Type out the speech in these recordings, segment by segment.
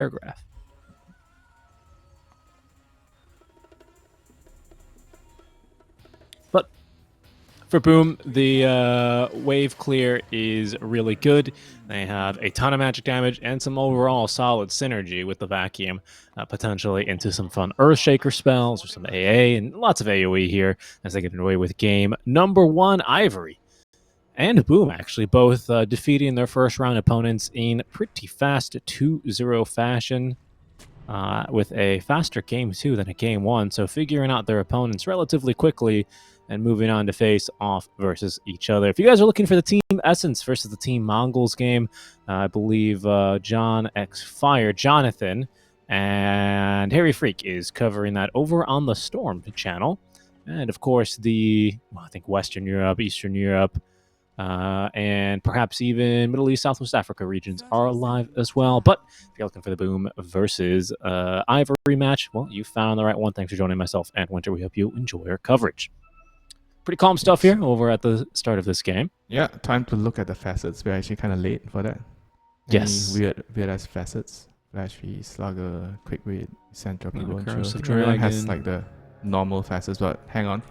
paragraph. But for Boom, the wave clear is really good. They have a ton of magic damage and some overall solid synergy with the vacuum, potentially into some fun Earthshaker spells or some AA, and lots of AoE here as they get away with game number 1, Ivory. And Boom, actually, both defeating their first round opponents in pretty fast 2-0 fashion, with a faster game 2 than a game 1, so figuring out their opponents relatively quickly and moving on to face off versus each other. If you guys are looking for the Team Essence versus the Team Mongols game, I believe John X Fire, Jonathan, and Harry Freak is covering that over on the Storm channel. And of course, I think Western Europe, Eastern Europe, and perhaps even Middle East, Southwest Africa regions are alive as well. But if you're looking for the Boom versus Ivory match, well, you found the right one. Thanks for joining myself and Winter. We hope you enjoy our coverage. Pretty calm stuff here over at the start of this game. Yeah, time to look at the facets. We're actually kind of late for that. Yes. Any weird-ass facets. Flashy, Slugger, Quick Read, Central, Curse of Everyone has Dragon. like the normal facets, but hang on.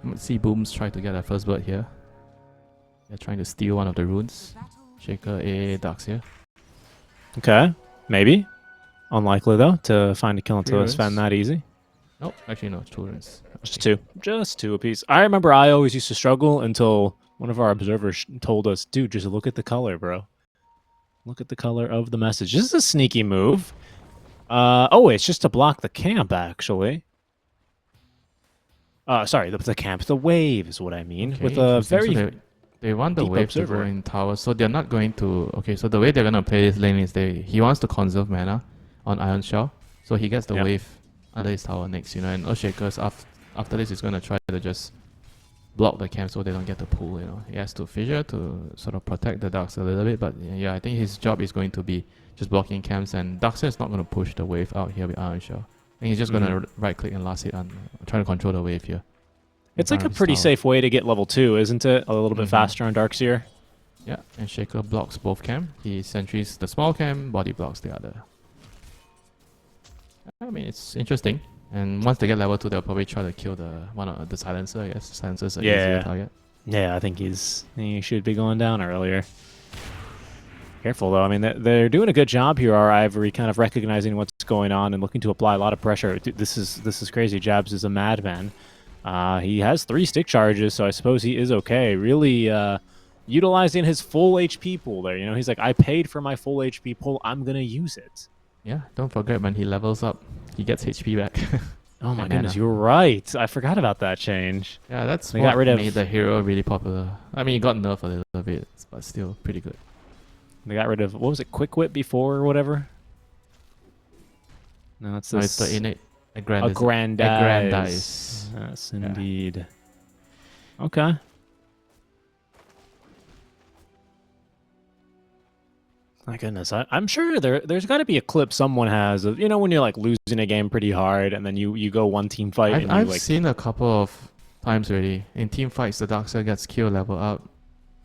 Let's see Booms try to get a first blood here. They're trying to steal one of the runes. Shaker, AA, Ducks here. Okay, maybe. Unlikely, though, to find a kill into a runes. Sven that easy. Nope, actually no, 2 runes. Just two. Just two apiece. I remember I always used to struggle until one of our observers told us, dude, just look at the color, bro. Look at the color of the message. This is a sneaky move. Oh, it's just to block the camp, actually. Sorry, the camp. The wave is what I mean. Okay, with a very... So they want the deep wave observer. to go in tower, so they're not going to... Okay, so the way they're going to play this lane is he wants to conserve mana on Iron Shell, so he gets the wave under his tower next, you know, and Earthshakers after this is going to try to just block the camp so they don't get the pull, you know. He has to fissure to sort of protect the Darks a little bit, but yeah, I think his job is going to be just blocking camps, and Darkseid is not going to push the wave out here with Iron Shell. I think he's just going to right click and last hit and try to control the wave here. It's like a pretty safe way to get level 2, isn't it? A little bit faster on Darkseer. Yeah, and Shaker blocks both cam. He sentries the small cam, body blocks the other. I mean, it's interesting. And once they get level 2, they'll probably try to kill the silencer, I guess. Silencer's an easier target. Yeah, I think he should be going down earlier. Careful, though. I mean, they're doing a good job here, our Ivory, kind of recognizing what's going on and looking to apply a lot of pressure. This is crazy. Jabs is a madman. He has 3 stick charges, so I suppose he is okay. Really utilizing his full HP pool there. You know, he's like, I paid for my full HP pool. I'm going to use it. Yeah, don't forget when he levels up, he gets HP back. Oh my goodness, you're right. I forgot about that change. Yeah, that's they what got rid of made the hero really popular. I mean, he got nerfed a little bit, but still pretty good. They got rid of, what was it, Quick Whip before or whatever? No, it's this. It's the innate aggrandize. Yes, indeed. Okay. My goodness, I'm sure there's got to be a clip someone has of, you know, when you're like losing a game pretty hard and then you go one team fight. I've like seen a couple of times already. In team fights, the Darkseid gets kill level up.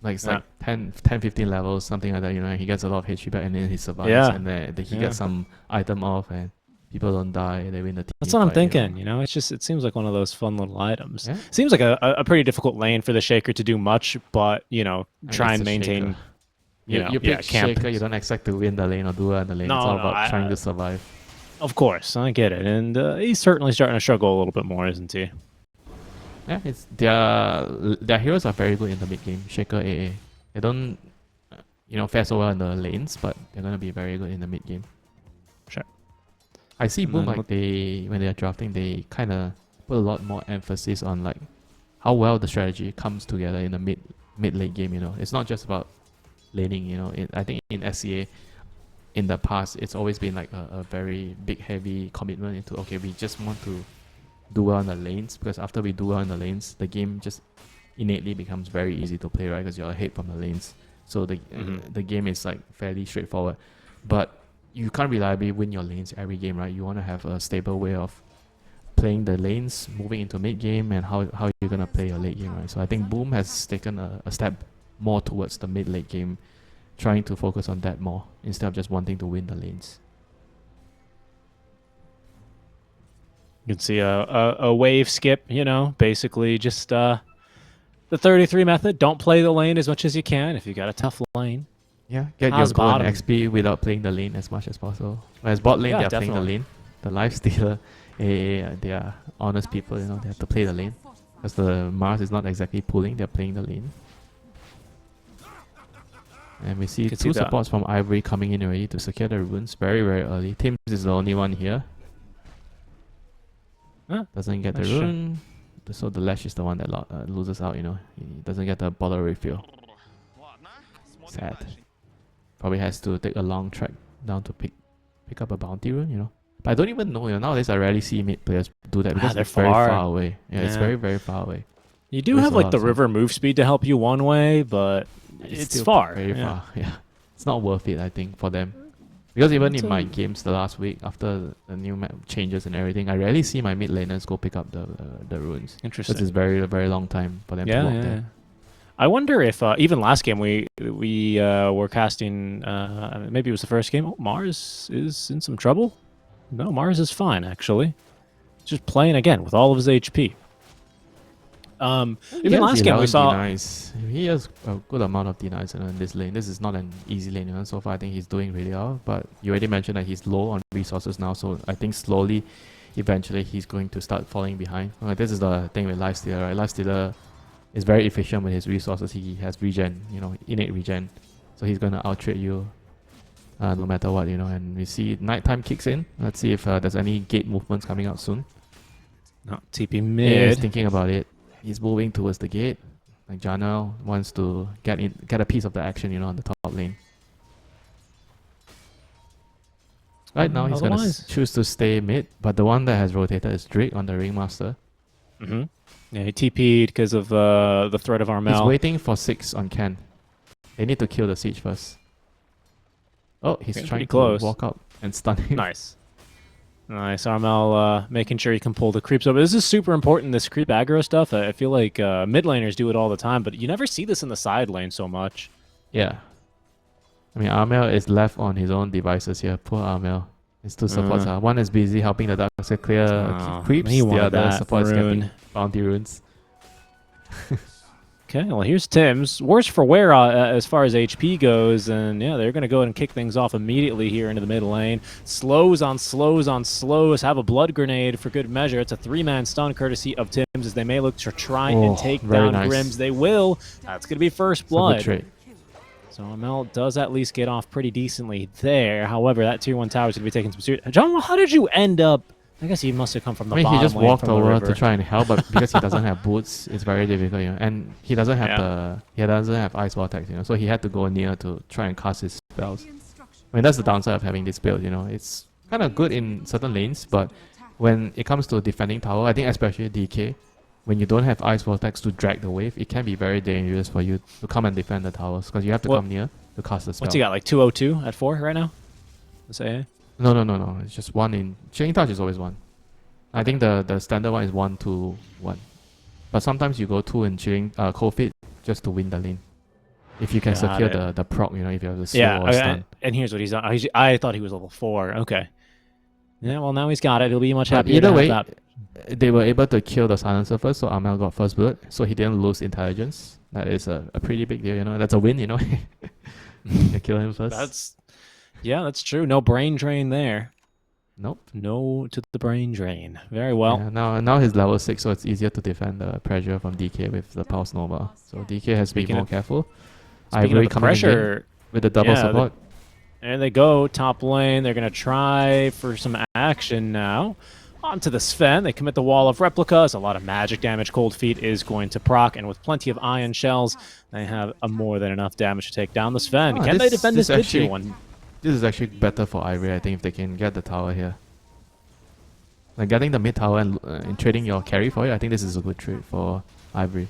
Like it's like 10, 15 levels, something like that, you know, he gets a lot of HP back and then he survives and then he gets some item off and people don't die, they win the team. That's what I'm thinking, you know? it seems like one of those fun little items. Yeah. Seems like a pretty difficult lane for the Shaker to do much, but, you know, try and maintain, you pick Shaker, you don't expect to win the lane or do well in the lane. It's all about trying to survive. Of course, I get it. And he's certainly starting to struggle a little bit more, isn't he? Yeah, it's their heroes are very good in the mid game. Shaker, AA. They don't, you know, fare so well in the lanes, but they're gonna be very good in the mid game. Sure. I see Boom like when they're drafting, they kind of put a lot more emphasis on like how well the strategy comes together in the mid late game. You know, it's not just about laning. You know, I think in SCA in the past, it's always been like a very big heavy commitment into okay, we just want to do well in the lanes, because after we do well in the lanes, the game just innately becomes very easy to play, right? Because you're ahead from the lanes, so the game is like fairly straightforward. But you can't reliably win your lanes every game, right? You want to have a stable way of playing the lanes, moving into mid game, and how you're gonna play your late game, right? So I think Boom has taken a step more towards the mid late game, trying to focus on that more instead of just wanting to win the lanes. You can see a wave skip, you know, basically just the 33 method. Don't play the lane as much as you can if you got a tough lane. Yeah, get your How's gold and bottom? XP without playing the lane as much as possible. Whereas bot lane, Yeah, they are playing the definitely. lane. The life stealer, they are honest people, you know, they have to play the lane. Because the Mars is not exactly pulling, they're playing the lane. And we see Can see two that. supports from Ivory coming in already to secure the runes very, very early. Tims is the only one here. Doesn't get the that's true. rune. So the Lash is the one that loses out, you know. He doesn't get the bottle refill. Sad. Probably has to take a long trek down to pick up a bounty rune, you know. But I don't even know, you know, nowadays I rarely see mid players do that because they're it's very far. far away. Yeah, it's Yeah. very, very far away. You do Wastes have a like lot the of time. river move speed to help you one way, but it's still far. Very yeah. far, yeah. It's not worth it, I think, for them. Because even It's in my games the last week, after the new map changes and everything, I rarely see my mid laners go pick up the runes. Interesting. Because it's very, very long time for them to walk there. I wonder if even last game we were casting. Maybe it was the first game. Oh, Mars is in some trouble. No, Mars is fine actually. Just playing again with all of his HP. Even last game we saw. Denies. He has a good amount of denies in this lane. This is not an easy lane, you know. So far, I think he's doing really well. But you already mentioned that he's low on resources now. So I think slowly, eventually, he's going to start falling behind. This is the thing with Lifestealer, right? Lifestealer is very efficient with his resources. He has regen, you know, innate regen. So he's going to outtrade you no matter what, you know. And we see nighttime kicks in. Let's see if there's any gate movements coming out soon. No, TP mid. Yeah, he's thinking about it. He's moving towards the gate. Like Janelle wants to get a piece of the action, you know, on the top lane. Right now, he's going to choose to stay mid, but the one that has rotated is Drake on the Ringmaster. Yeah, he TP'd because of the threat of Armel. He's waiting for 6 on Ken. They need to kill the siege first. Oh, he's trying to walk up and stun him. Nice. Armel making sure he can pull the creeps over. This is super important, this creep aggro stuff. I feel like mid laners do it all the time, but you never see this in the side lane so much. Yeah. I mean, Armel is left on his own devices here. Poor Armel. His two supports are. One is busy helping the Dark Side clear creeps. The other support is getting bounty runes. Okay, well, here's Tim's. Worse for wear as far as HP goes, and yeah, they're going to go ahead and kick things off immediately here into the mid lane. Slows on slows on slows. Have a blood grenade for good measure. It's a 3-man stun courtesy of Tim's as they may look to try and take down Grims. They will. That's going to be first blood. So Amel does at least get off pretty decently there. However, that tier 1 tower is going to be taking some serious... John, how did you end up... I guess he must have come from the bottom. He just walked over to try and help, but because he doesn't have boots, it's very difficult, you know. And he doesn't have ice vortex, you know. So he had to go near to try and cast his spells. I mean, that's the downside of having this build, you know. It's kind of good in certain lanes, but when it comes to defending tower, I think especially DK, when you don't have ice vortex to drag the wave, it can be very dangerous for you to come and defend the towers because you have to come near to cast the spell. What's he got, like 202 at 4 right now? Let's say. No. It's just 1 in... Chaining Touch is always 1. I think the standard one is 1 to 1. But sometimes you go 2 in Chilling Cold Feet just to win the lane. If you can secure the proc, you know, if you have the slow or stun. And here's what he's done. I thought he was level 4. Okay. Yeah, well, now he's got it. He'll be much happier. Either way, they were able to kill the Silencer first, so Amel got first blood, so he didn't lose intelligence. That is a pretty big deal, you know. That's a win, you know. You kill him first. That's true. No brain drain there. Nope. No to the brain drain. Very well. Yeah, now he's level 6, so it's easier to defend the pressure from DK with the Pulse Nova. So DK has to be more careful. Ivory coming pressure with the double support. And they go top lane. They're going to try for some action now. Onto the Sven. They commit the wall of replicas. A lot of magic damage. Cold Feet is going to proc. And with plenty of ion shells, they have a more than enough damage to take down the Sven. Can they defend this mid tier one? This is actually better for Ivory, I think, if they can get the tower here. Like getting the mid tower and trading your carry for it, I think this is a good trade for Ivory.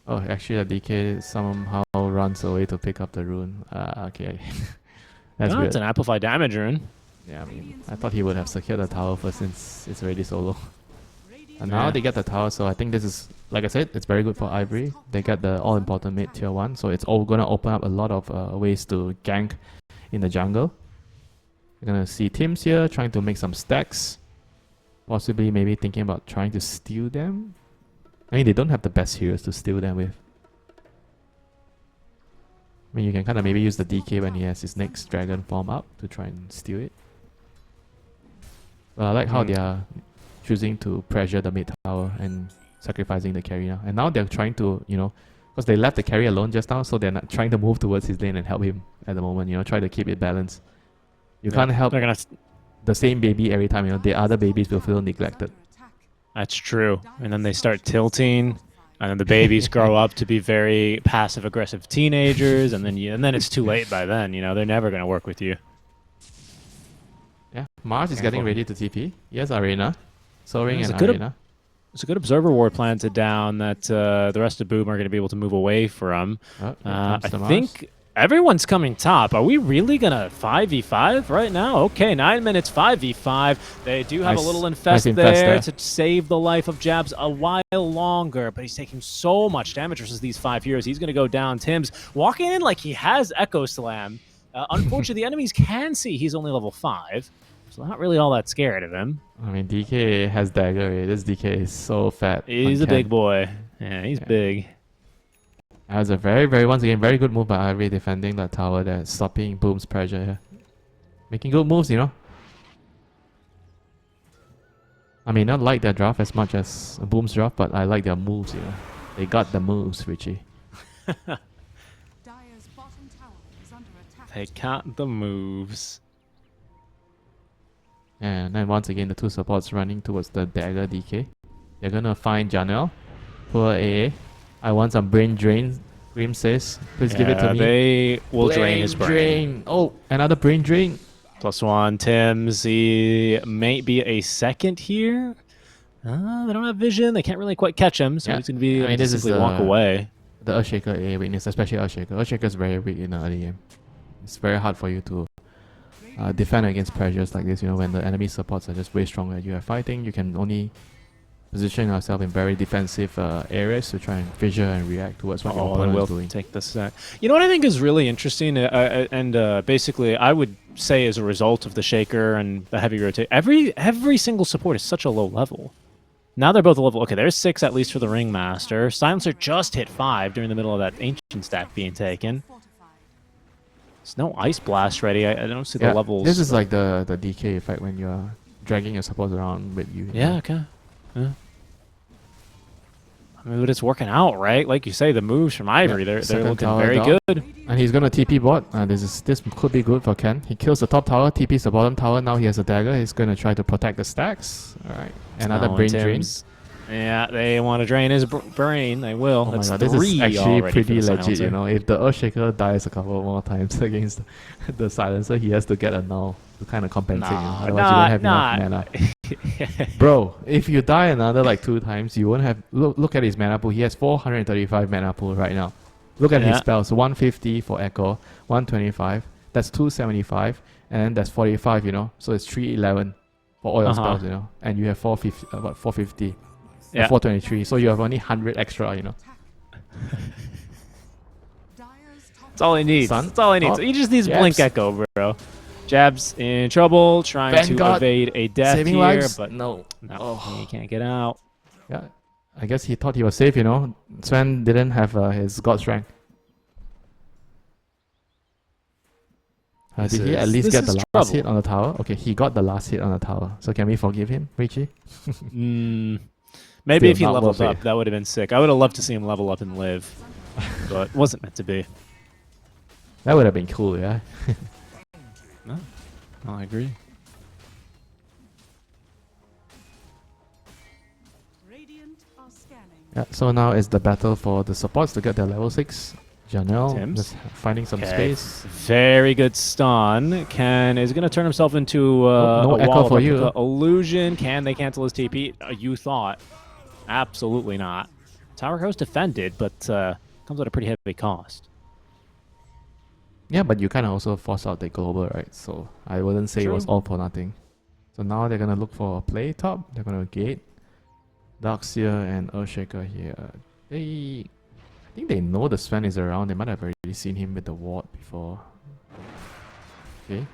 Oh, actually the DK somehow runs away to pick up the rune. Okay. That's weird. It's an amplified damage rune. Yeah, I mean, I thought he would have secured the tower first since it's already solo. And now they get the tower, so I think this is, like I said, it's very good for Ivory. They get the all-important mid tier 1, so it's all gonna open up a lot of ways to gank in the jungle. You're gonna see Tim's here trying to make some stacks. Possibly maybe thinking about trying to steal them. I mean, they don't have the best heroes to steal them with. I mean, you can kind of maybe use the DK when he has his next dragon form up to try and steal it. But I like how they are choosing to pressure the mid tower and sacrificing the carry now. And now they're trying to, you know, because they left the carry alone just now, so they're not trying to move towards his lane and help him at the moment, you know, try to keep it balanced. You can't help the same baby every time, you know, the other babies will feel neglected. That's true. And then they start tilting, and then the babies grow up to be very passive-aggressive teenagers, and then it's too late by then, you know, they're never going to work with you. Yeah, Mars is getting ready to TP. Yes, Arena. Soaring and Arena. It's a good observer ward planted down that the rest of Boom are going to be able to move away from. I think everyone's coming top. Are we really going to 5v5 right now? Okay, 9 minutes, 5v5. They do have a little infest there to save the life of Jabs a while longer, but he's taking so much damage versus these 5 heroes. He's going to go down. Tim's walking in like he has Echo Slam. Unfortunately, the enemies can see he's only level 5, so not really all that scared of him. I mean, DK has dagger. This DK is so fat. He's a big boy. Yeah, he's big. That was a once again, very good move by Ivory defending that tower there, stopping Boom's pressure here. Making good moves, you know. I may not like their draft as much as Boom's draft, but I like their moves, you know. They got the moves, Richie. They got the moves. And then once again, the two supports running towards the dagger DK. They're gonna find Janelle. Poor AA. I want some brain drain, Grim says. Please give it to me. They will drain his brain. Oh, another brain drain. +1, Tim's. He may be a second here. They don't have vision. They can't really quite catch him, so he's going to be able to simply walk away. The Earthshaker AA weakness, especially Earthshaker. Earthshaker is very weak in the early game. It's very hard for you to defend against pressures like this, you know, when the enemy supports are just way stronger. You are fighting, you can only position yourself in very defensive areas to try and fissure and react towards what your opponent is doing. Take this. You know what I think is really interesting, and basically I would say as a result of the Shaker and the heavy rotate, every single support is such a low level. Now they're both a level. Okay, there's 6 at least for the Ringmaster. Silencer just hit 5 during the middle of that Ancient stack being taken. There's no Ice Blast ready. I don't see the levels. This is like the DK effect when you're dragging your supports around with you. Yeah, okay. Yeah. I mean, but it's working out, right? Like you say, the moves from Ivory, they're looking very good. And he's gonna TP bot. This could be good for Ken. He kills the top tower, TPs the bottom tower. Now he has a dagger. He's gonna try to protect the stacks. All right, another brain drain. Yeah, they want to drain his brain. They will. Oh my god, this is actually pretty legit. You know, if the Earthshaker dies a couple more times against the Silencer, he has to get a null to kind of compensate. Otherwise, you don't have enough mana. Bro, if you die another like 2 times, you won't have. Look at his mana pool. He has 435 mana pool right now. Look at his spells. 150 for Echo, 125. That's 275, and then that's 45. You know, so it's 311 for all your spells. You know, and you have 450. About 450. Yeah. 423. So you have only 100 extra. You know. That's all he needs. That's all he needs. He just needs Blink Echo, bro. Jabs in trouble, trying to evade a death here, lives? But no, he can't get out. Yeah, I guess he thought he was safe, you know. Sven didn't have his God's rank. Did he at least get the last hit on the tower? Okay, he got the last hit on the tower. So can we forgive him, Richie? Maybe if he leveled up, that would have been sick. I would have loved to see him level up and live, but it wasn't meant to be. That would have been cool, yeah. No, I agree. Yeah, so now it's the battle for the supports to get their level 6. Janelle just finding some space. Very good stun. Ken is going to turn himself into no a echo wall for you. Illusion. Can they cancel his TP? You thought. Absolutely not. Tower Coast defended, but comes at a pretty heavy cost. Yeah, but you kind of also force out the global, right? So I wouldn't say it was all for nothing. So now they're going to look for a play top. They're going to gate Darkseer and Earthshaker here. I think they know the Sven is around. They might have already seen him with the ward before. Okay.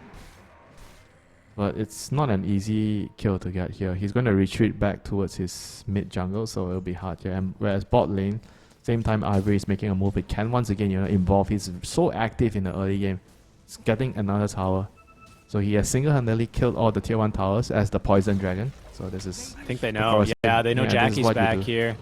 but it's not an easy kill to get here. He's going to retreat back towards his mid jungle, so it'll be hard here. And whereas bot lane, same time Ivory is making a move. It can once again, involve. He's so active in the early game. He's getting another tower. So he has single-handedly killed all the tier 1 towers as the poison dragon. So this is... I think they know. Yeah, they know Jackie's back here.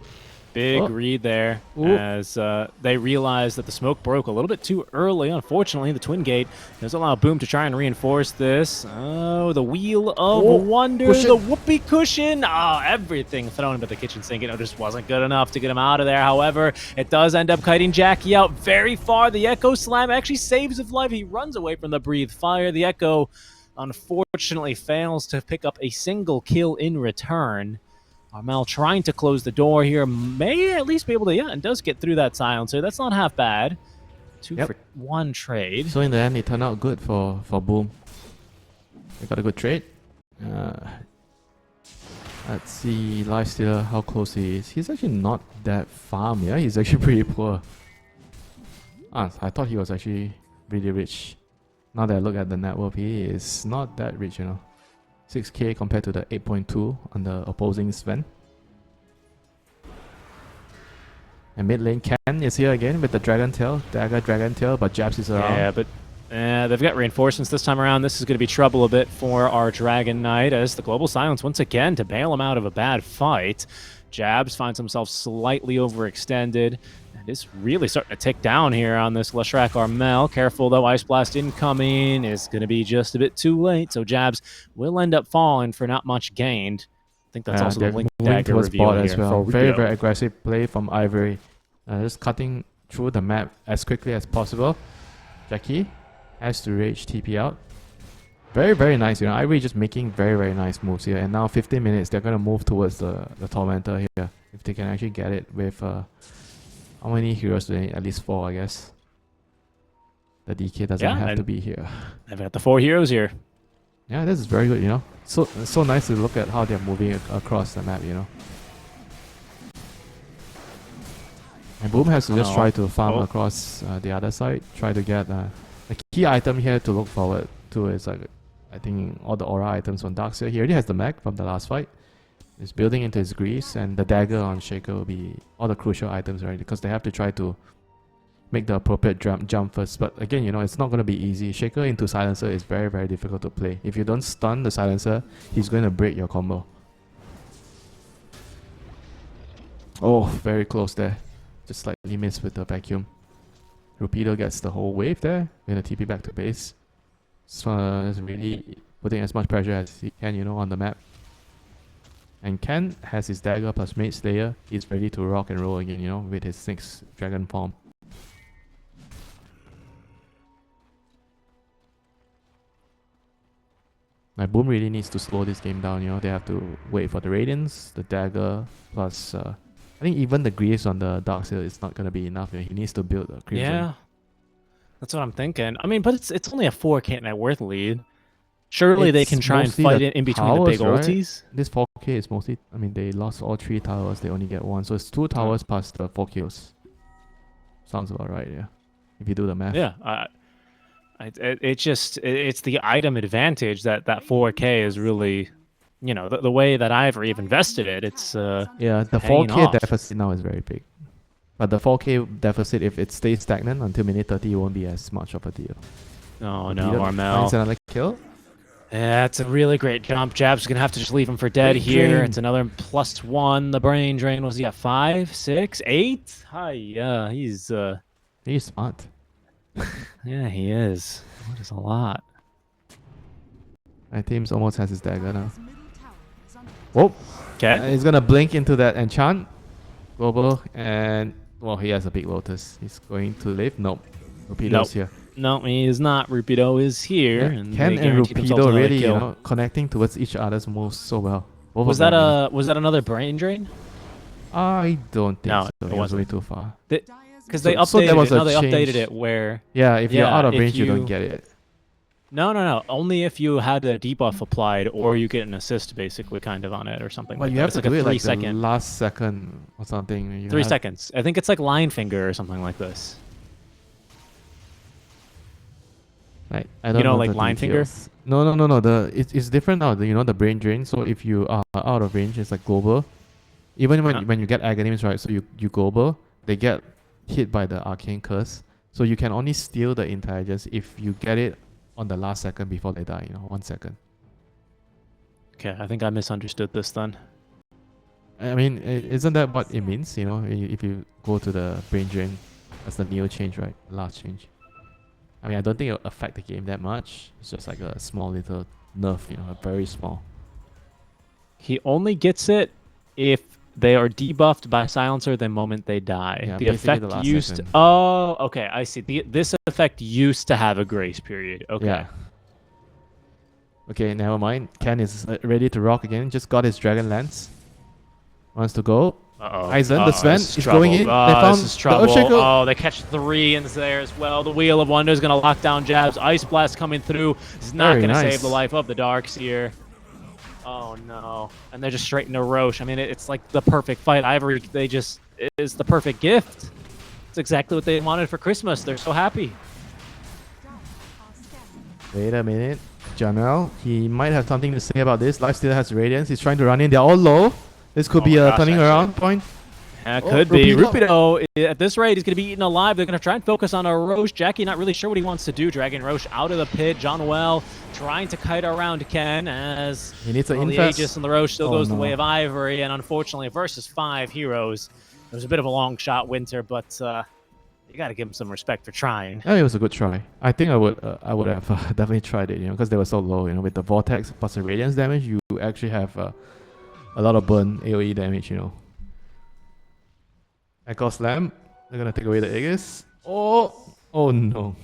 Big read there as they realize that the smoke broke a little bit too early. Unfortunately, the Twin Gate does allow Boom to try and reinforce this. Oh, the Wheel of Wonder, the whoopee cushion. Oh, everything thrown into the kitchen sink. It just wasn't good enough to get him out of there. However, it does end up kiting Jackie out very far. The Echo Slam actually saves his life. He runs away from the Breathe Fire. The Echo, unfortunately, fails to pick up a single kill in return. Armel trying to close the door here, may at least be able to, and does get through that silencer. That's not half bad. 2 for 1 trade. So in the end, it turned out good for Boom. They got a good trade. Let's see, Lifestealer, how close he is. He's actually not that farm, yeah? He's actually pretty poor. I thought he was actually really rich. Now that I look at the net worth, he is not that rich, 6k compared to the 8.2 on the opposing Sven. And mid lane, Ken is here again with the Dragon Tail, Dagger Dragon Tail, but Jabs is around. Yeah, but they've got reinforcements this time around. This is going to be trouble a bit for our Dragon Knight as the Global Silence once again to bail him out of a bad fight. Jabs finds himself slightly overextended. Is really starting to tick down here on this Leshrac Armel. Careful though, Ice Blast incoming is going to be just a bit too late, so Jabs will end up falling for not much gained. I think that's also the Link Dagger reveal here. As well. Very aggressive play from Ivory. Just cutting through the map as quickly as possible. Jackie has to rage TP out. Very nice, Ivory just making very nice moves here. And now 15 minutes, they're going to move towards the Tormentor here. If they can actually get it with... how many heroes do they need? At least 4, I guess. The DK doesn't have to be here. They've got the 4 heroes here. Yeah, this is very good, So nice to look at how they're moving across the map, And Boom has to just try to farm across the other side. Try to get a key item here to look forward to is like, I think all the aura items from Darkseer. He already has the mech from the last fight. Is building into his grease, and the dagger on Shaker will be all the crucial items, right? Because they have to try to make the appropriate jump first. But again, it's not going to be easy. Shaker into Silencer is very difficult to play. If you don't stun the Silencer, he's going to break your combo. Oh, very close there. Just slightly missed with the vacuum. Rupido gets the whole wave there. Going to TP back to base. So is really putting as much pressure as he can, on the map. And Ken has his dagger plus Mage Slayer. He's ready to rock and roll again, with his 6th dragon form. My Boom really needs to slow this game down, They have to wait for the Radiance, the dagger, plus I think even the Greaves on the Darkseer is not going to be enough. He needs to build a Crimson. Yeah, that's what I'm thinking. I mean, but it's only a 4k net worth lead. Surely they can try and fight it in between the big ultis. This 4k is mostly... I mean, they lost all 3 towers. They only get 1. So it's 2 towers plus the 4 kills. Sounds about right, yeah. If you do the math. Yeah. It's the item advantage that 4k is really... the way that Ivory have invested it, it's yeah, the 4k deficit now is very big. But the 4k deficit, if it stays stagnant until minute 30, it won't be as much of a deal. Oh no, Armel. Finds another kill. Yeah, it's a really great jump. Jab's going to have to just leave him for dead here. It's another +1. The brain drain was, 5, 6, 8? Hi, he's smart. Yeah, he is. That is a lot. My team's almost has his dagger now. Whoa. Okay. He's going to blink into that enchant. Global. And, well, he has a big Lotus. He's going to live. Nope. Rupido's here. No, he is not. Rupido is here. Yeah. And Ken and Rupido really, connecting towards each other's moves so well. Was that another brain drain? I don't think so. It was way too far. Because they updated it where... Yeah, if you're out of range, you don't get it. No. Only if you had a debuff applied or you get an assist, basically, kind of on it or something. Well, like you have to do it like the 3-second. last second or something. 3 seconds. I think it's like line finger or something like this. Right. I don't know like line finger? No. It's different now. You know the brain drain. So if you are out of range, it's like global. Even when you get agonies, right? So you global, they get hit by the arcane curse. So you can only steal the intelligence if you get it on the last second before they die. 1 second. Okay, I think I misunderstood this then. I mean, isn't that what it means? If you go to the brain drain, that's the new change, right? Last change. I mean, I don't think it'll affect the game that much. It's just like a small little nerf, a very small. He only gets it if they are debuffed by Silencer the moment they die. Yeah, the basically effect the last used. second. Oh, okay, I see. This effect used to have a grace period. Okay. Yeah. Okay, never mind. Ken is ready to rock again. Just got his Dragon Lance. Wants to go. Aizen, the Sven is going in. They found this is trouble. the Earthshaker. Oh, they catch 3 in there as well. The Wheel of Wonder is going to lock down jabs. Ice Blast coming through. Is not going to save the life of the Darks here. Oh, no. And they're just straight into Roche. I mean, it's like the perfect fight. Ivory, is the perfect gift. It's exactly what they wanted for Christmas. They're so happy. Wait a minute. Janelle, he might have something to say about this. Lifesteal has Radiance. He's trying to run in. They're all low. This could be a turning around point. Could be. Rupido, at this rate, he's going to be eaten alive. They're going to try and focus on a Roche. Jackie not really sure what he wants to do. Dragging Roche out of the pit. John Noel trying to kite around Ken as he needs an the Aegis and the Roche still goes the way of Ivory. And unfortunately, versus 5 heroes, it was a bit of a long shot, Winter, but you got to give him some respect for trying. Yeah, it was a good try. I think I would have definitely tried it, because they were so low. With the Vortex plus the Radiance damage, you actually have a lot of burn AoE damage, Echo Slam. They're gonna take away the Aegis. Oh no.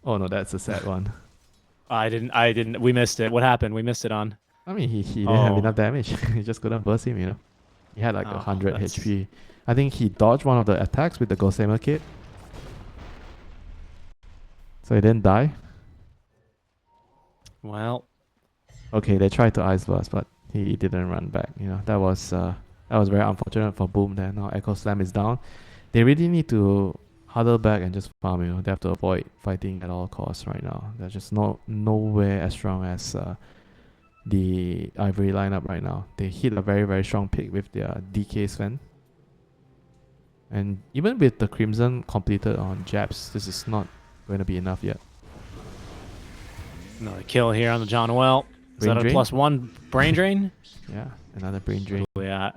Oh no, that's a sad one. I didn't. We missed it. What happened? We missed it on. I mean, he didn't have enough damage. He just couldn't burst him, He had like 100 HP. I think he dodged one of the attacks with the Gossamer kit. So he didn't die. Well. Okay, they tried to Ice Blast, but he didn't run back. That was very unfortunate for Boom there. Now Echo Slam is down. They really need to huddle back and just farm. They have to avoid fighting at all costs right now. They're just nowhere as strong as the Ivory lineup right now. They hit a very, very strong pick with their DK Sven. And even with the Crimson completed on jabs, this is not going to be enough yet. Another kill here on the John Well. Is that a +1 brain drain? Yeah, another brain drain. Yeah.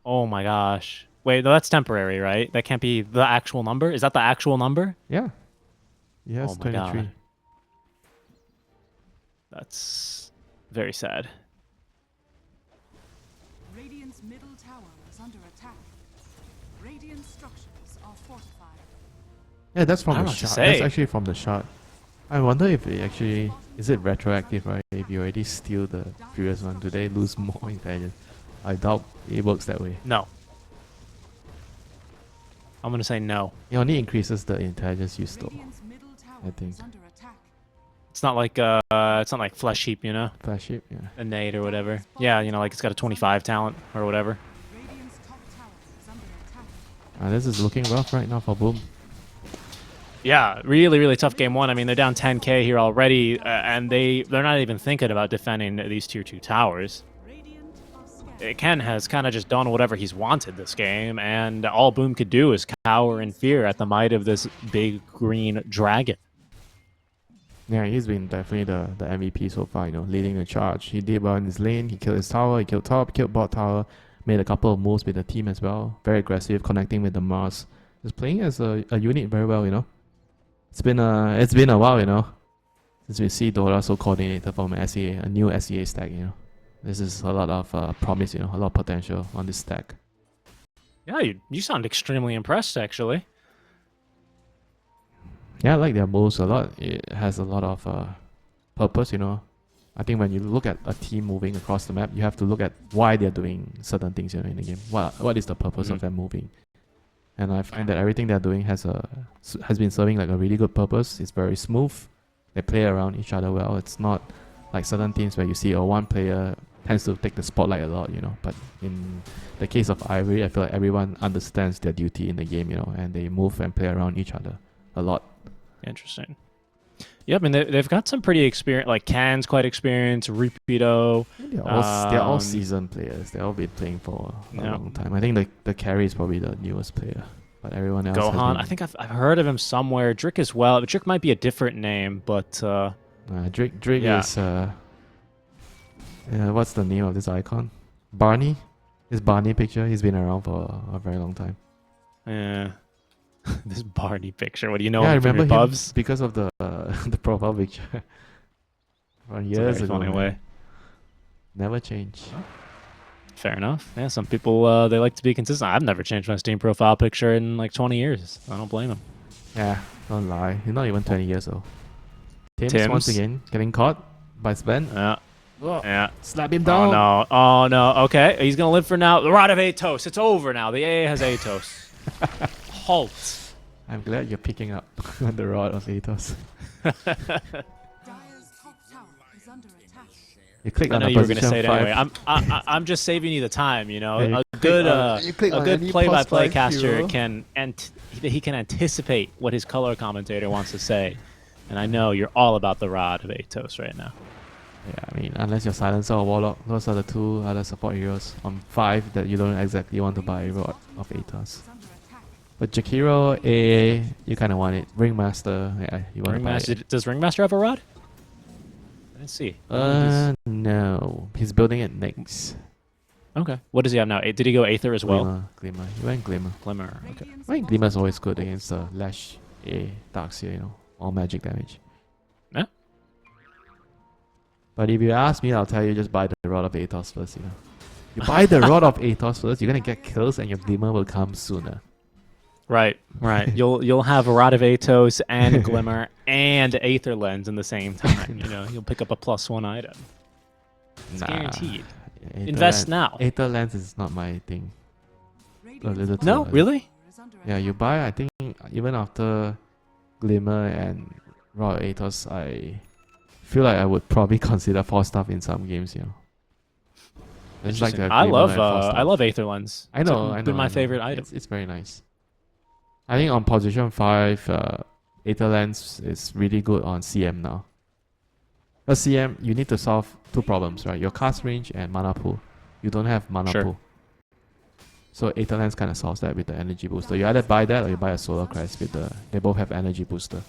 Oh my gosh. Wait, no, that's temporary, right? That can't be the actual number? Is that the actual number? Yeah. Yes, oh my 23. God. That's very sad. Radiant's middle tower is under attack. Radiant structures are fortified. Yeah, that's from the shot. That's actually from the shot. I wonder if it actually... Is it retroactive, right? If you already steal the previous one, do they lose more intelligence? I doubt it works that way. No. I'm going to say no. It only increases the intelligence you stole, I think. It's not like Flesh Heap, Flesh Heap, yeah. A nade or whatever. Yeah, like it's got a 25 talent or whatever. This is looking rough right now for Boom. Yeah, really, really tough game 1. I mean, they're down 10k here already, and they're not even thinking about defending these tier 2 towers. Ken has kind of just done whatever he's wanted this game, and all Boom could do is cower in fear at the might of this big green dragon. Yeah, he's been definitely the MVP so far, leading the charge. He did well in his lane, he killed his tower, he killed top, killed bot tower, made a couple of moves with the team as well. Very aggressive, connecting with the Mars. Just playing as a unit very well, It's been a while, since we see Dota so coordinated from an SEA, a new SEA stack, This is a lot of promise, a lot of potential on this stack. Yeah, you sound extremely impressed, actually. Yeah, I like their moves a lot. It has a lot of purpose, I think when you look at a team moving across the map, you have to look at why they're doing certain things, in the game. What is the purpose of them moving? And I find that everything they're doing has been serving like a really good purpose. It's very smooth. They play around each other well. It's not like certain teams where you see one player tends to take the spotlight a lot, But in the case of Ivory, I feel like everyone understands their duty in the game, and they move and play around each other a lot. Interesting. Yeah, I mean they've got some pretty experience. Like Can's quite experienced. Repeato. They're all seasoned players. They've all been playing for a long time. I think the carry is probably the newest player, but everyone else. Gohan. I think I've heard of him somewhere. Drick as well. But Drick might be a different name, but Drake is what's the name of this icon? Barney. His Barney picture. He's been around for a very long time. Yeah. This Barney picture. What do you know? Yeah, I him from remember your him pubs? because of the the profile picture from years ago. Funny way. Never change. Fair enough. Yeah, some people they like to be consistent. I've never changed my Steam profile picture in like 20 years. I don't blame them. Yeah, don't lie. He's not even 20 years old. Tim's once Tim's. again getting caught by Sven. Yeah. Yeah. Slap him down. Oh no. Oh no. Okay. He's gonna live for now. The Rod of Atos. It's over now. The AA has Atos. Halt. I'm glad you're picking up on the Rod of Atos. Dire's top tower is under attack. You click I on know the you were gonna position say it 5. anyway. I'm just saving you the time. You know, Yeah, a good you click a on good any play-by-play +5 caster hero. can he can anticipate what his color commentator wants to say, and I know you're all about the Rod of Atos right now. Yeah, I mean, unless you're Silencer or Warlock, those are the two other support heroes on 5 that you don't exactly want to buy Rod of Atos. Is under attack. But Jakiro, AA, you kind of want it. Ringmaster, yeah, you want to buy it. Does Ringmaster have a Rod? I didn't see. No. He's building it next. Okay. What does he have now? Did he go Aether as well? Glimmer. He went Glimmer. Glimmer. Okay. Radiant's I think Glimmer's always good against the Lash A Darkseer, you know, all magic damage. Yeah. But if you ask me, I'll tell you just buy the Rod of Atos first, you know. You buy the Rod of Atos first, you're gonna get kills and your Glimmer will come sooner. Right. You'll have a Rod of Atos and Glimmer and Aether Lens in the same time. You know, you'll pick up a +1 item. It's guaranteed. Invest now. Aether Lens is not my thing. Radiant's little bottom No, tower really? is under Yeah, you buy, I think, even after Glimmer and Rod of Atos, I feel like I would probably consider 4-stuff in some games, you know. It's like Interesting. the I Glimmer love and 4-stuff. I love Aether Lens. I know, It's been my I know. favorite item. It's very nice. I think on position 5, Aether Lens is really good on CM now. For CM, you need to solve 2 problems, right? Your cast range and mana pool. You don't have mana Sure. pool. So Aether Lens kind of solves that with the energy booster. You either buy that or you buy a Solar Crest with they both have energy booster.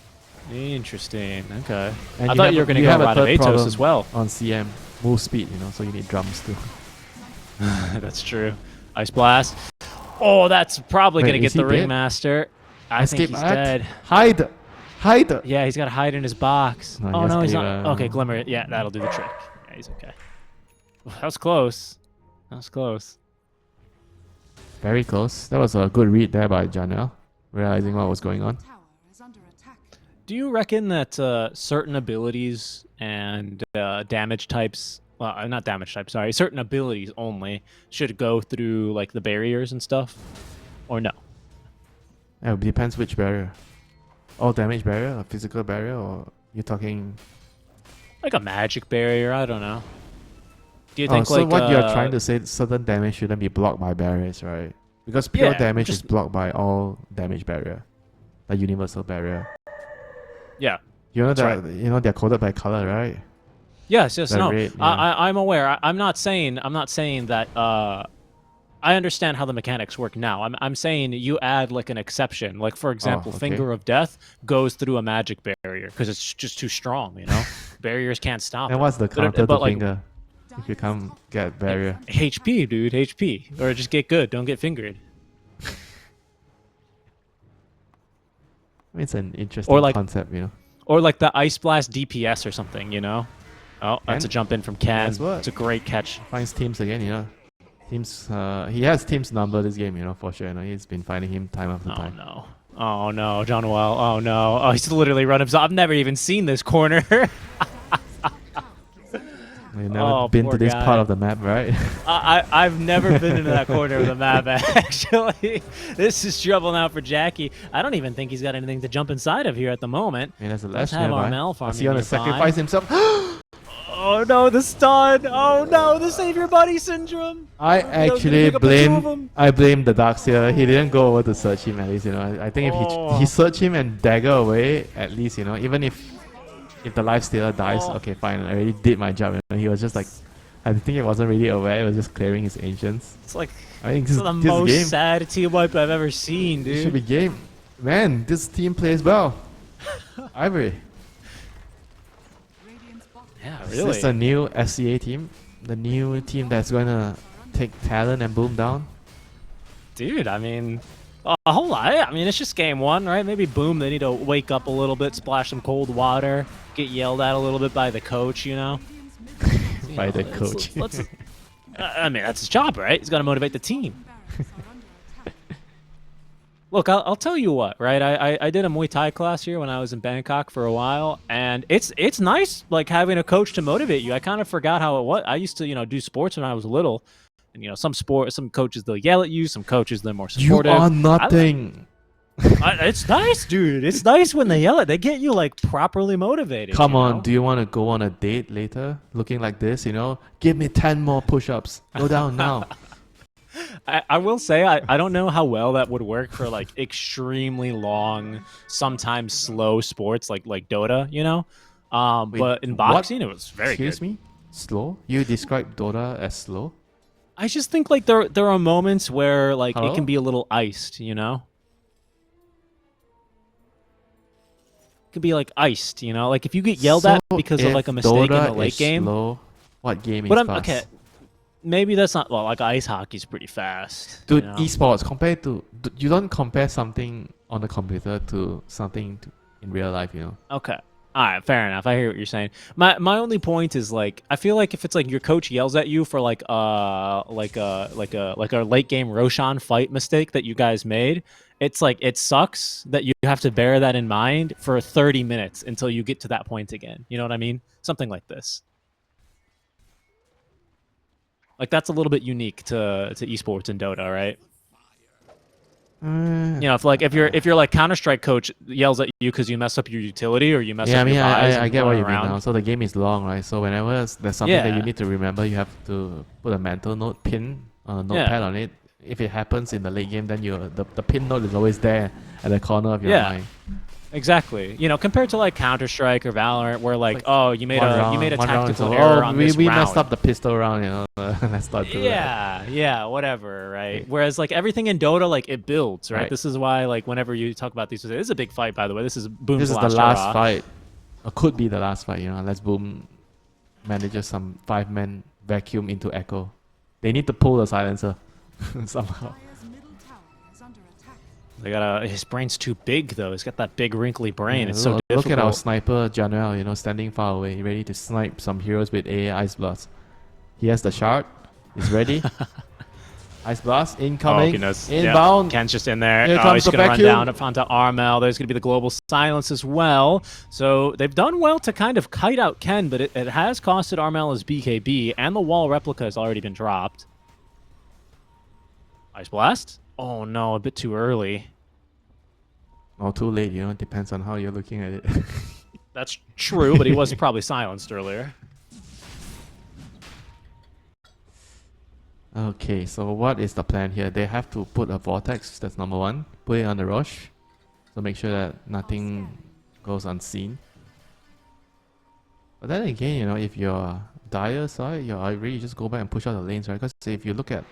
Interesting. Okay. And I thought you were going to go have a Rod of third Atos problem as well. on CM, move speed, you know, so you need drums too. That's true. Ice Blast. Oh, that's probably Wait, going to get is he the dead? Ringmaster. I think Escape he's act. dead. Hide! Hide! Yeah, he's got to hide in his box. No, Oh, yes, no, he's Glimmer. not. Okay, Glimmer. Yeah, that'll do the trick. Yeah, he's okay. That was close. That was close. Very close. That was a good read there by Janelle, realizing what was going on. tower is under attack. Do you reckon that certain abilities and damage types, well, not damage types, sorry, certain abilities only should go through like the barriers and stuff? Or no? Yeah, it depends which barrier. All damage barrier, a physical barrier, or you're talking... Like a magic barrier, I don't know. Do you think so like what you're trying to say, certain damage shouldn't be blocked by barriers, right? Because pure Yeah, damage is just- blocked by all damage barrier. The universal barrier. Yeah. You know That's that you know they're coded by color, right? Yes, The no. red, yeah. I'm aware. I'm not saying that I understand how the mechanics work now. I'm saying you add like an exception. Like for example, okay. Finger of Death goes through a magic barrier because it's just too strong, you know? Barriers can't stop And it. what's the counter but to like- finger? If you can't get barrier. HP, dude, HP. Or just get good, don't get fingered. I mean, it's an interesting like- concept, you know. Or like the Ice Blast DPS or something, you know? Oh, that's a And jump in from Ken. guess what? It's a great catch. Finds teams again, you know. Teams, he has teams number this game, you know, for sure. You know, he's been finding him time after Oh time. no. Oh no, John Well. Oh no. Oh, he's literally run himself. I've never even seen this corner. You've never Oh, been poor to this guy. part of the map, right? I've never been into that corner of the map, actually. This is trouble now for Jackie. I don't even think he's got anything to jump inside of here at the moment. I mean, there's a Let's Lash have nearby. Armel Is farming he gonna nearby. sacrifice himself? Oh no, the stun! Oh no, the save your buddy syndrome! I gonna actually pick up the two of 'em. blame the Darkseer. He didn't go over to search him at least, you know. I think if Oh. he search him and dagger away, at least, you know, even if if the life stealer dies, Oh. okay, fine, I already did my job. And he was just like, I think he wasn't really aware. He was just clearing his ancients. It's like I think it's this, the this most game sad team wipe I've ever seen, this should dude. be game. Man, this team plays well. Ivory. Radiant's bottom Yeah, Is this the new SCA team? The new team that's gonna take Talon and Boom down? Dude, I mean, a whole lot. I mean, it's just game one, right? Maybe Boom, they need to wake up a little bit, splash some cold water, get yelled at a little bit by the coach, you know? Radiant's By the let's- coach. let's- I mean, that's his job, right? He's got to motivate the team. barracks are under attack. Look, I'll tell you what, right? I did a Muay Thai class here when I was in Bangkok for a while, and it's nice, like, having a coach to motivate you. I kind of forgot how it was. I used to, do sports when I was little, and, some coaches, they'll yell at you, some coaches, they're more You supportive. are nothing. It's nice, dude. It's nice when they yell it. They get you, like, properly motivated. Come you on, know? do you want to go on a date later looking like this, Give me 10 more push-ups. Go down now. I will say I don't know how well that would work for like extremely long, sometimes slow sports like Dota, Wait, but in what? boxing it was very Excuse good. me? Slow? You describe Dota as slow? I just think like there are moments where like Hello? it can be a little iced, It could be like iced, Like if you get yelled at So because of if like a mistake in Dota the late is game. slow, what game is But I'm fast? okay. Maybe that's not like ice hockey's pretty fast. Dude, you know? esports compared to you don't compare something on the computer to something in real life, Okay. All right, fair enough. I hear what you're saying. My only point is like I feel like if it's like your coach yells at you for like a late game Roshan fight mistake that you guys made, it's like it sucks that you have to bear that in mind for 30 minutes until you get to that point again. You know what I mean? Something like this. Like that's a little bit unique to esports and Dota, right? If your like Counter-Strike coach yells at you because you mess up your utility or you mess Yeah, I up mean, your buys I and get what run you mean around. now. So the game is long, right? So whenever there's something that Yeah. you need to remember, you have to put a mental note pin on a notepad on it. If it happens in the late game, then the pin note is always there at the corner of your Yeah. mind. Exactly. Compared to like Counter-Strike or Valorant, where like, Like, oh, you made a one round is tactical over. error Oh, on we this round. messed up the pistol round, Let's not do that. Yeah, whatever, right? Whereas like everything in Dota, like it builds, right? Right. This is why like whenever you talk about these, this is a big fight, by the way. This is Boom's This is the last last hurrah. fight. Or could be the last fight, unless Boom manages some 5-man vacuum into Echo. They need to pull the silencer somehow. Dire's middle tower is under attack. His brain's too big though. He's got that big wrinkly brain. Yeah, It's so look difficult. at our sniper Janelle, standing far away, ready to snipe some heroes with AA Ice Blast. He has the shard. He's ready. Ice Blast incoming. Oh goodness! Inbound. Ken's just in there. Here Oh, comes he's the gonna run vacuum. down up onto Armel. There's gonna be the global silence as well. So they've done well to kind of kite out Ken, but it has costed Armel his BKB, and the wall replica has already been dropped. Ice Blast? Oh no, a bit too early. Or too late, depends on how you're looking at it. That's true, but he was probably silenced earlier. Okay, so what is the plan here? They have to put a vortex, that's number one. Put it on the rush. So make sure that nothing goes unseen. But then again, if you're Dire side, you're Ivory, you just go back and push out the lanes, right? Because if you look at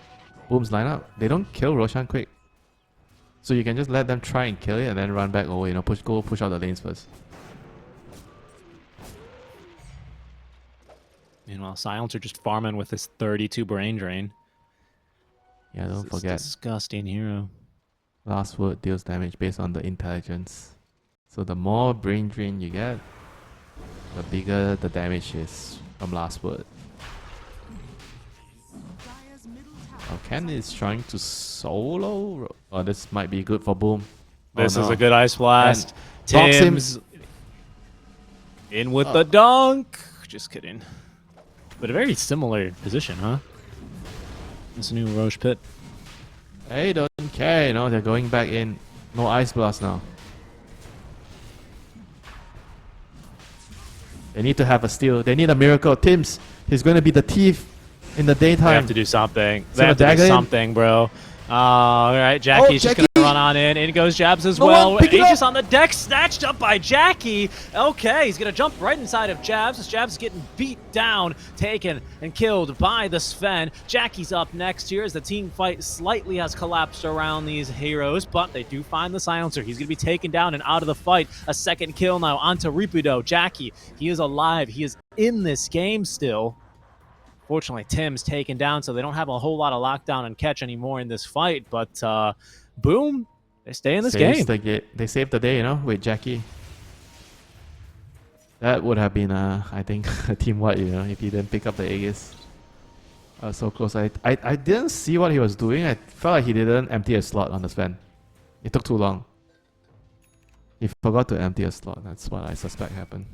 Boom's lineup, they don't kill Roshan quick. So you can just let them try and kill it and then run back over, push out the lanes first. Meanwhile, Silencer just farming with his 32 brain drain. Yeah, don't This forget. disgusting hero. Last word deals damage based on the intelligence. So the more brain drain you get, the bigger the damage is from last word. Dire's middle tower Oh, Ken is trying to solo. Oh, this might be good for Boom. Oh, This is no. a good Ice Blast. box him. Tim's in with the dunk. Just kidding. But a very similar position, huh? This new Roche pit. They don't care, they're going back in. No Ice Blast now. They need to have a steal. They need a miracle. Tim's, he's going to be the thief in the They daytime. have to do something. Send They a have to dagger do in. something, bro. All right, Jackie's just Jackie! gonna run on in. In goes Jabs as No well. one, pick it Aegis up. on the deck, snatched up by Jackie. Okay, he's gonna jump right inside of Jabs as Jabs is getting beat down, taken and killed by the Sven. Jackie's up next here as the team fight slightly has collapsed around these heroes, but they do find the silencer. He's gonna be taken down and out of the fight. A second kill now onto Ripudo. Jackie, he is alive. He is in this game still. Fortunately, Tim's taken down, so they don't have a whole lot of lockdown and catch anymore in this fight. But Boom, they stay in this game. They saved the day, you know, with Jackie. That would have been, I think, a team-wide, you know, if he didn't pick up the Aegis. So close. I didn't see what he was doing. I felt like he didn't empty a slot on the Sven. It took too long. He forgot to empty a slot. That's what I suspect happened.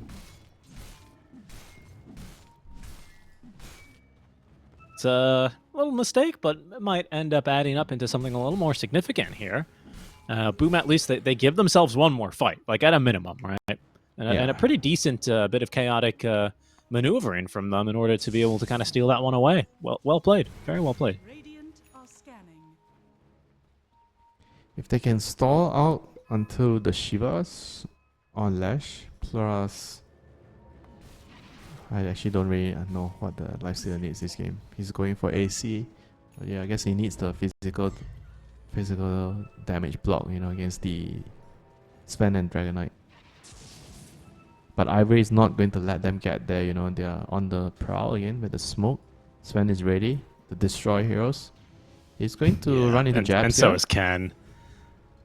It's a little mistake, but it might end up adding up into something a little more significant here. Boom, at least they give themselves one more fight, like at a minimum, right? And a pretty decent bit of chaotic maneuvering from them in order to be able to kind of steal that one away. Well played. Very well played. Radiant are scanning. If they can stall out until the Shivas on Lash, plus... I actually don't really know what the lifestealer needs this game. He's going for AC. But yeah, I guess he needs the physical damage block, you know, against the Sven and Dragon Knight. But Ivory is not going to let them get there, you know. They are on the prowl again with the smoke. Sven is ready to destroy heroes. He's going to run into Jabs. And so is Ken.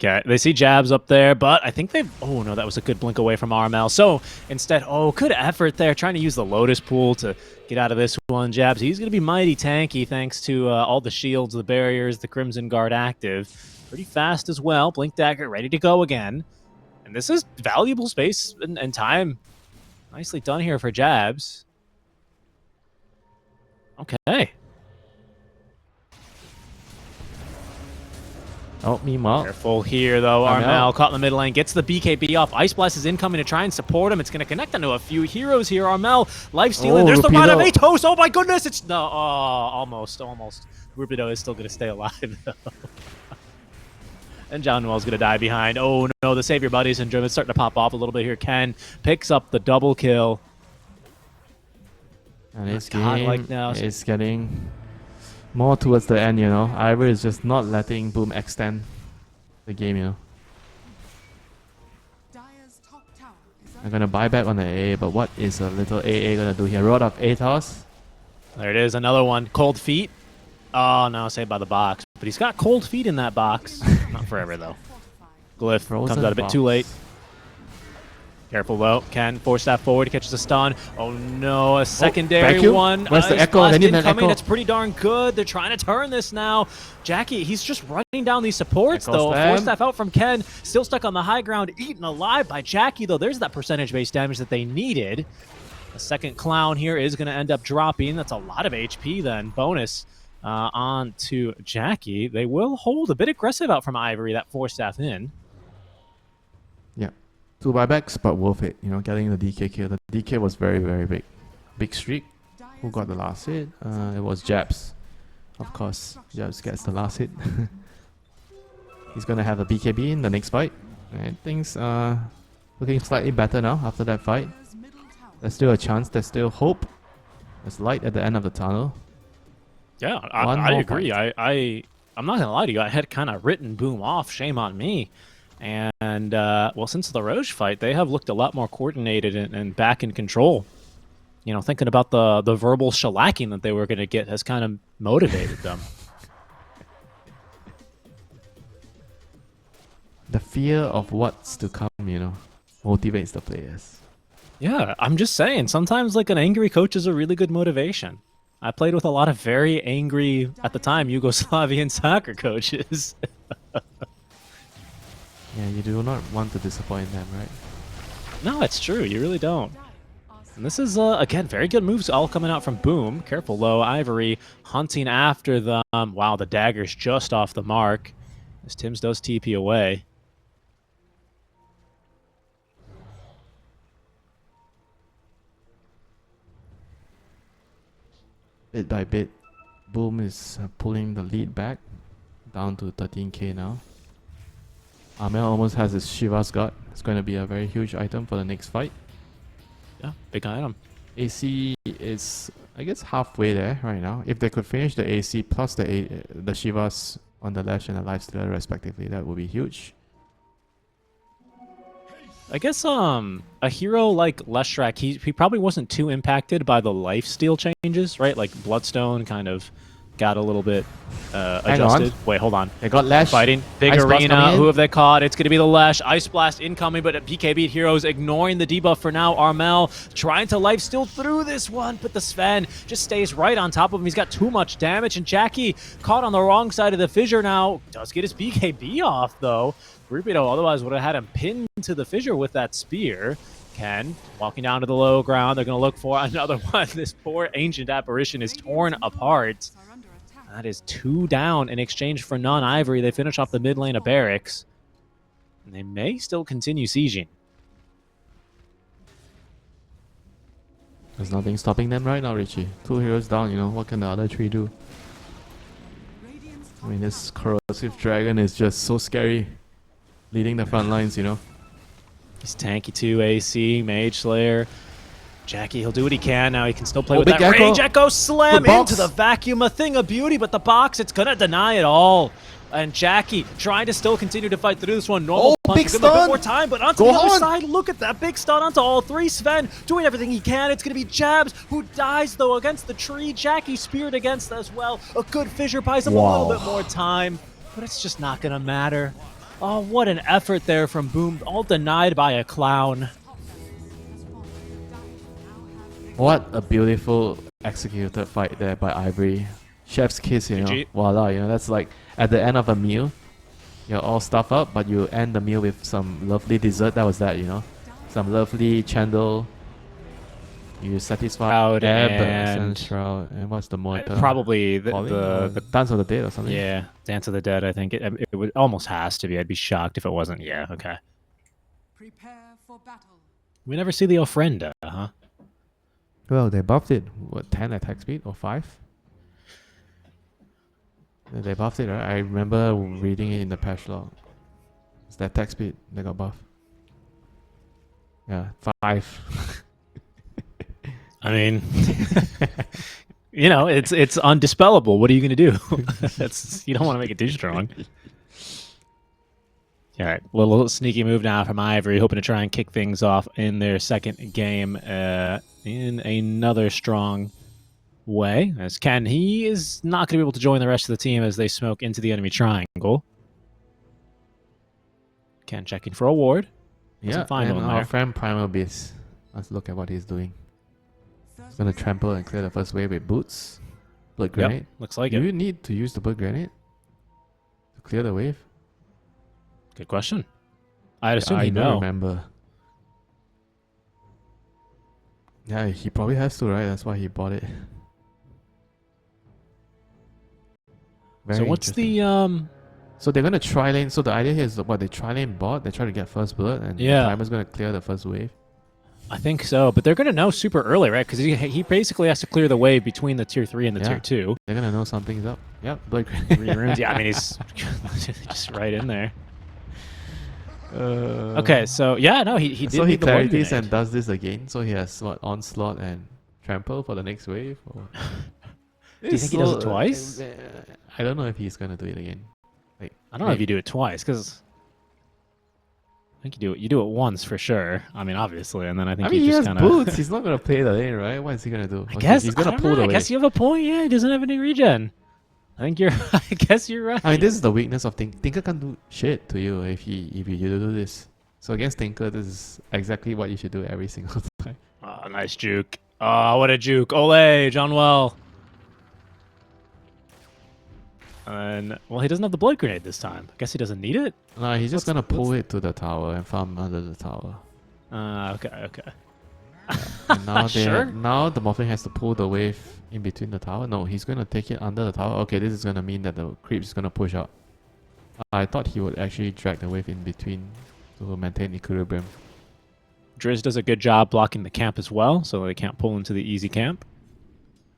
Okay, they see Jabs up there, but I think they've... Oh, no, that was a good blink away from RML. So instead, good effort there, trying to use the Lotus Pool to get out of this one. Jabs, he's going to be mighty tanky thanks to all the shields, the barriers, the Crimson Guard active. Pretty fast as well. Blink Dagger ready to go again. And this is valuable space and time. Nicely done here for Jabs. Okay. Oh, meanwhile. Careful here, though. Armel caught in the middle lane, gets the BKB off. Ice Blast is incoming to try and support him. It's going to connect onto a few heroes here. Armel, life stealing. There's the run of Atos. Oh, my goodness. It's no, almost. Rubido is still going to stay alive, though. And John Noel's going to die behind. Oh, no, the Savior Buddy Syndrome is starting to pop off a little bit here. Ken picks up the double kill. And this game is getting more towards the end, you know. Ivory is just not letting Boom extend the game, you know. Dire's top tower is I'm going to buy back on the AA, but what is a little AA going to do here? Rod of Atos. There it is, another one. Cold Feet. Oh, no, saved by the box. But he's got cold feet in that box. Not forever, though. Glyph Frozen comes out a bit too late. Careful, though. Ken force that forward, catches a stun. Oh, no, a secondary one. Where's the echo? They need an echo. It's pretty darn good. They're trying to turn this now. Jackie, he's just running down these supports, though. Force staff out from Ken. Still stuck on the high ground, eaten alive by Jackie, though. There's that percentage-based damage that they needed. The second clown here is going to end up dropping. That's a lot of HP, then. Bonus. On to Jackie. They will hold a bit aggressive out from Ivory, that force staff in. Yeah. 2 buybacks, but worth it. You know, getting the DK kill. The DK was very, very big. Big streak. Who got the last hit? It was Jabs. Of course, Jabs gets the last hit. He's going to have a BKB in the next fight. And things are looking slightly better now after that fight. There's still a chance. There's still hope. There's light at the end of the tunnel. Yeah, I agree. I'm not going to lie to you. I had kind of written Boom off. Shame on me. And, well, since the Roche fight, they have looked a lot more coordinated and back in control. You know, thinking about the verbal shellacking that they were going to get has kind of motivated them. The fear of what's to come, you know, motivates the players. Yeah, I'm just saying, sometimes like an angry coach is a really good motivation. I played with a lot of very angry, at the time, Yugoslavian soccer coaches. Yeah, you do not want to disappoint them, right? No, it's true. You really don't. And this is, again, very good moves all coming out from Boom. Careful, though. Ivory hunting after them. Wow, the dagger's just off the mark as Tims does TP away. Bit by bit, Boom is pulling the lead back down to 13k now. Amel almost has his Shiva's God. It's going to be a very huge item for the next fight. Yeah, big item. AC is, I guess, halfway there right now. If they could finish the AC plus the Shivas on the Lash and the Lifestealer respectively, that would be huge. I guess a hero like Leshrac, he probably wasn't too impacted by the lifesteal changes, right? Like Bloodstone kind of got a little bit adjusted. Wait, hold on. They got Lash. Fighting. Big Ice Blast arena. coming in. Who have they caught? It's going to be the Lash. Ice Blast incoming, but BKB heroes ignoring the debuff for now. Armel trying to lifesteal through this one, but the Sven just stays right on top of him. He's got too much damage, and Jackie caught on the wrong side of the fissure now. Does get his BKB off, though. Rupido otherwise would have had him pinned to the fissure with that spear. Ken walking down to the low ground. They're going to look for another one. This poor ancient apparition is torn apart. Are under attack. That is 2 down in exchange for none. Ivory, they finish off the mid lane of Barracks. And they may still continue sieging. There's nothing stopping them right now, Richie. 2 heroes down, you know. What can the other 3 do? Radiant's I mean, this corrosive dragon is just so scary. Leading the front lines, you know. He's tanky too, AC, Mage Slayer. Jackie, he'll do what he can. Now he can still play Oh, with big that echo. range. Echo slam The box. into the vacuum. A thing of beauty, but the box, it's going to deny it all. And Jackie trying to still continue to fight through this one. Normal Oh, punch. big Give him a bit stun. more time, but onto Go the other on. side. Look at that big stun onto all 3. Sven doing everything he can. It's going to be Jabs who dies, though, against the tree. Jackie speared against as well. A good fissure buys him a little bit more time, but it's just not going to matter. Oh, what an effort there from Boom. All denied by a clown. What a beautiful executed fight there by Ivory. Chef's kiss, you know. GG. Voila, you know, that's like at the end of a meal. You're all stuffed up, but you end the meal with some lovely dessert. That was that, you know. Some lovely chandel. You satisfy Shroud Ebb and- Shroud. And what's the more? Probably Falling or the Dance of the Dead or something. yeah, Dance of the Dead. I think it would almost has to be. I'd be shocked if it wasn't. Yeah, okay. prepare for battle. We never see the ofrenda, huh? Well, they buffed it. What, 10 attack speed or 5? They buffed it, right? I remember reading it in the patch log. It's the attack speed they got buffed. Yeah, 5. I mean, you know, it's undispellable. What are you gonna do? You don't want to make it too strong. All right, little sneaky move now from Ivory, hoping to try and kick things off in their second game in another strong way. As Ken, he is not going to be able to join the rest of the team as they smoke into the enemy triangle. Ken checking for a ward. Yeah, find and one our there. friend Primal Beast. Let's look at what he's doing. He's gonna trample and clear the first wave with boots. Blood grenade. Yep, looks like Do it. you need to use the blood grenade to clear the wave? Good question. I'd assume I he don't know. remember. Yeah, he probably has to, right? That's why he bought it. So what's interesting. the So they're gonna tri lane. So the idea here is what they tri lane bot. They try to get first blood, and Yeah. Primar's gonna clear the first wave. I think so, but they're going to know super early, right? Because he basically has to clear the wave between the tier 3 and the Yeah. tier 2. They're gonna know something's up. Yep, blood 3 grenade. runes. Yeah, I mean, he's just right in there. Okay, so yeah, no, he did So he need the blood clarities grenade. and does this again. So he has what, onslaught and trample for the next wave. Or... Do you think he does it twice? I don't know if he's gonna do it again. Like, I don't know if you do it twice, because I think you do it once for sure. I mean, obviously, and then I think I mean, you he just has kind of. boots. He's not gonna play the lane, right? What is he gonna do? I guess he's I gonna don't pull know, the I wave. guess you have a point. Yeah, he doesn't have any regen. I think you're. I guess you're right. I mean, this is the weakness of Tinker can't do shit to you if you do this. So against Tinker, this is exactly what you should do every single time. Oh, nice juke. Oh, what a juke. Ole, John Well. And, well, he doesn't have the blood grenade this time. I guess he doesn't need it? No, he's just What's- gonna pull it to the tower and farm under the tower. Okay. And now Sure. now the Morphling has to pull the wave in between the tower. No, he's gonna take it under the tower. Okay, this is gonna mean that the creep is gonna push out. I thought he would actually drag the wave in between to maintain equilibrium. Driz does a good job blocking the camp as well, so they can't pull into the easy camp.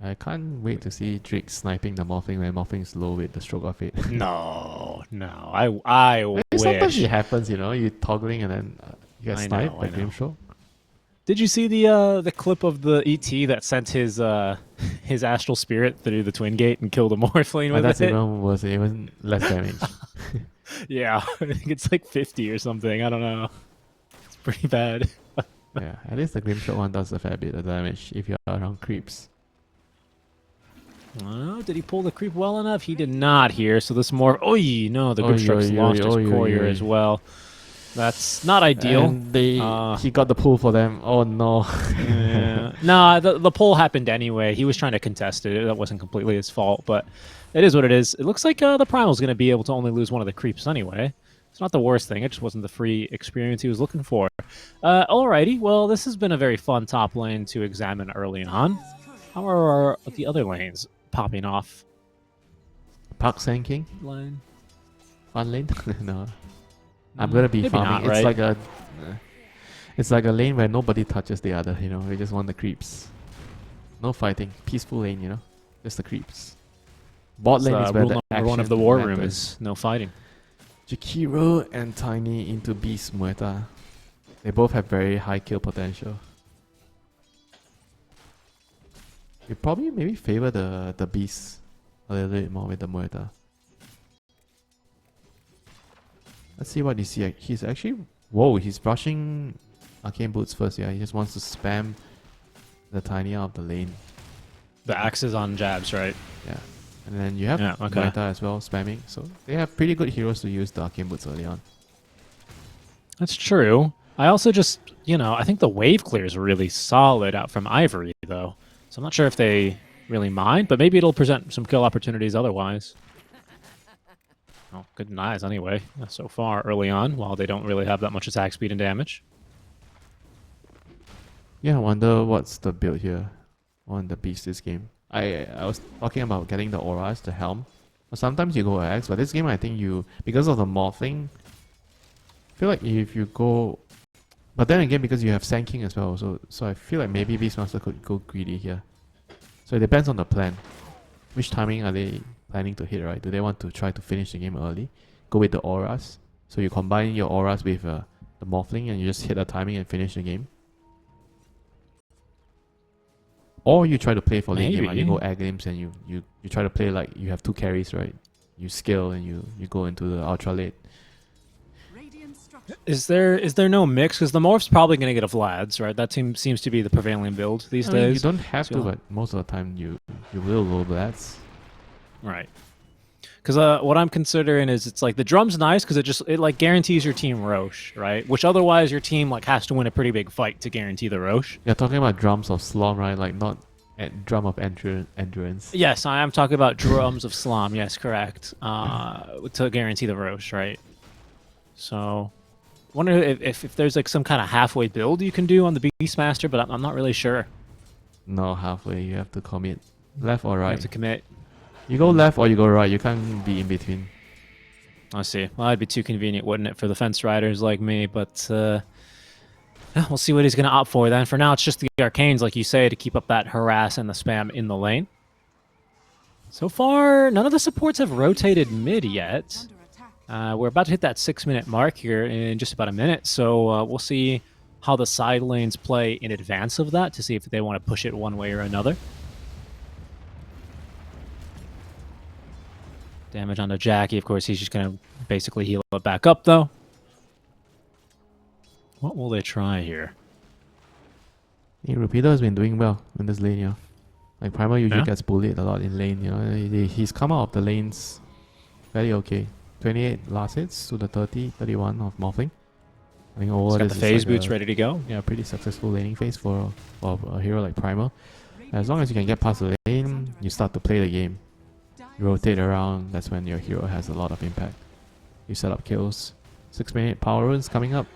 I can't wait to see Drake sniping the Morphling when Morphling is low with the stroke of it. No. no. I Sometimes wish. it happens, you know, you toggling and then you get I sniped know, by I know. Grimshaw. Did you see the clip of the ET that sent his his astral spirit through the twin gate and killed a Morphling But with that's it? even worse, even less damage. Yeah, I think it's like 50 or something. I don't know. It's pretty bad. Yeah, at least the Grimshot one does a fair bit of damage if you're around creeps. Oh, did he pull the creep well enough? He did not here. So this more. Oh, no, the Oy, Grimshark's oy, lost oy, his oy, oy, courier oy. as well. That's not ideal. And they Uh, he got the pull for them. Oh no. Yeah. Nah, the pull happened anyway. He was trying to contest it. That wasn't completely his fault, but it is what it is. It looks like the Primal's going to be able to only lose one of the creeps anyway. It's not the worst thing. It just wasn't the free experience he was looking for. Alrighty. Well, this has been a very fun top lane to examine early on. How are the other lanes popping off? Park Sand King? Lane. Fun lane? No. I'm gonna be Maybe farming. not, right? It's like a lane where nobody touches the other, you know, we just want the creeps. No fighting. Peaceful lane, you know. Just the creeps. Bot lane is where Rule the number one of action the war room matters. is no fighting. Jakiro and Tiny into Beast Muerta. They both have very high kill potential. You probably maybe favor the Beast a little bit more with the Muerta. Let's see what you see. He's actually... Whoa, he's rushing Arcane Boots first, yeah. He just wants to spam the Tiny out of the lane. The axes on jabs, right? Yeah. And then you have Muerta as well spamming. So they have pretty good heroes to use the Arcane Boots early on. That's true. I also just, I think the wave clear is really solid out from Ivory, though. So I'm not sure if they really mind, but maybe it'll present some kill opportunities otherwise. Oh, good denies anyway, so far early on, while they don't really have that much attack speed and damage. Yeah, I wonder what's the build here on the Beast this game. I was talking about getting the auras, the helm. Sometimes you go X, but this game I think because of the morphing, I feel like if you go... But then again, because you have Sand King as well, so I feel like maybe Beastmaster could go greedy here. So it depends on the plan. Which timing are they planning to hit, right? Do they want to try to finish the game early? Go with the auras. So you combine your auras with the morphling and you just hit the timing and finish the game. Or you try to play for late game, right? You go air games and you try to play like you have two carries, right? You scale and you go into the ultra late. Is there no mix? Because the Morph's probably going to get a Vlad's, right? That seems to be the prevailing build these days. You don't have to, but most of the time you will go Vlad's. Right. Because what I'm considering is it's like the drum's nice because it like guarantees your team Roche, right? Which otherwise your team like has to win a pretty big fight to guarantee the Roche. You're talking about drums of Slom, right? Like not drum of endurance. Yes, I am talking about drums of Slom. Yes, correct. To guarantee the Roche, right? So, wonder if there's like some kind of halfway build you can do on the Beastmaster, but I'm not really sure. No, halfway. You have to commit left or right. You have to commit. You go left or you go right. You can't be in between. I see. Well, that'd be too convenient, wouldn't it, for the fence riders like me? But yeah, we'll see what he's going to opt for then. For now, it's just the Arcanes, like you say, to keep up that harass and the spam in the lane. So far, none of the supports have rotated mid yet. We're about to hit that 6-minute mark here in just about a minute, so we'll see how the side lanes play in advance of that to see if they want to push it one way or another. Damage onto Jackie. Of course, he's just going to basically heal it back up, though. What will they try here? Yeah, Rapido has been doing well in this lane, yeah. Like, Primal usually gets bullied a lot in lane, you know. He's come out of the lanes very okay. 28 last hits to the 31 of Morphling. I think He's got the phase boots ready to go. Yeah, pretty successful laning phase for a hero like Primal. As long as you can get past the lane, you start to play the game. You rotate around, that's when your hero has a lot of impact. You set up kills. 6-minute power runes coming up.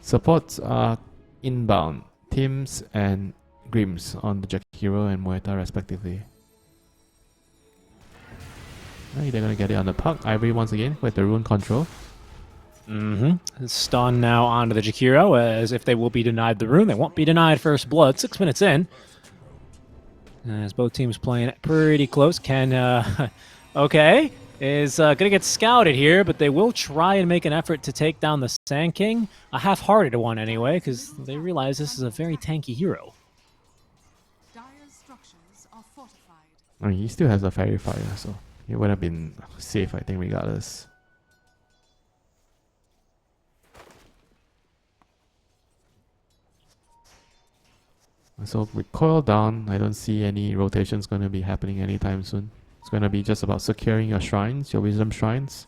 Supports are inbound. Tims and Grims on the Jakiro and Muerta respectively. They're going to get it on the puck. Ivory once again with the rune control. Stun now onto the Jakiro as if they will be denied the rune. They won't be denied first blood. 6 minutes in. As both teams playing pretty close. Okay. is going to get scouted here, but they will try and make an effort to take down the Sand King. A half-hearted one anyway, because they realize this is a very tanky hero. Dire's structures are fortified. I mean, he still has a fairy fire, so he would have been safe, I think, regardless. So recoil down, I don't see any rotations going to be happening anytime soon. It's going to be just about securing your shrines, your wisdom shrines.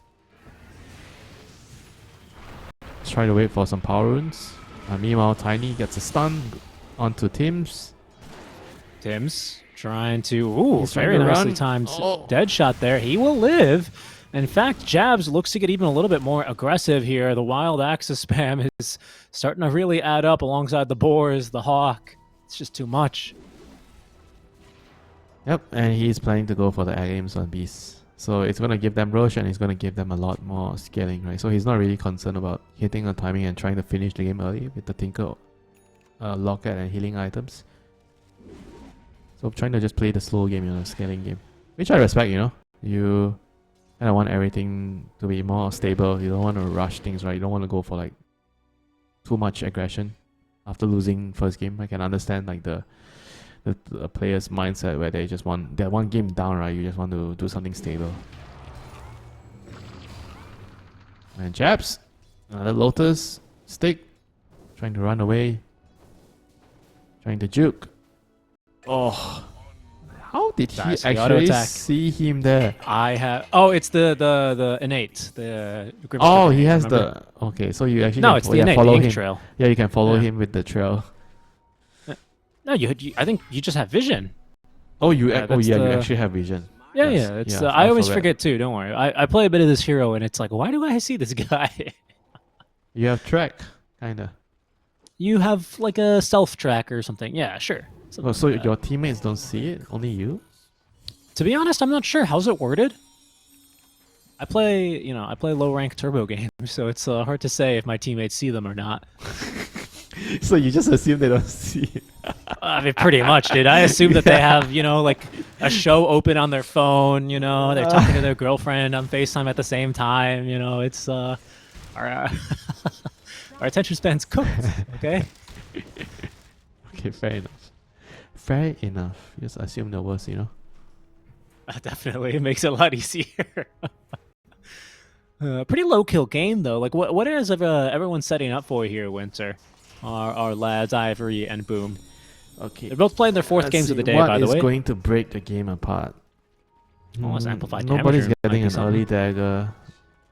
Let's try to wait for some power runes. Meanwhile, Tiny gets a stun onto Tim's. Tim's trying to, ooh, He's very trying to nicely run. timed Oh. dead shot there. He will live. In fact, Jabs looks to get even a little bit more aggressive here. The wild axis spam is starting to really add up alongside the boars, the hawk. It's just too much. Yep, and he's planning to go for the aims on beasts. So it's going to give them rush and it's going to give them a lot more scaling, right? So he's not really concerned about hitting on timing and trying to finish the game early with the Tinker locket and healing items. So trying to just play the slow game, scaling game. Which I respect, You kind of want everything to be more stable. You don't want to rush things, right? You don't want to go for like too much aggression after losing first game. I can understand like the player's mindset where they just want that one game down, right? You just want to do something stable. And Jabs, another Lotus stick, trying to run away, trying to juke. Oh, how did he Nice, the auto actually attack. see him there? I have, oh, it's the innate, the Grim Oh, Strip he innate, has remember? the okay. So you actually No, can it's the innate, the follow ink him. trail. Yeah, you can follow Yeah. him with the trail. No, I think you just have vision. Oh, you Yeah, you that's actually have vision. Yeah, Yes. yeah. It's Yeah, I always forget. forget too. Don't worry. I play a bit of this hero, and it's like, why do I see this guy? You have track, kinda. You have like a self track or something. Yeah, sure. Something Oh, so like that. your teammates don't see it, only you? To be honest, I'm not sure. How's it worded? I play low rank turbo games, so it's hard to say if my teammates see them or not. So you just assume they don't see it. I mean, pretty much, dude. I assume that they have, like a show open on their phone. They're talking to their girlfriend on FaceTime at the same time. It's our our attention span's cooked. Okay. Okay, fair enough. Fair enough. Just assume the worst, Definitely, it makes it a lot easier. Pretty low kill game though. Like, what is everyone setting up for here, Winter? Our lads, Ivory and Boom. Okay. They're both playing their fourth Let's games see of the day, what by the is way. going to break the game apart. Unless amplified damage Nobody's might getting be an something. early dagger.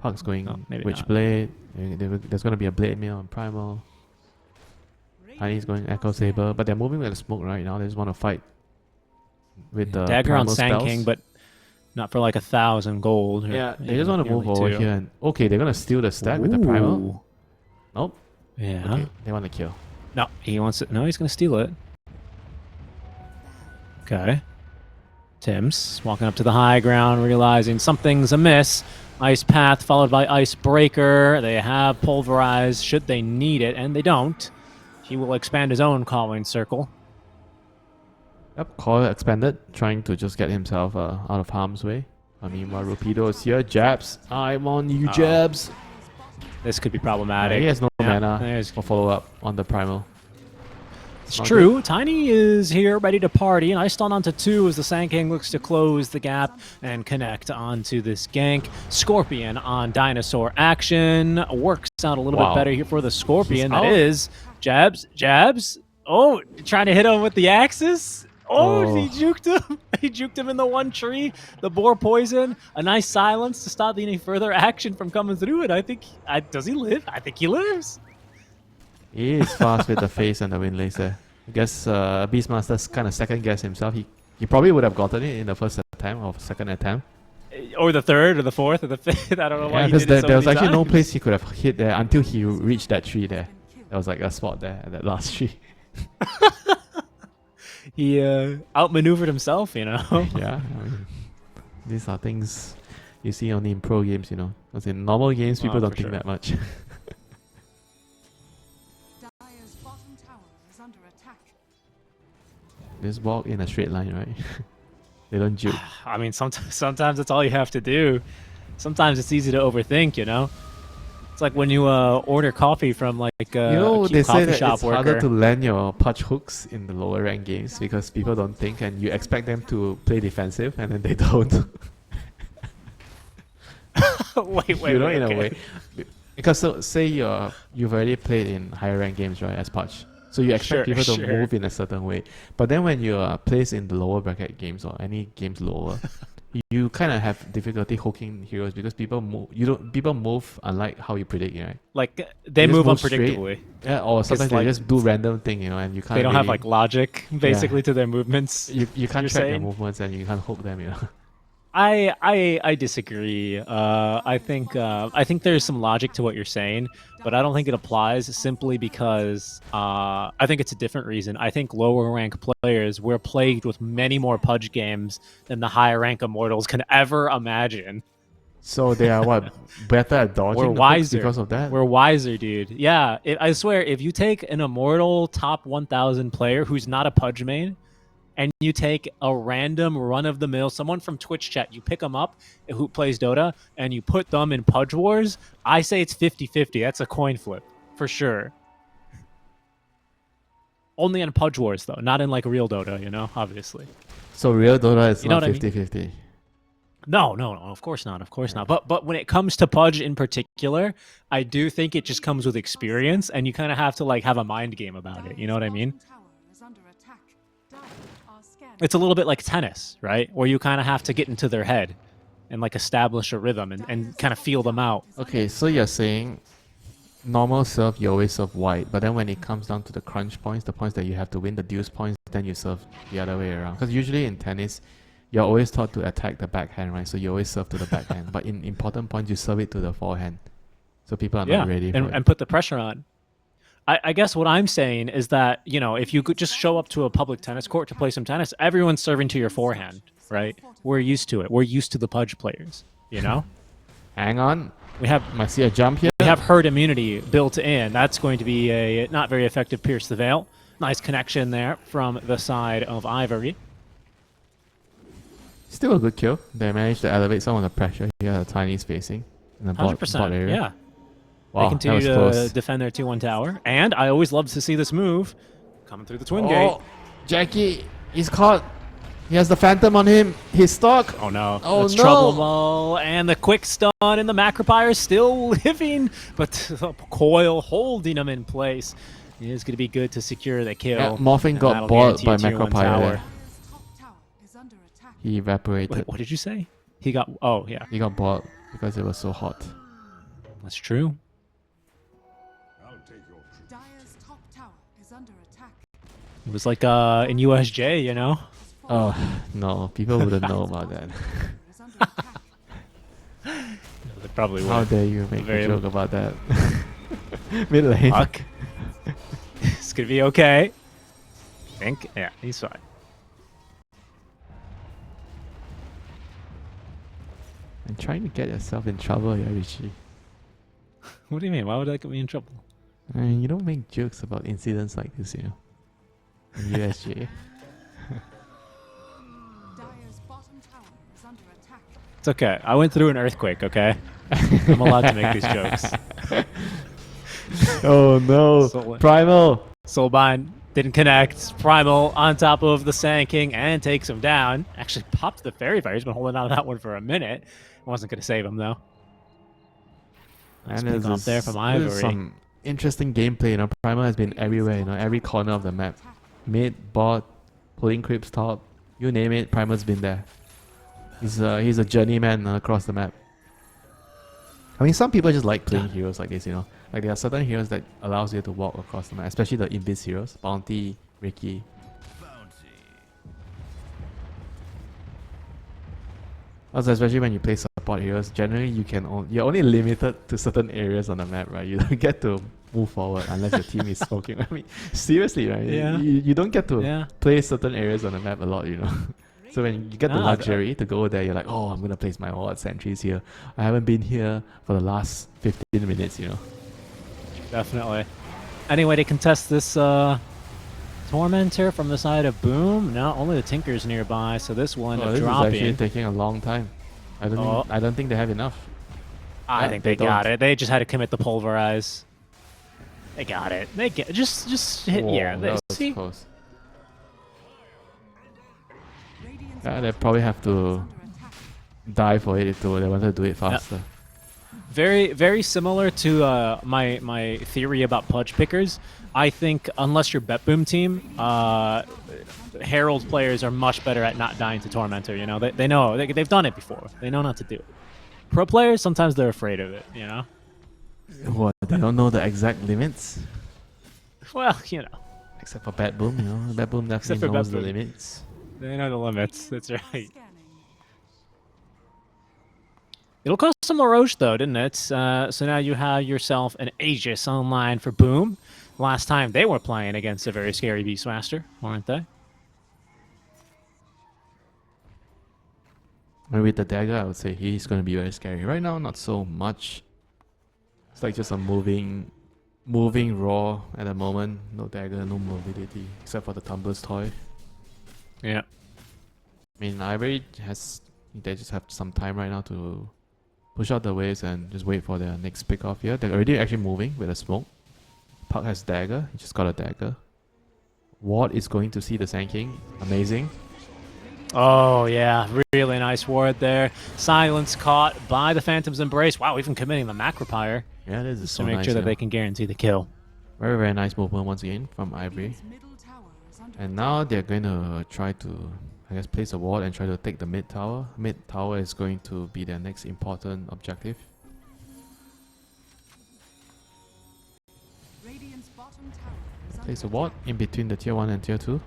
Puck's going No, maybe Witch not. Blade. There's going to be a Blade Mail on Primal. Tiny's going Echo Saber. But they're moving with the smoke right now. They just want to fight with the Dagger on Primal Sand spells. King, but not for like 1,000 gold. or Yeah, they even just want to move nearly over two. here. And okay, they're going to steal the stack with the Primal. Ooh. Nope. Yeah. Okay, they want to kill. No, he wants it. No, he's gonna steal it. Okay. Tim's walking up to the high ground, realizing something's amiss. Ice Path followed by Ice Breaker. They have Pulverize should they need it, and they don't. He will expand his own calling circle. Yep, Coil expanded, trying to just get himself out of harm's way. I mean, while Rupido is here, Jabs. I'm on you, Jabs. This could be problematic. He has no Yeah, mana there's- for follow-up on the Primal. It's Not true. Tiny is here, ready to party, and I stun onto 2 as the Sand King looks to close the gap and connect onto this gank. Scorpion on Dinosaur action. Works out a little Wow. bit better here for the Scorpion. He's That out. is Jabs. Oh, trying to hit him with the Axis. Oh, he juked him. He juked him in the one tree. The boar poison. A nice silence to stop any further action from coming through it. Does he live? I think he lives. He is fast with the face and the wind laser. I guess Beastmaster's kind of second guess himself. He probably would have gotten it in the first attempt or second attempt. Or the third, or the fourth, or the fifth. I don't know why. Yeah, he because did it there was many actually no times. place he could have hit there until he reached that tree there. There was like a spot there at that last tree. He outmaneuvered himself, Yeah, I mean, these are things you see only in pro games, Because in normal games, people Oh, don't for think sure. that much. Dire's bottom tower is under attack. Just walk in a straight line, right? They don't juke. I mean, sometimes that's all you have to do. Sometimes it's easy to overthink, you know? It's like when you order coffee from like a they cute say coffee that shop it's harder worker. to land your punch hooks in the lower rank games because people don't think and you expect them to play defensive and then they don't. wait, In a okay. way. Because so, say you've already played in higher rank games, right, as Pudge. So you expect people to move in a certain way. But then when you are placed in the lower bracket games or any games lower, you kind of have difficulty hooking heroes because people move. People move unlike how you predict, right? Like they just move move straight. unpredictably. Yeah, or sometimes like, they just do random thing, and you can't. They don't have really, like logic basically to their movements. You can't you're track their saying? movements and you can't hook them, I disagree. I think there's some logic to what you're saying, but I don't think it applies simply because I think it's a different reason. I think lower rank players were plagued with many more Pudge games than the higher rank Immortals can ever imagine. So they are what, better at dodging We're the hooks wiser because of that? We're wiser, dude. Yeah, I swear, if you take an Immortal top 1,000 player who's not a Pudge main, and you take a random run-of-the-mill, someone from Twitch chat, you pick them up who plays Dota, and you put them in Pudge Wars, I say it's 50-50. That's a coin flip, for sure. Only in Pudge Wars, though, not in like real Dota, you know, obviously. So real Dota is You know not what I mean? 50-50. No, of course not, But when it comes to Pudge in particular, I do think it just comes with experience, and you kind of have to like have a mind game about it. You know what I mean? It's a little bit like tennis, right? Where you kind of have to get into their head and like establish a rhythm and kind of feel them out. Okay, so you're saying normal serve, you always serve wide, but then when it comes down to the crunch points, the points that you have to win, the deuce points, then you serve the other way around. Because usually in tennis, you're always taught to attack the backhand, right? So you always serve to the backhand. But in important points, you serve it to the forehand. So people are not ready for it. And put the pressure on. I guess what I'm saying is that, you know, if you could just show up to a public tennis court to play some tennis, everyone's serving to your forehand, right? We're used to it. We're used to the Pudge players, you know? Hang on. We have I see a jump here. We have herd immunity built in. That's going to be a not very effective Pierce the Veil. Nice connection there from the side of Ivory. Still a good kill. They managed to elevate some of the pressure here at a tiny spacing in the bot 100%, area. yeah. Wow, They continue that was to close. defend their 2-1 tower. And I always love to see this move coming through the Twin Gate. Jackie, he's caught. He has the Phantom on him. He's stuck. Oh no, Oh, that's no. trouble. And the quick stun, and the Macropyre is still living, but the coil holding him in place. It is going to be good to secure the kill. Yeah, Morphing and got that'll bought by guarantee a 2-1 Macropyre tower. there. He evaporated. Wait, what did you say? He got... Oh, yeah. He got bought because it was so hot. That's true. Dire's top tower is under attack. It was like in USJ, you know? Oh, no. People wouldn't know about that. Is under attack. They probably How would. dare you make Very a joke about that? Mid lane. Fuck. It's going to be okay. I think. Yeah, he's fine. And trying to get yourself in trouble here, Richie. What do you mean? Why would that get me in trouble? I mean, you don't make jokes about incidents like this, you know. In USJ. Dire's bottom tower is under attack. It's okay. I went through an earthquake, okay? I'm allowed to make these jokes. Oh no. Primal. Soulbind didn't connect. Primal on top of the Sand King and takes him down. Actually popped the Fairy Fire. He's been holding on to that one for a minute. Wasn't going to save him, though. Nice pick off there from Ivory. Some interesting gameplay, you know. Primal has been everywhere, you know, every corner of the map. Mid, bot, pulling creeps top, you name it, Primal's been there. He's a journeyman across the map. I mean, some people just like playing heroes like this, you know. Like there are certain heroes that allows you to walk across the map, especially the Invis heroes, Bounty, Ricky. Also, especially when you play support heroes, generally you're only limited to certain areas on the map, right? You don't get to move forward unless your team is smoking. I mean, seriously, right? Yeah. You don't get to play certain areas on the map a lot, you know. So when you get the luxury to go there, you're like, oh, I'm gonna place my ward sentries here. I haven't been here for the last 15 minutes, you know. Definitely. Anyway, to contest this Tormentor from the side of Boom. No, only the Tinker's nearby, so this one This is dropping. actually taking a long time. I don't think they have enough. I Yeah, think they they got don't. it. They just had to commit the pulverize. They got it. They get just hit. Whoa, Yeah, that was see. close. Radiant's Yeah, they bottom probably have tower is to under attack. die for it too. They wanted to do it faster. Very similar to my theory about pudge pickers. I think unless you're Bet Boom team, Herald players are much better at not dying to Tormentor. You know, they know they've done it before. They know not to do it. Pro players sometimes they're afraid of it. You know. What? They don't know the exact limits? Well, you know, Except for Bad Boom, you know. Bad Boom Except definitely for knows Bad the Boom. limits. they know the limits. That's right. Scanning. It'll cost some LaRoche though, didn't it? So now you have yourself an Aegis online for Boom. Last time they were playing against a very scary Beastmaster, weren't they? And with the dagger, I would say he's going to be very scary. Right now, not so much. It's like just a moving raw at the moment. No dagger, no mobility, except for the Tumbler's toy. Yeah. I mean, Ivory they just have some time right now to push out the waves and just wait for their next pick off here. They're already actually moving with a smoke. Puck has dagger. He just got a dagger. Ward is going to see the Sand King. Amazing. Oh, yeah. Really nice ward there. Silence caught by the Phantom's Embrace. Wow, even committing the Macropire Yeah, this is just so to make nice. sure that you they know. can guarantee the kill. Very, very nice movement once again from Ivory. Radiant's middle tower is under And attack. now they're going to try to, I guess, place a ward and try to take the mid tower. Mid tower is going to be their next important objective. Radiant's bottom tower is under Place a ward attack. in between the tier 1 and tier 2.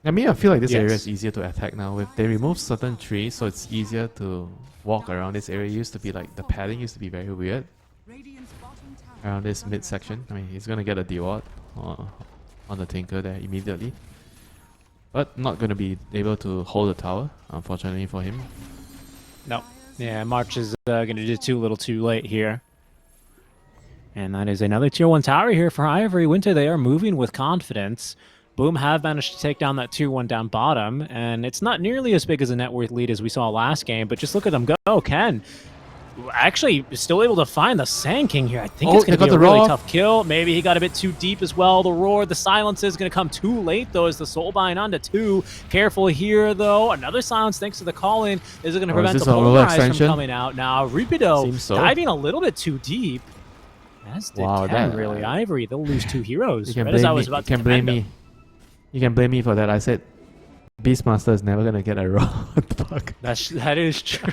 I mean, I feel like this area Yes. is easier to attack now. If they remove certain trees, so it's easier to walk around this area. It used to be like, the padding used to be very weird Radiant's bottom tower around is this under mid section. attack. I mean, he's going to get a D-ward on the Tinker there immediately. But not going to be able to hold the tower, unfortunately for him. No. Yeah, March is going to do too little too late here. And that is another tier 1 tower here for Ivory. Winter, they are moving with confidence. Boom have managed to take down that 2-1 down bottom, and it's not nearly as big as a net worth lead as we saw last game, but just look at them go. Ken actually still able to find the Sand King here. I think it's going to be a really tough kill. Maybe he got a bit too deep as well. The roar, the silence is going to come too late, though, as the Soulbind onto 2. Careful here, though. Another silence thanks to the call-in. Is it going to prevent the Polarize from coming out? Now, Rapido So. diving a little bit too deep. As did Wow, Ken, that- really. Ivory, they'll lose 2 heroes. You can Right as I blame was me. about You to can blame commend him. me. You can blame me for that. I said Beastmaster is never gonna get a raw puck. That is true.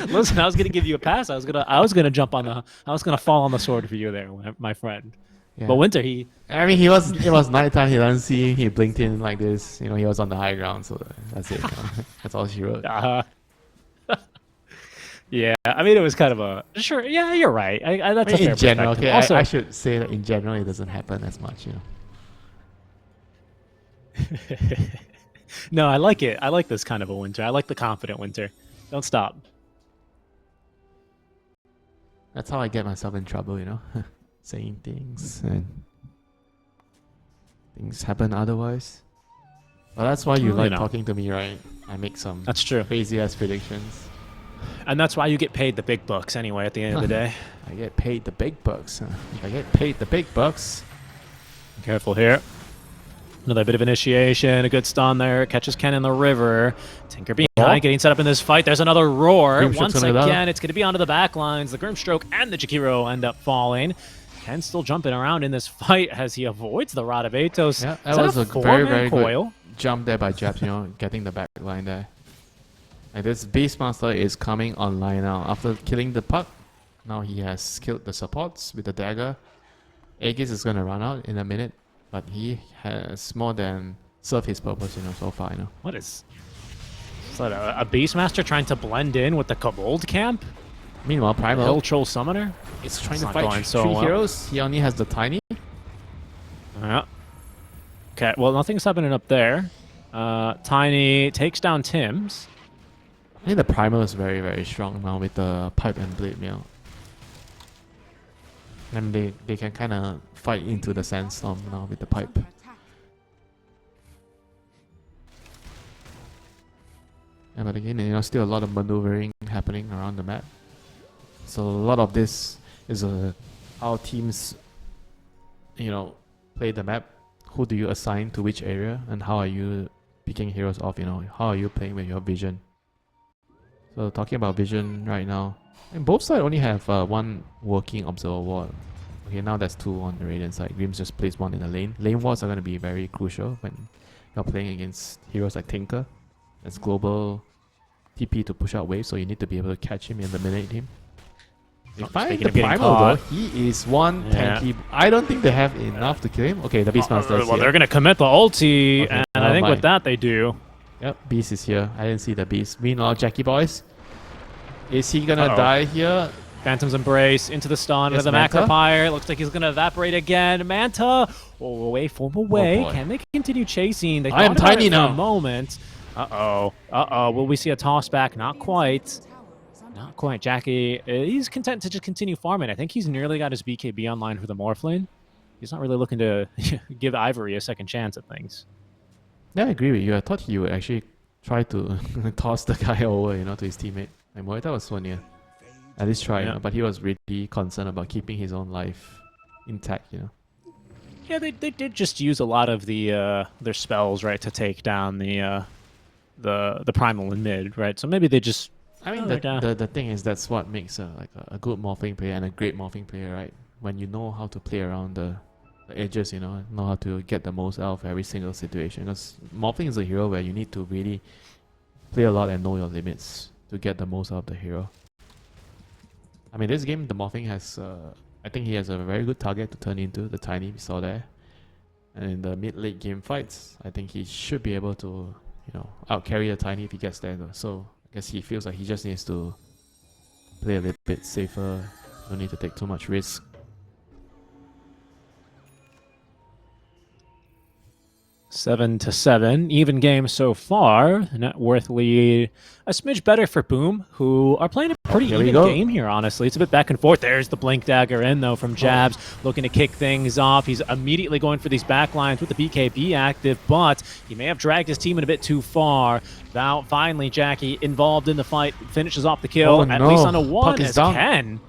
Listen, I was gonna give you a pass. I was gonna jump on the. I was gonna fall on the sword for you there, my friend. Yeah. But Winter, I mean, it was nighttime. He doesn't see. He blinked in like this. You know, he was on the high ground. So that's it. You know? That's all she wrote. yeah. I mean, it was kind of a sure. Yeah, you're right. That's a fair In general, perspective. okay. Also, I should say that in general, it doesn't happen as much. You know. no, I like it. I like this kind of a Winter. I like the confident Winter. Don't stop. That's how I get myself in trouble. You know, saying things and things happen otherwise. Well, that's why you Well, like you know. talking to me, right? I make some That's true. crazy ass predictions. And that's why you get paid the big bucks anyway. At the end of the day. I get paid the big bucks. If I get paid the big bucks. Careful here. Another bit of initiation. A good stun there. Catches Ken in the river. Tinker behind, getting set up in this fight. There's another roar. Grimstroke's Once gonna die. again, it's going to be onto the back lines. The Grimstroke and the Jakiro end up falling. Ken's still jumping around in this fight as he avoids the Rod of Atos. Yeah, Is that that was a very, four-man very coil? good jump there by Japs, you know, getting the back line there. And this Beastmaster is coming online now. After killing the puck, now he has killed the supports with the dagger. Aegis is going to run out in a minute, but he has more than served his purpose, you know, so far, you know. What is that? A Beastmaster trying to blend in with the Kobold camp? Meanwhile, Hill Primal Troll Summoner? is trying It's to not fight going so three well. heroes. He only has the tiny. Yeah. Okay, well, nothing's happening up there. Tiny takes down Tim's. I think the Primal is very, very strong now with the pipe and blade, you know. And they can kind of fight into the sandstorm now with the pipe. Under attack. Yeah, but again, still a lot of maneuvering happening around the map. So a lot of this is how teams, play the map. Who do you assign to which area, and how are you picking heroes off? How are you playing with your vision? So talking about vision right now, and both sides only have one working observer ward. Okay, now there's two on the Radiant side. Grimm's just placed one in the lane. Lane wards are going to be very crucial when you're playing against heroes like Tinker. There's global TP to push out waves, so you need to be able to catch him and eliminate him. They find the Primal though. He is one tanky. I don't think they have enough to kill him. Okay, the Beastmaster is here. Well, they're going to commit the ulti, Okay, and I think with that they do. Yep, Beast is here. I didn't see the Beast. Meanwhile, Jackie boys. Is he gonna die here? Phantom's Embrace into the stun of the Manta. Macropire. Looks like he's going to evaporate again. Manta, form away. Oh, Can they continue chasing? They I am thought about tiny it for now. a moment. Will we see a toss back? Not quite. Not quite. Jackie, he's content to just continue farming. I think he's nearly got his BKB online for the Morphlane. He's not really looking to give Ivory a second chance at things. Yeah, I agree with you. I thought he would actually try to toss the guy over, to his teammate. And Moita was so near. At least try, but he was really concerned about keeping his own life intact, Yeah, they did just use a lot of the their spells, right, to take down the primal in mid, right? So maybe they just. I mean, the thing is that's what makes a good morphing player and a great morphing player, right? When you know how to play around the edges, know how to get the most out of every single situation. Because morphing is a hero where you need to really play a lot and know your limits to get the most out of the hero. I mean, this game, the morphing has, I think he has a very good target to turn into, the Tiny we saw there. And in the mid-late game fights, I think he should be able to, out-carry the Tiny if he gets there though. So, I guess he feels like he just needs to play a little bit safer, no need to take too much risk. 7-7, even game so far. Net worth lead a smidge better for Boom, who are playing a pretty even game here, honestly. It's a bit back and forth. There's the Blink Dagger in, though, from Jabs, looking to kick things off. He's immediately going for these backlines with the BKB active, but he may have dragged his team in a bit too far. Now, finally, Jackie involved in the fight, finishes off the kill, at least on a one, as Ken.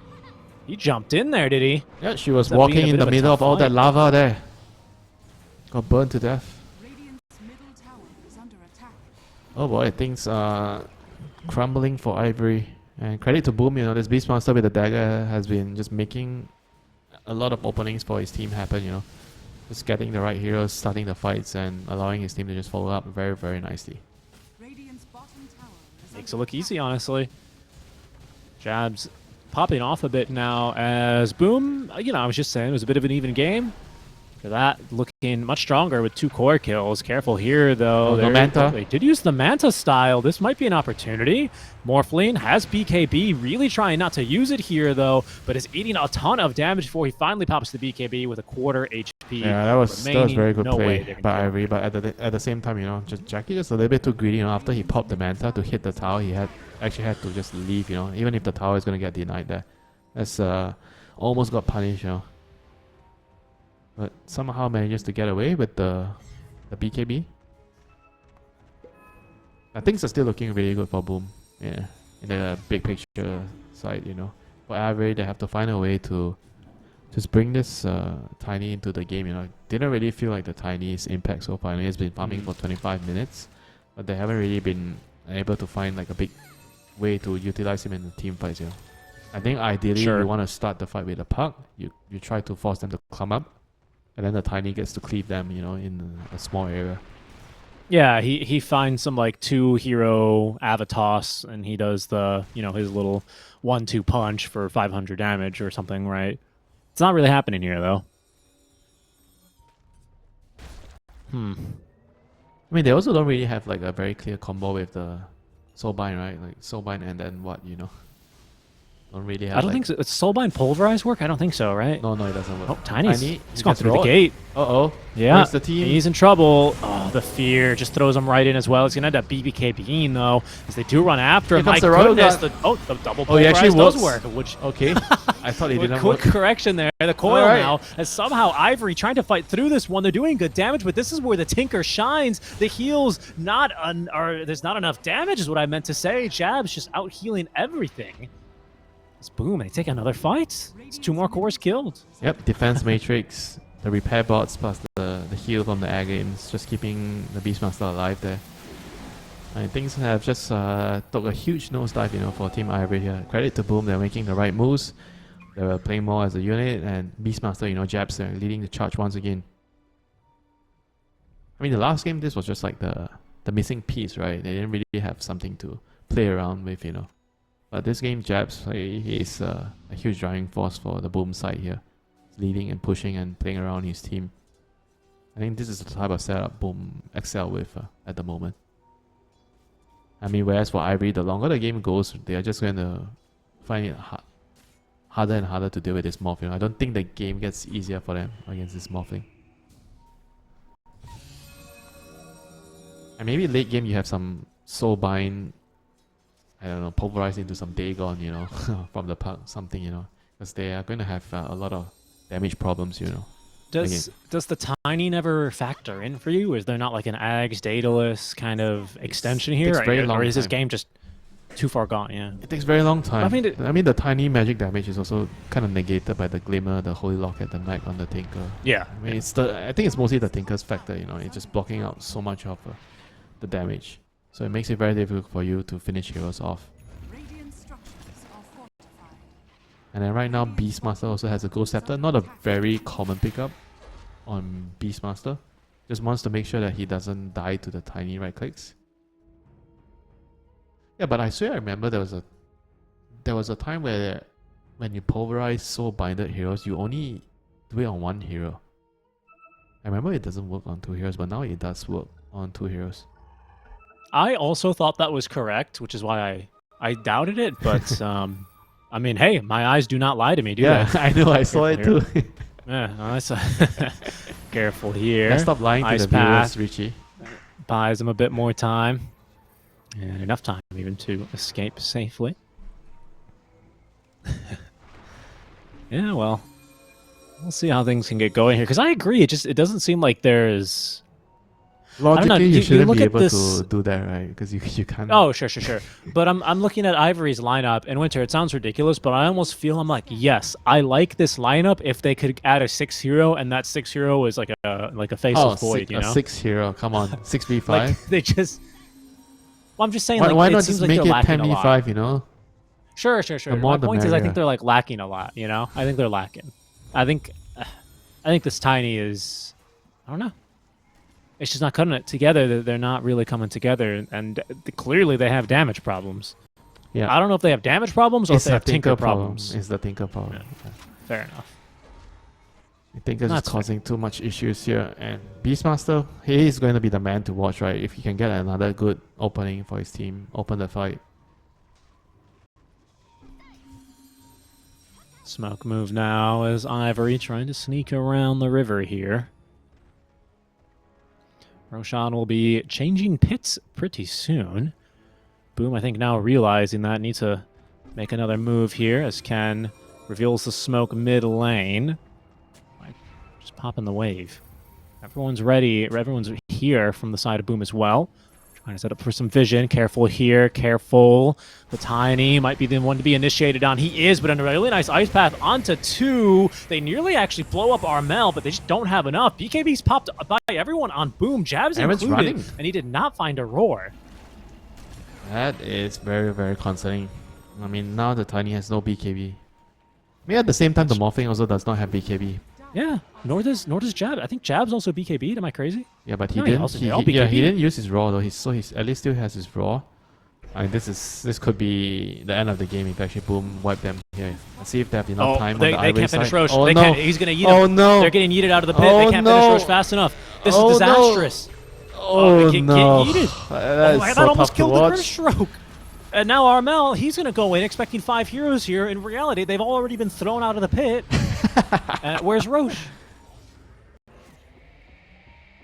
He jumped in there, did he? Yeah, she was walking in the middle of all that lava there. Got burned to death. Oh boy, things are crumbling for Ivory. And credit to Boom, this Beastmaster with the dagger has been just making a lot of openings for his team happen, Just getting the right heroes, starting the fights, and allowing his team to just follow up very, very nicely. Makes it look easy, honestly. Jabs popping off a bit now as Boom, I was just saying, it was a bit of an even game. For that, looking much stronger with 2 core kills. Careful here, though. The Manta. They did use the Manta style. This might be an opportunity. Morphling has BKB, really trying not to use it here, though, but is eating a ton of damage before he finally pops the BKB with a quarter HP. Yeah, that was very good play by Ivory, but at the same time, Jackie just a little bit too greedy. After he popped the Manta to hit the tower, he actually had to just leave. Even if the tower is going to get denied there. That's almost got punished. But somehow manages to get away with the BKB. Things are still looking really good for Boom. Yeah, in the big picture side, For Ivory, they have to find a way to just bring this Tiny into the game. Didn't really feel like the Tiny's impact so far. He's been farming for 25 minutes, but they haven't really been able to find like a big way to utilize him in the team fights. I think ideally you want to start the fight with a puck. You try to force them to come up. And then the Tiny gets to cleave them, in a small area. Yeah, he finds some 2 hero Avatos, and he does the, his little 1-2 punch for 500 damage or something, right? It's not really happening here, though. I mean, they also don't really have a very clear combo with the Soulbind, right? Soulbind and then what, Don't really have. I don't think so. It's Soulbind Pulverize work? I don't think so, right? No, it doesn't work. Oh, Tiny's Tiny, he's he gone gets through the rolled. gate. Uh-oh. Yeah, Where's the team? he's in trouble. Oh, the fear just throws him right in as well. He's going to end up BBKBing, though, as they do run after him. Here My comes the Royal goodness, Guard. the double Oh, he Pulverize actually does works. work, which... Okay. I thought he didn't Quick work. correction there. The coil Alright. now, as somehow Ivory trying to fight through this one. They're doing good damage, but this is where the Tinker shines. The heals there's not enough damage is what I meant to say. Jab's just out healing everything. It's boom, they take another fight. It's 2 more cores killed. Yep, defense matrix, the repair bots plus the heal from the air games, just keeping the Beastmaster alive there. And things have just took a huge nosedive, you know, for Team Ivory here. Credit to Boom, they're making the right moves. They were playing more as a unit, and Beastmaster, you know, Jabs there, leading the charge once again. I mean, the last game, this was just like the missing piece, right? They didn't really have something to play around with, you know. But this game, Jabs, he is a huge driving force for the Boom side here. He's leading and pushing and playing around his team. I think this is the type of setup Boom excel with at the moment. I mean, whereas for Ivory, the longer the game goes, they are just going to find it harder and harder to deal with this morph. You know? I don't think the game gets easier for them against this morphing. And maybe late game you have some Soulbind, I don't know, pulverized into some Dagon, you know, from the park, something, you know, because they are going to have a lot of damage problems, you know. Does the Tiny never factor in for you? Is there not like an Ags, Daedalus kind of extension here? takes very long or is this time. game just too far gone? Yeah. It takes very long time. I mean, the tiny magic damage is also kind of negated by the Glimmer, the Holy Locket, the Knight on the Tinker. Yeah. I mean, I think it's mostly the Tinker's factor, you know, it's just blocking out so much of the damage. So it makes it very difficult for you to finish heroes off. Radiant structures are fortified. And then right now, Beastmaster also has a Ghost Scepter. Not a very common pickup on Beastmaster. Just wants to make sure that he doesn't die to the tiny right clicks. Yeah, but I swear I remember there was a time where when you pulverize soul binded heroes, you only do it on 1 hero. I remember it doesn't work on 2 heroes, but now it does work on 2 heroes. I also thought that was correct, which is why I doubted it. But I mean, hey, my eyes do not lie to me, do Yeah, they? I know, I saw it too. Yeah, no, that's careful here. Let's stop lying Ice to the path. viewers, Richie. Buys him a bit more time. And enough time even to escape safely. Yeah, well, we'll see how things can get going here. Because I agree, it doesn't seem like there's... Logically, you you shouldn't look be at able this- to do that, right? Because you can't. Oh, sure. But I'm looking at Ivory's lineup, and Winter, it sounds ridiculous, but I almost feel I'm like, yes, I like this lineup if they could add a 6 hero, and that 6 hero is like a faceless void, you know? a 6 hero. Come on, 6v5. Like, they just... Well, I'm just saying, why it not seems just like make they're it lacking a lot. 10v5? You know. Sure. more My the point is, I merrier. think they're like lacking a lot. You know, I think they're lacking. I think this Tiny is, I don't know. It's just not cutting it together. They're not really coming together, and clearly they have damage problems. Yeah. I don't know if they have damage problems or if It's they a have Tinker problem. problems. It's the Tinker problem. Yeah. Fair enough. I think it's That's just causing too much issues here. And Beastmaster, he is going to be the man to watch, right? If he can get another good opening for his team, open the fight. Smoke move now as Ivory trying to sneak around the river here. Roshan will be changing pits pretty soon. Boom, I think now realizing that, needs to make another move here as Ken reveals the smoke mid lane. Just popping the wave. Everyone's ready. Everyone's here from the side of Boom as well. Trying to set up for some vision. Careful here. Careful. The Tiny might be the one to be initiated on. He is, but under a really nice ice path onto 2. They nearly actually blow up Armel, but they just don't have enough. BKB's popped by everyone on Boom. Jabs Everyone's included, running. and he did not find a roar. That is very, very concerning. I mean, now the Tiny has no BKB. Maybe at the same time, the Morphing also does not have BKB. Yeah, nor does Jab. I think Jab's also BKB'd. Am I crazy? Yeah, but he No, he didn't. also- He, they all he- yeah, he BKB. didn't use his raw though. He's at least still has his raw. I mean, this could be the end of the game if actually Boom wipe them here. Let's see if they have enough time they, on the they Ivory can't finish side. Roche. Oh They no! can't, he's gonna eat Oh him. no! They're getting yeeted out of the pit. Oh, They can't no. finish Roche fast enough. This Oh, is no. disastrous. Oh Get no! yeeted. That is That so almost tough to killed the watch. Grimstroke. And now Armel, he's going to go in expecting 5 heroes here. In reality, they've already been thrown out of the pit. Where's Roche?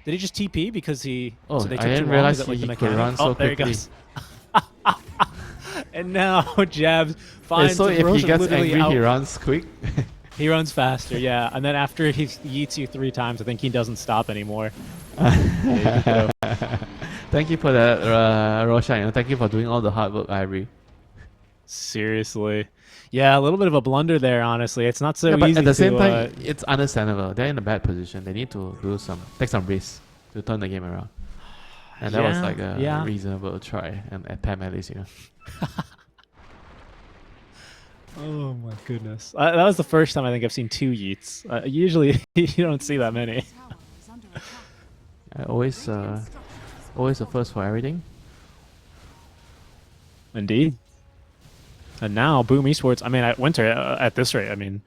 Did he just TP because he... Oh, so they I took didn't too long? realize Is it like he the could mechanic? run so there he quickly. goes. And now Jabs finds so if Roche he gets literally angry, out. he runs quick. He runs faster, yeah. And then after he yeets you 3 times, I think he doesn't stop anymore. Thank you for that, Roshan. Thank you for doing all the hard work, Ivory. Seriously. Yeah, a little bit of a blunder there, honestly. It's not so Yeah, but easy at the same to, time, it's understandable. They're in a bad position. They need to take some risks to turn the game around. And that was like a reasonable try and attempt at least, Oh my goodness. That was the first time I think I've seen 2 yeets. Usually you don't see that many. Tower is under attack. Always the first for everything. Indeed. And now Boom Esports, I mean, at Winter, at this rate, I mean,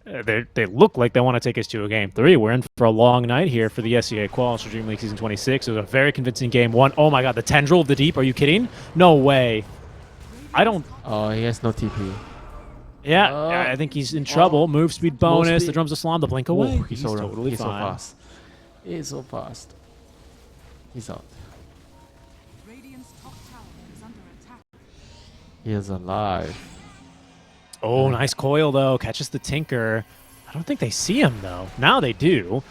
they look like they want to take us to a game 3. We're in for a long night here for the SEA quals for DreamLeague Season 26. It was a very convincing game 1. Oh my god, the Tendril of the Deep, are you kidding? No way. I don't... Oh, he has no TP. Yeah, I think he's in trouble. Move speed bonus, speed. the drums of Slam, the blink away. Whoa, he's so totally he's so fine. fast. He's so fast. He's out. Radiant's top tower is under attack. He is alive. Oh, nice coil, though. Catches the Tinker. I don't think they see him, though. Now they do.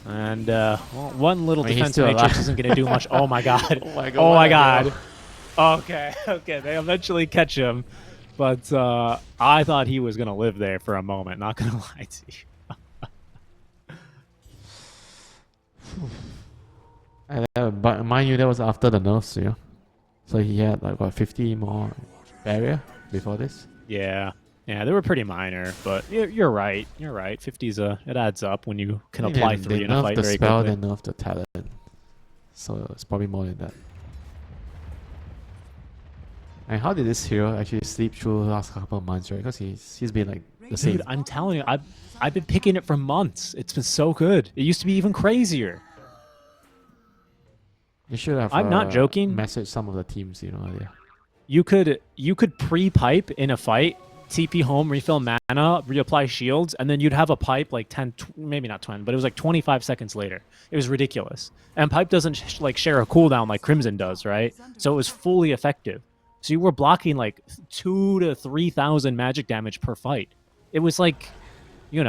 And well, one little He's defense still matrix alive. isn't going to do much. Oh, my God. Oh my god. Oh, my God. Okay, they eventually catch him. But I thought he was going to live there for a moment. Not going to lie to you. But mind you, that was after the nerfs, So he had like what 50 more barrier before this. Yeah, they were pretty minor, but you're right. You're right. 50's it adds up when you can apply 3 in a fight the very spell, quickly. they nerfed the talent, so it's probably more than that. And how did this hero actually sleep through the last couple of months, right? Because he's been like the same. Dude, I'm telling you, I've been picking it for months. It's been so good. It used to be even crazier. You should have. I'm not joking. Message some of the teams, earlier. You could pre-pipe in a fight, TP home, refill mana, reapply shields, and then you'd have a pipe like 10, maybe not 20, but it was like 25 seconds later. It was ridiculous. And pipe doesn't share a cooldown like Crimson does, right? So it was fully effective. So you were blocking like 2,000 to 3,000 magic damage per fight. It was like, it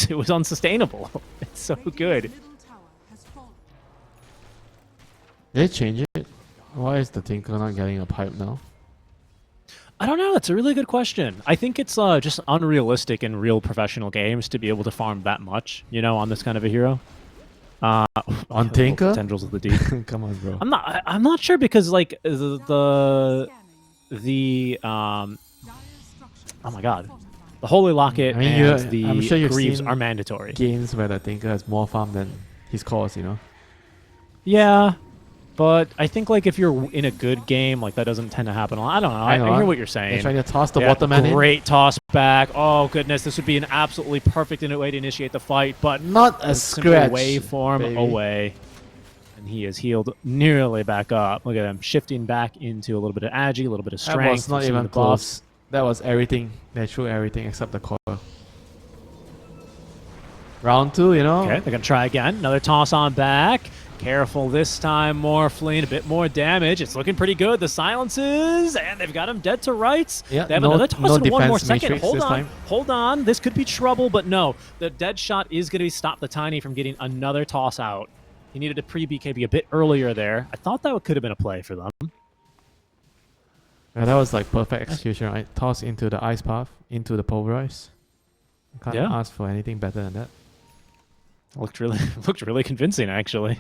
was unsustainable. It's so good. Middle tower has fallen. Did they change it? Why is the Tinker not getting a pipe now? I don't know. That's a really good question. I think it's just unrealistic in real professional games to be able to farm that much, on this kind of a hero. On Tinker? Tendrils of the Deep. Come on, bro. I'm not sure because like the Dire oh structures my god, fortified. the Holy Locket I mean, and the I'm sure you've Greaves seen are mandatory. Games where the Tinker has more farm than his cores, Yeah, but I think like if you're in a good game, like that doesn't tend to happen a lot. I don't know. I hear what you're saying. They're trying to toss the Yeah, Waterman in. great toss back. Oh goodness, this would be an absolutely perfect way to initiate the fight, but Not a simple scratch. waveform baby. away. And he is healed nearly back up. Look at him shifting back into a little bit of agi, a little bit of strength. That was not some of even the buffs. close. That was everything. They threw everything except the core. Round 2, Okay, they're going to try again. Another toss on back. Careful this time, Morphling. A bit more damage. It's looking pretty good. The silences, and they've got him dead to rights. Yeah, they have no- another toss no in one more defense second. matrix Hold this on. time. Hold on. This could be trouble, but no. The dead shot is going to stop the Tiny from getting another toss out. He needed to pre-BKB a bit earlier there. I thought that could have been a play for them. Yeah, that was like perfect execution, right? Toss into the ice path, into the pulverize. Can't Yeah. ask for anything better than that. Looked really convincing, actually.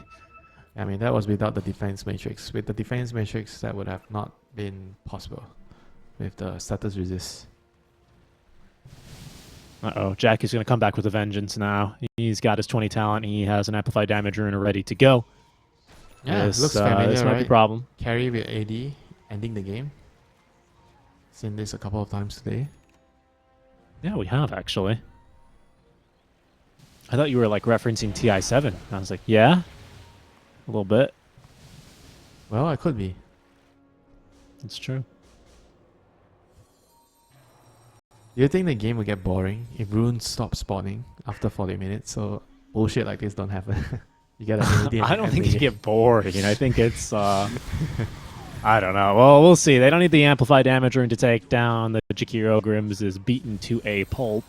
I mean, that was without the defense matrix. With the defense matrix, that would have not been possible with the status resist. Uh-oh, Jack is going to come back with a vengeance now. He's got his 20 talent. He has an amplified damage rune ready to go. Yeah, this, looks familiar, this might be a right? problem. Carry with AD, ending the game. Seen this a couple of times today. Yeah, we have, actually. I thought you were, like, referencing TI7. I was like, yeah? A little bit. Well, I could be. It's true. Do you think the game will get boring if runes stop spawning after 40 minutes? So bullshit like this don't happen. You get a I don't think you get bored. I think it's I don't know. Well, we'll see. They don't need the amplified damage rune to take down the Jakiro. Grims is beaten to a pulp.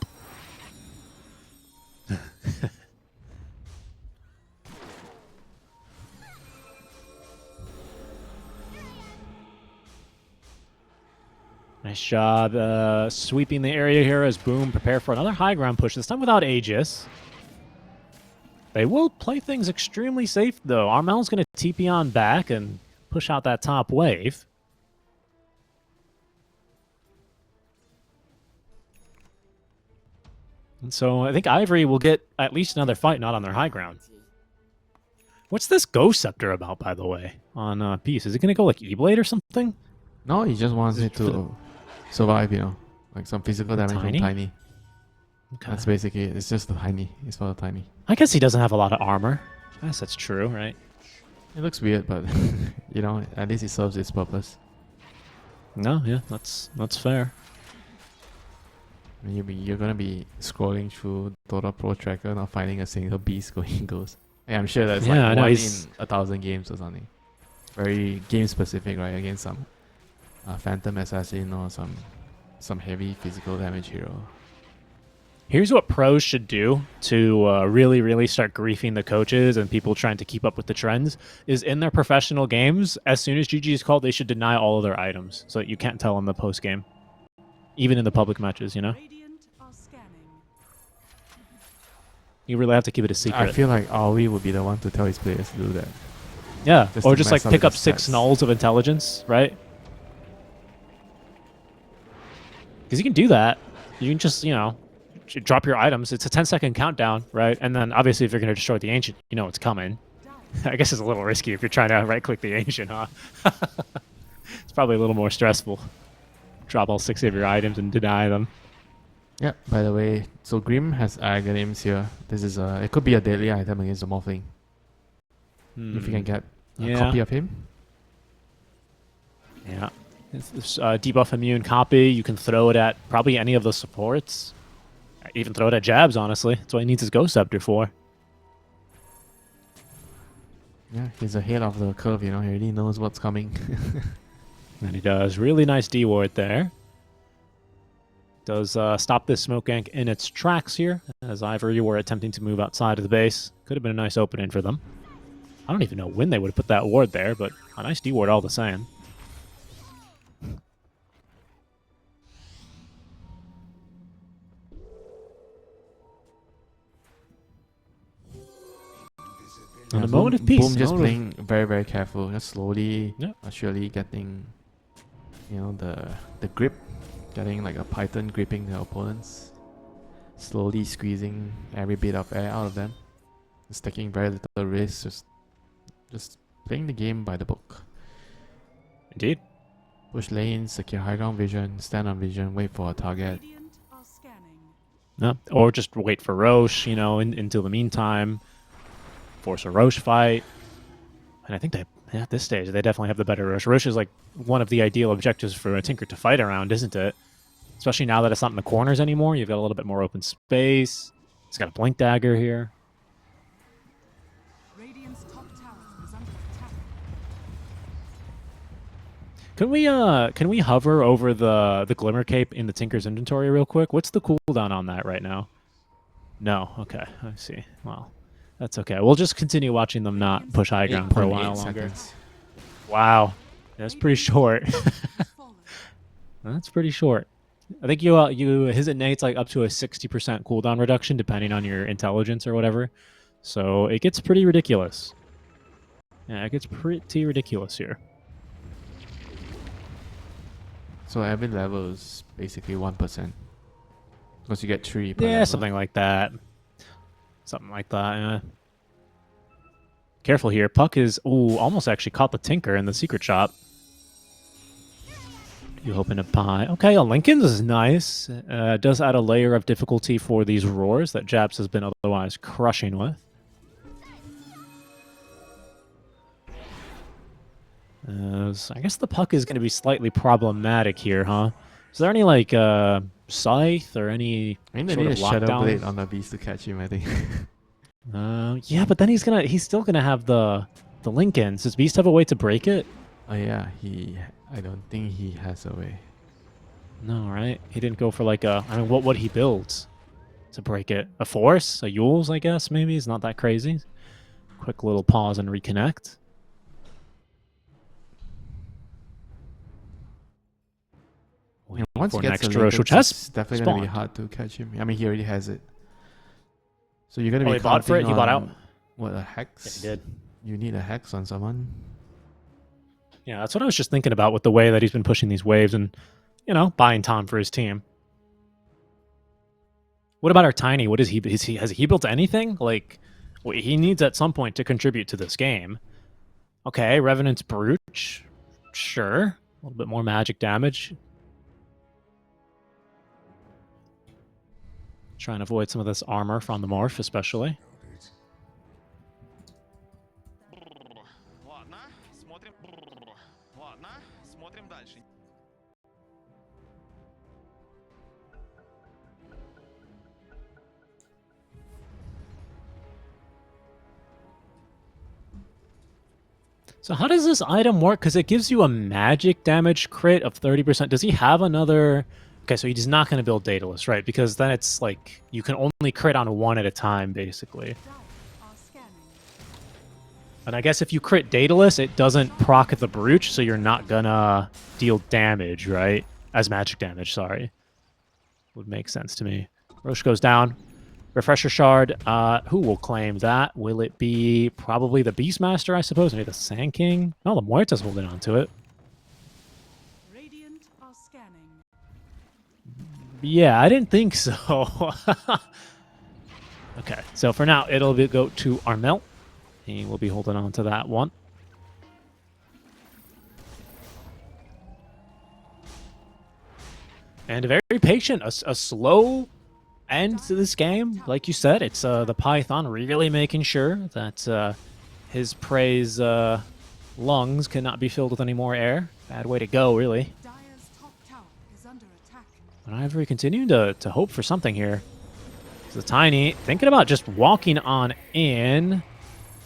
Nice job sweeping the area here as Boom prepare for another high ground push, this time without Aegis. They will play things extremely safe, though. Armel's going to TP on back and push out that top wave. And so I think Ivory will get at least another fight, not on their high ground. What's this Ghost Scepter about, by the way, on Peace? Is it going to go like E-Blade or something? No, he just wants it to survive, you know. Like some physical damage from Tiny. Okay. That's basically it. It's just the Tiny. It's for the Tiny. I guess he doesn't have a lot of armor. I guess that's true, right? It looks weird, but you know, at least it serves its purpose. No, yeah, that's fair. You're gonna be scrolling through Dota Pro Tracker, not finding a single beast going Ghost. Yeah, I'm sure that's like one in 1,000 games or something. Very game specific, right? Against some Phantom Assassin or some heavy physical damage hero. Here's what pros should do to really, really start griefing the coaches and people trying to keep up with the trends, is in their professional games, as soon as GG is called, they should deny all of their items so that you can't tell in the post-game. Even in the public matches, you know? You really have to keep it a secret. I feel like Ivory would be the one to tell his players to do that. Yeah, or just like pick up 6 nulls of intelligence, right? Because you can do that. You can just, you know, drop your items. It's a 10-second countdown, right? And then obviously if you're going to destroy the Ancient, you know it's coming. I guess it's a little risky if you're trying to right-click the Ancient, huh? It's probably a little more stressful. Drop all 6 of your items and deny them. Yeah, by the way, so Grim has Aghanim's here. This is it could be a deadly item against the Morphling. If you can get a copy of him. Yeah. It's debuff immune copy. You can throw it at probably any of the supports. Even throw it at Jabs, honestly. That's what he needs his Ghost Scepter for. Yeah, he's ahead of the curve, you know. He already knows what's coming. And he does. Really nice D-ward there. Does stop this smoke gank in its tracks here, as Ivory were attempting to move outside of the base. Could have been a nice opening for them. I don't even know when they would have put that ward there, but a nice D-ward all the same. And a moment of peace. Boom just playing very, very careful. Just slowly, surely getting, you know, the grip. Getting like a python gripping their opponents. Slowly squeezing every bit of air out of them. Just taking very little risk. Just playing the game by the book. Indeed. Push lanes, secure high ground vision, stand on vision, wait for a target. Or just wait for Roche, you know, until the meantime. Force a Roche fight. And I think they, at this stage, they definitely have the better Roche. Roche is like one of the ideal objectives for a Tinker to fight around, isn't it? Especially now that it's not in the corners anymore. You've got a little bit more open space. It's got a Blink Dagger here. Radiant's top tower is under attack. Can we hover over the Glimmer Cape in the Tinker's inventory real quick? What's the cooldown on that right now? No. Okay, I see. Well, that's okay. We'll just continue watching them not push high ground for a while longer. Wow, that's pretty short. That's pretty short. I think his innate's like up to a 60% cooldown reduction depending on your intelligence or whatever. So it gets pretty ridiculous. Yeah, it gets pretty ridiculous here. So every level is basically 1%. Because you get 3 per Yeah, level. something like that. Something like that, yeah. Careful here. Puck is almost actually caught the Tinker in the secret shop. You hoping to pie. Okay, a Lincoln's is nice. Does add a layer of difficulty for these roars that Jabs has been otherwise crushing with. So I guess the puck is going to be slightly problematic here, huh? Is there any like scythe or any I mean, they sort need of a Shadow Blade lockdown? on the beast to catch him, I think. Yeah, but then he's still gonna have the Lincolns. Does Beast have a way to break it? Oh yeah, I don't think he has a way. No, right? He didn't go for like a. I mean, what would he build to break it? A Force, a Yules, I guess. Maybe it's not that crazy. Quick little pause and reconnect. And once For he gets next the Roche, Lincolns, which has it's definitely gonna be spawned. hard to catch him. I mean, he already has it. So you're gonna Oh, be he bought for it? counting He bought on out? what, a hex? Yeah, he did. You need a hex on someone. Yeah, that's what I was just thinking about with the way that he's been pushing these waves and, you know, buying time for his team. What about our Tiny? What is he? Has he built anything? Like, well, he needs at some point to contribute to this game. Okay, Revenant's Brooch. Sure. A little bit more magic damage. Try and avoid some of this armor from the Morph, especially. So how does this item work? Because it gives you a magic damage crit of 30%. Does he have another... Okay, so he's not going to build Daedalus, right? Because then it's like you can only crit on one at a time, basically. And I guess if you crit Daedalus, it doesn't proc the Brooch, so you're not gonna deal damage, right? As magic damage, sorry. Would make sense to me. Roche goes down. Refresher Shard. Who will claim that? Will it be probably the Beastmaster, I suppose? Maybe the Sand King? No, the Muerta's holding on to it. Radiant are scanning. Yeah, I didn't think so. Okay, so for now, it'll go to Armel. He will be holding on to that one. And very patient, a slow end to this game. Like you said, it's the Python really making sure that his prey's lungs cannot be filled with any more air. Bad way to go, really. Dire's top tower is under attack. And Ivory continuing to hope for something here. So Tiny thinking about just walking on in.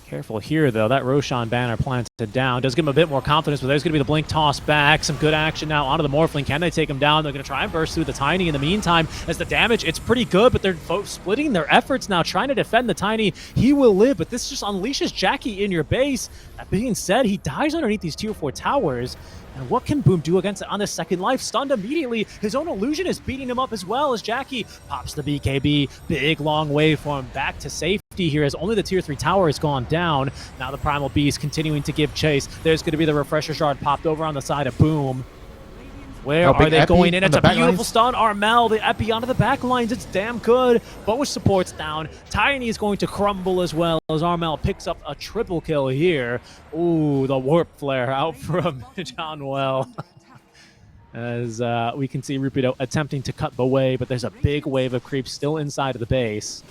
Careful here, though. That Roshan banner planted down. Does give him a bit more confidence, but there's going to be the Blink toss back. Some good action now onto the Morphling. Can they take him down? They're going to try and burst through the Tiny in the meantime. As the damage, it's pretty good, but they're splitting their efforts now, trying to defend the Tiny. He will live, but this just unleashes Jackie in your base. That being said, he dies underneath these tier 4 towers. And what can Boom do against it on the second life? Stunned immediately. His own illusion is beating him up as well as Jackie pops the BKB. Big long wave for him back to safety here as only the tier 3 tower has gone down. Now the Primal Beast continuing to give chase. There's going to be the Refresher Shard popped over on the side of Boom. Where are they going in? It's a beautiful stun. Armel, the Epi onto the back lines. It's damn good. Both supports down. Tiny is going to crumble as well as Armel picks up a triple kill here. Ooh, the Warp Flare out from John Well. As we can see Rupido attempting to cut the way, but there's a big wave of creeps still inside of the base.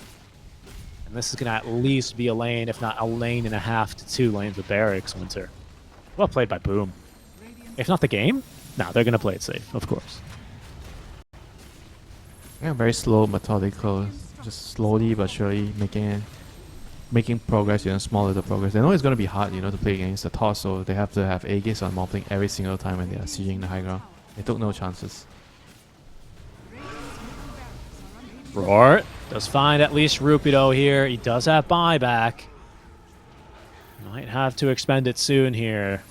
And this is going to at least be a lane, if not a lane and a half to 2 lanes with Barracks Winter. Well played by Boom. If not the game, no, they're going to play it safe, of course. Yeah, very slow, methodical, just slowly but surely making progress, small little progress. They know it's going to be hard, to play against the toss, so they have to have Aegis on Morphling every single time when they are sieging the high ground. They took no chances. Roar does find at least Rupido here. He does have buyback. Might have to expend it soon here.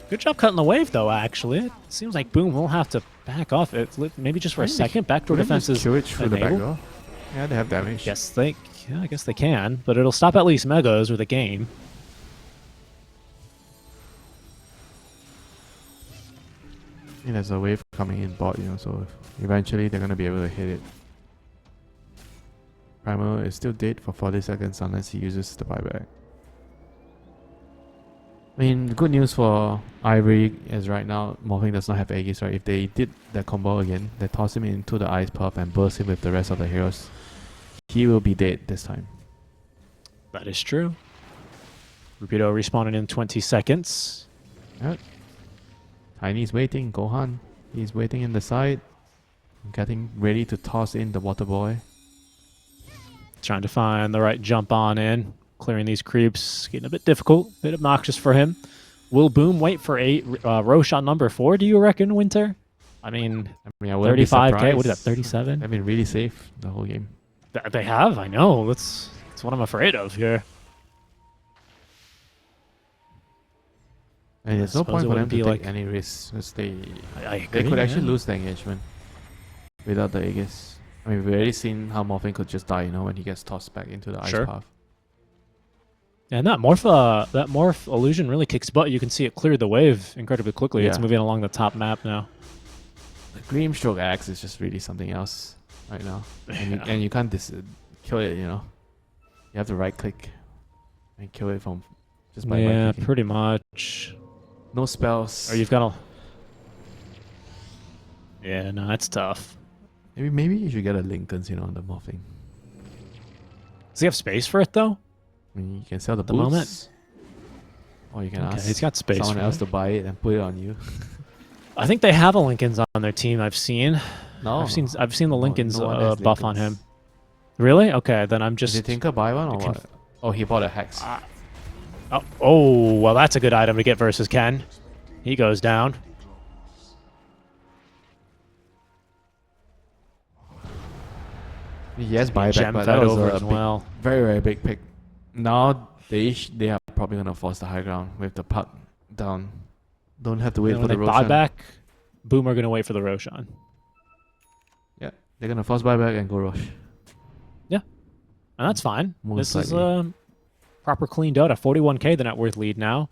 Good job cutting the wave, though, actually. It seems like Boom will have to back off it, maybe just for a second. Backdoor defense is through the back door. Yeah, they have damage. Yes, I guess they can, but it'll stop at least Megas or the game. And there's a wave coming in bot, so eventually they're going to be able to hit it. Primal is still dead for 40 seconds unless he uses the buyback. I mean, the good news for Ivory is right now, Morphling does not have Aegis, right? If they did that combo again, they toss him into the Ice Puff and burst him with the rest of the heroes, he will be dead this time. That is true. Rupido respawning in 20 seconds. Yep. Tiny's waiting. Gohan, he's waiting in the side, getting ready to toss in the water boy. Trying to find the right jump on in. Clearing these creeps, getting a bit difficult, a bit obnoxious for him. Will Boom wait for Roshan number 4, do you reckon, Winter? I mean, I wouldn't be 35k, what is that, surprised. 37? They've been really safe the whole game. They have, I know. That's what I'm afraid of here. And there's no suppose point it for them wouldn't to be take like- any risks because they I could agree, actually yeah. lose the engagement without the Aegis. I mean, we've already seen how Morphin could just die, when he gets tossed back into the Sure. ice path. Yeah, and that morph illusion really kicks butt. You can see it cleared the wave incredibly quickly. It's Yeah. moving along the top map now. The Gleamstroke axe is just really something else right now. Yeah. And you can't kill it, You have to right click and kill it from just by right Yeah, clicking. pretty much. No spells. Or you've got to... Yeah, no, that's tough. Maybe you should get a Lincoln's, on the Morphing. Does he have space for it, though? I mean, you can sell the At the boots. moment? Or you can Okay, ask he's got space someone for else it. to buy it and put it on you. I think they have a Lincoln's on their team. I've seen. No. I've seen the Lincoln's no one has buff on Lincolns. him. Really? Okay, then I'm just. Did Tinker buy one or can- what? Oh, he bought a Hex. Oh, well, that's a good item to get versus Ken. He goes down. Yes, buyback, Gem but fed that was over a as big, well. very, very big pick. Now they are probably gonna force the high ground with the puck down. Don't have to wait And for when the they buy Roshan. back, Boom are going to wait for the Roshan. Yeah, they're gonna force buyback and go rush. And that's fine. Most This is likely. proper clean Dota. 41k the net worth lead now.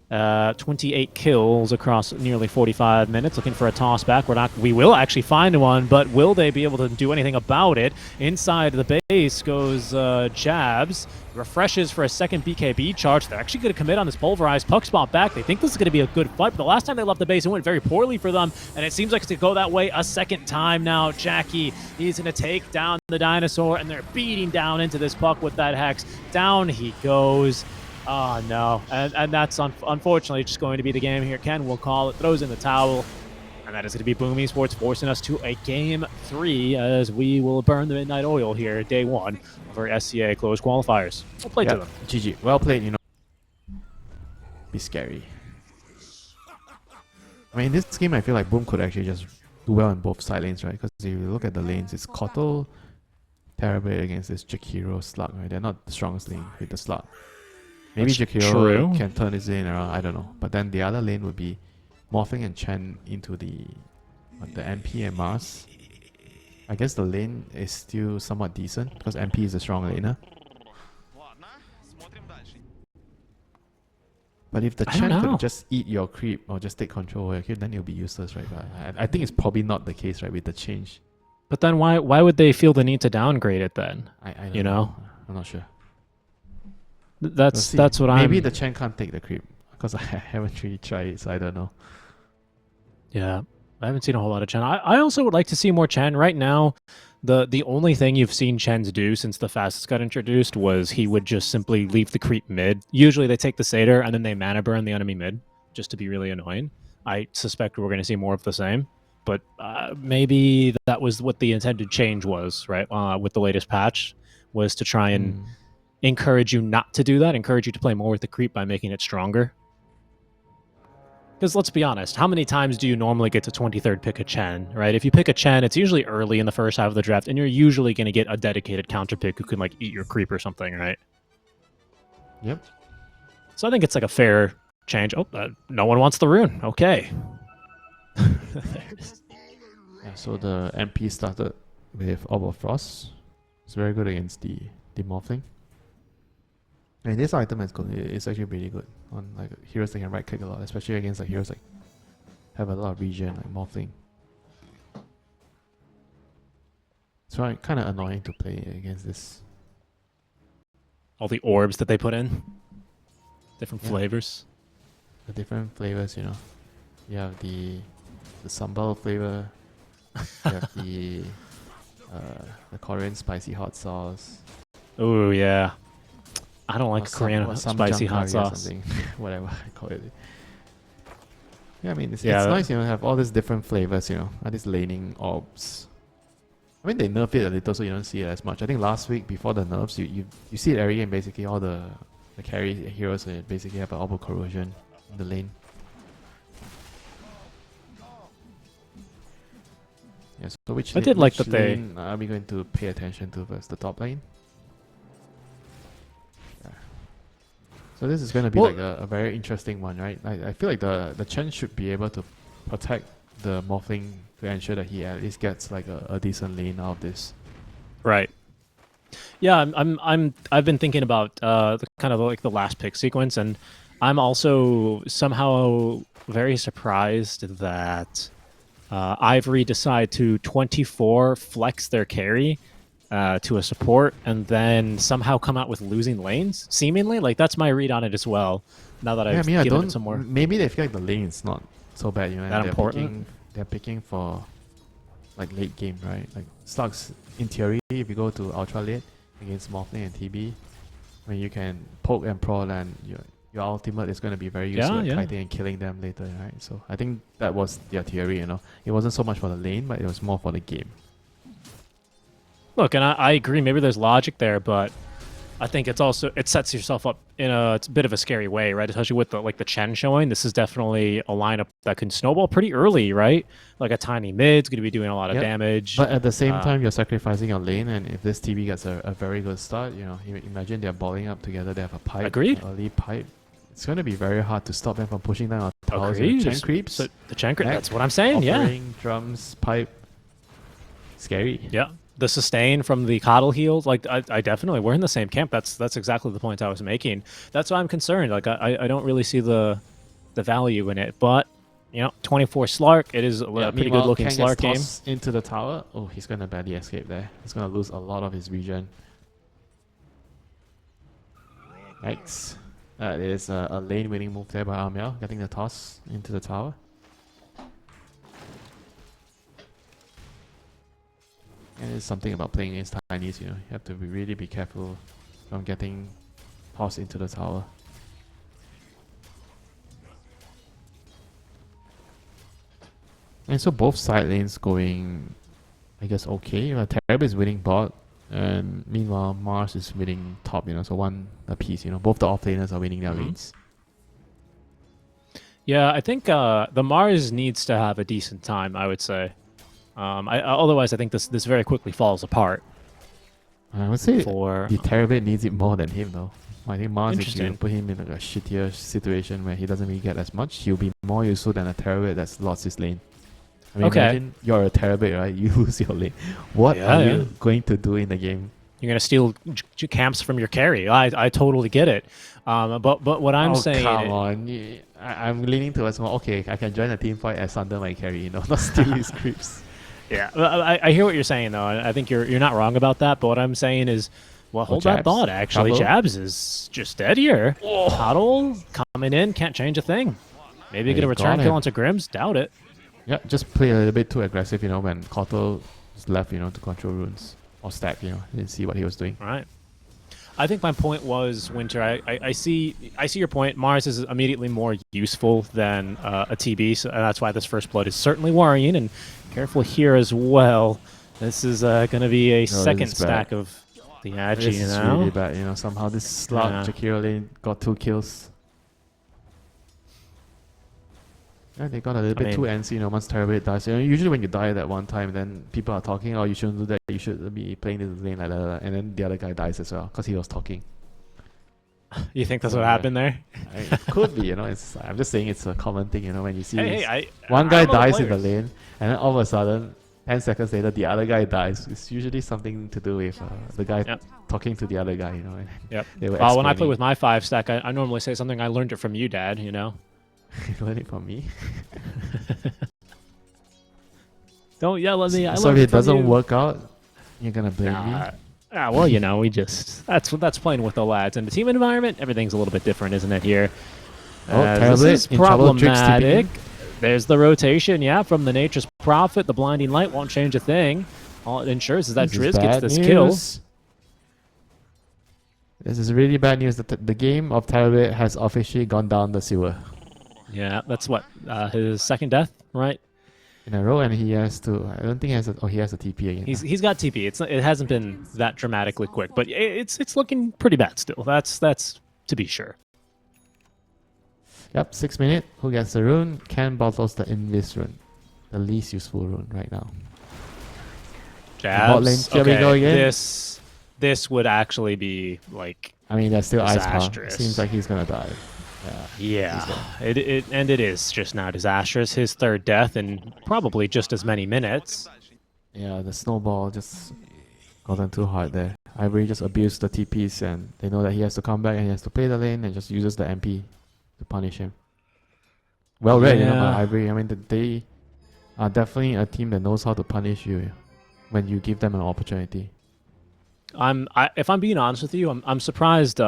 28 kills across nearly 45 minutes. Looking for a toss back. We will actually find one, but will they be able to do anything about it? Inside the base goes Jabs. Refreshes for a second BKB charge. They're actually going to commit on this pulverized puck spot back. They think this is going to be a good fight, but the last time they left the base, it went very poorly for them, and it seems like it's going to go that way a second time now. Jackie, he's going to take down the dinosaur, and they're beating down into this puck with that Hex. Down he goes. Oh, no. And that's unfortunately just going to be the game here. Ken will call it, throws in the towel. And that is going to be Boom Esports forcing us to a Game 3 as we will burn the midnight oil here, day 1 of our SCA closed qualifiers. We'll play to them. GG. Well played, Be scary. I mean, this game I feel like Boom could actually just do well in both side lanes, right? Because if you look at the lanes, it's Kotal, Terrorblade against this Jakiro Slug, right? They're not the strongest lane with the Slug. Maybe That's Jakiro true. can turn his lane around, I don't know. But then the other lane would be Morphing and Chen into the MP and Mars. I guess the lane is still somewhat decent because MP is a strong laner. But if the I don't Chen know. could just eat your creep or just take control of your creep, then it'll be useless, right? But I think it's probably not the case, right, with the change. But then why would they feel the need to downgrade it then? I don't You know? I'm not sure. That's We'll what see. I'm... Maybe the Chen can't take the creep because I haven't really tried it, so I don't know. Yeah, I haven't seen a whole lot of Chen. I also would like to see more Chen. Right now, the only thing you've seen Chen's do since the fastest got introduced was he would just simply leave the creep mid. Usually they take the Satyr and then they mana burn the enemy mid just to be really annoying. I suspect we're going to see more of the same. But maybe that was what the intended change was, right? With the latest patch, was to try and encourage you not to do that, encourage you to play more with the creep by making it stronger. Because let's be honest, how many times do you normally get to 23rd pick a Chen, right? If you pick a Chen, it's usually early in the first half of the draft, and you're usually going to get a dedicated counter pick who can like eat your creep or something, right? Yep. So I think it's like a fair change. Oh, no one wants the rune. Okay. There it is. Yeah, so the MP started with Orb of Frost. It's very good against the Morphling. And this item is good. It's actually really good on like heroes that can right click a lot, especially against like heroes like have a lot of regen like Morphling. It's kind of annoying to play against this. All the orbs that they put in. Different Yeah. flavors. The different flavors, You have the sambal flavor. You have the Korean spicy hot sauce. Oh, yeah. I don't like or Korean some spicy hot curry or sauce. something. Whatever I call it. Yeah, I mean, it's Yeah. nice, you know, have all these different flavors, you know, all these laning orbs. I mean, they nerfed it a little, so you don't see it as much. I think last week before the nerfs, you see it every game. Basically, all the carry heroes basically have an orb of corrosion in the lane. Yeah. So which I did like which that they- lane are we going to pay attention to first? The top lane. Yeah. So this is going to be Well- like a very interesting one, right? I feel like the Chen should be able to protect the Morphling to ensure that he at least gets like a decent lane out of this. Right. Yeah, I've been thinking about the kind of like the last pick sequence, and I'm also somehow very surprised that Ivory decide to 24 flex their carry to a support, and then somehow come out with losing lanes. Seemingly, like that's my read on it as well. Now that Yeah, I I've mean, I given don't. it some more. Maybe they feel like the lane is not so bad, you know. That and important? They're picking for like late game, right? Like Slugs, in theory, if you go to ultra late against Morphling and TB, when you can poke and prod, and your ultimate is going to be very useful at kiting and killing them later, right? So I think that was their theory, you know. It wasn't so much for the lane, but it was more for the game. Look, and I agree. Maybe there's logic there, but I think it's also it sets yourself up in it's a bit of a scary way, right? Especially with the Chen showing. This is definitely a lineup that can snowball pretty early, right? Like a tiny mid's going to be doing a lot of damage. But at the same time, you're sacrificing your lane, and if this TB gets a very good start, you know, imagine they're balling up together. They have a pipe, Agreed. Early pipe. It's going to be very hard to stop them from pushing down our towers. Agreed. Chen creeps. So the Chen creep. That's what I'm saying. Yeah. Offering, drums, pipe. Scary. Yeah. The sustain from the coddle heals, like I definitely we're in the same camp. That's exactly the point I was making. That's why I'm concerned. Like I don't really see the value in it. But you know, 24 Slark, it is a pretty good looking Slark game. Into the tower. Oh, he's gonna badly escape there. He's gonna lose a lot of his regen. Nice. It is a lane winning move there by Amiel, getting the toss into the tower. And it's something about playing against Tinies, you know. You have to really be careful from getting tossed into the tower. And so both side lanes going, I guess, okay. Terab is winning bot, and meanwhile Mars is winning top, you know. So one apiece, you know. Both the off laners are winning their lanes. Yeah, I think the Mars needs to have a decent time, I would say. Otherwise, I think this very quickly falls apart. I would say for the Terabit needs it more than him, though. I think Mars, if you Interesting. put him in like a shittier situation where he doesn't really get as much, he'll be more useful than a Terabit that's lost his lane. I mean, Okay. imagine you're a Terabit, right? You lose your lane. What Yeah, are yeah. you going to do in the game? You're gonna steal camps from your carry. I totally get it. But what I'm saying, come on. I'm leaning towards more, okay, I can join a team fight as under my carry, you know, not steal his creeps. yeah, I hear what you're saying though. And I think you're not wrong about that. But what I'm saying is, well, hold that Jabs? thought. Actually, Trouble? Jabs is just dead here. Coddle coming in, can't change a thing. Maybe They get a return got kill him. onto Grims. Doubt it. Yeah, just play a little bit too aggressive, you know, when Kotal is left, you know, to control runes. Or stack, you know, didn't see what he was doing. All right. I think my point was, Winter. I see your point. Mars is immediately more useful than a TB, so, and that's why this first blood is certainly worrying. And careful here as well. This is going to be a second this is bad. stack of the Agi, This you is know. really bad, you know, somehow this slot, Yeah. Jakiro lane got 2 kills. Yeah, they got a little bit too antsy, you know, once Terabit dies. You know, usually when you die at that one time, then people are talking, oh, you shouldn't do that, you should be playing this lane like that, and then the other guy dies as well, because he was talking. You think that's what Yeah. happened there? It could be, you know, I'm just saying it's a common thing, you know, when you see Hey, one I guy don't know the dies in the players. lane, and then all of a sudden, 10 seconds later, the other guy dies. It's usually something to do with the guy Yep. talking to the other guy, you know. And Yep. they were When I play explaining. with my 5 stack, I normally say something. I learned it from you, Dad. You know. You learned it from me. Don't yell at me. I So learned if it it from doesn't you. work out, you're gonna blame me. Well, you know, we just that's playing with the lads in the team environment. Everything's a little bit different, isn't it? Here, Oh, this terribly. is In trouble, Drix tipping problematic. in. There's the rotation, yeah, from the Nature's Prophet. The blinding light won't change a thing. All it ensures is that This is Driz gets bad this kill. news. This is really bad news. The game of Terabit has officially gone down the sewer. Yeah, that's what his second death, right? in a row, and he has to. I don't think he has. He has a TP again. He's got TP. It hasn't been that dramatically quick, but it's looking pretty bad still. That's to be sure. Yep, 6 minutes. Who gets the rune? Ken bottles the Invis rune, the least useful rune right now. Jabs. Bot lane, here we go again. This would actually be like. I mean, there's still ice power. Disastrous. Seems like he's gonna die. Yeah, it is just now disastrous. His third death in probably just as many minutes. Yeah, the snowball just gotten too hard there. Ivory just abused the TPs, and they know that he has to come back and he has to play the lane, and just uses the MP to punish him. Well read, you know, by Ivory. I mean, they are definitely a team that knows how to punish you when you give them an opportunity. If I'm being honest with you, I'm surprised.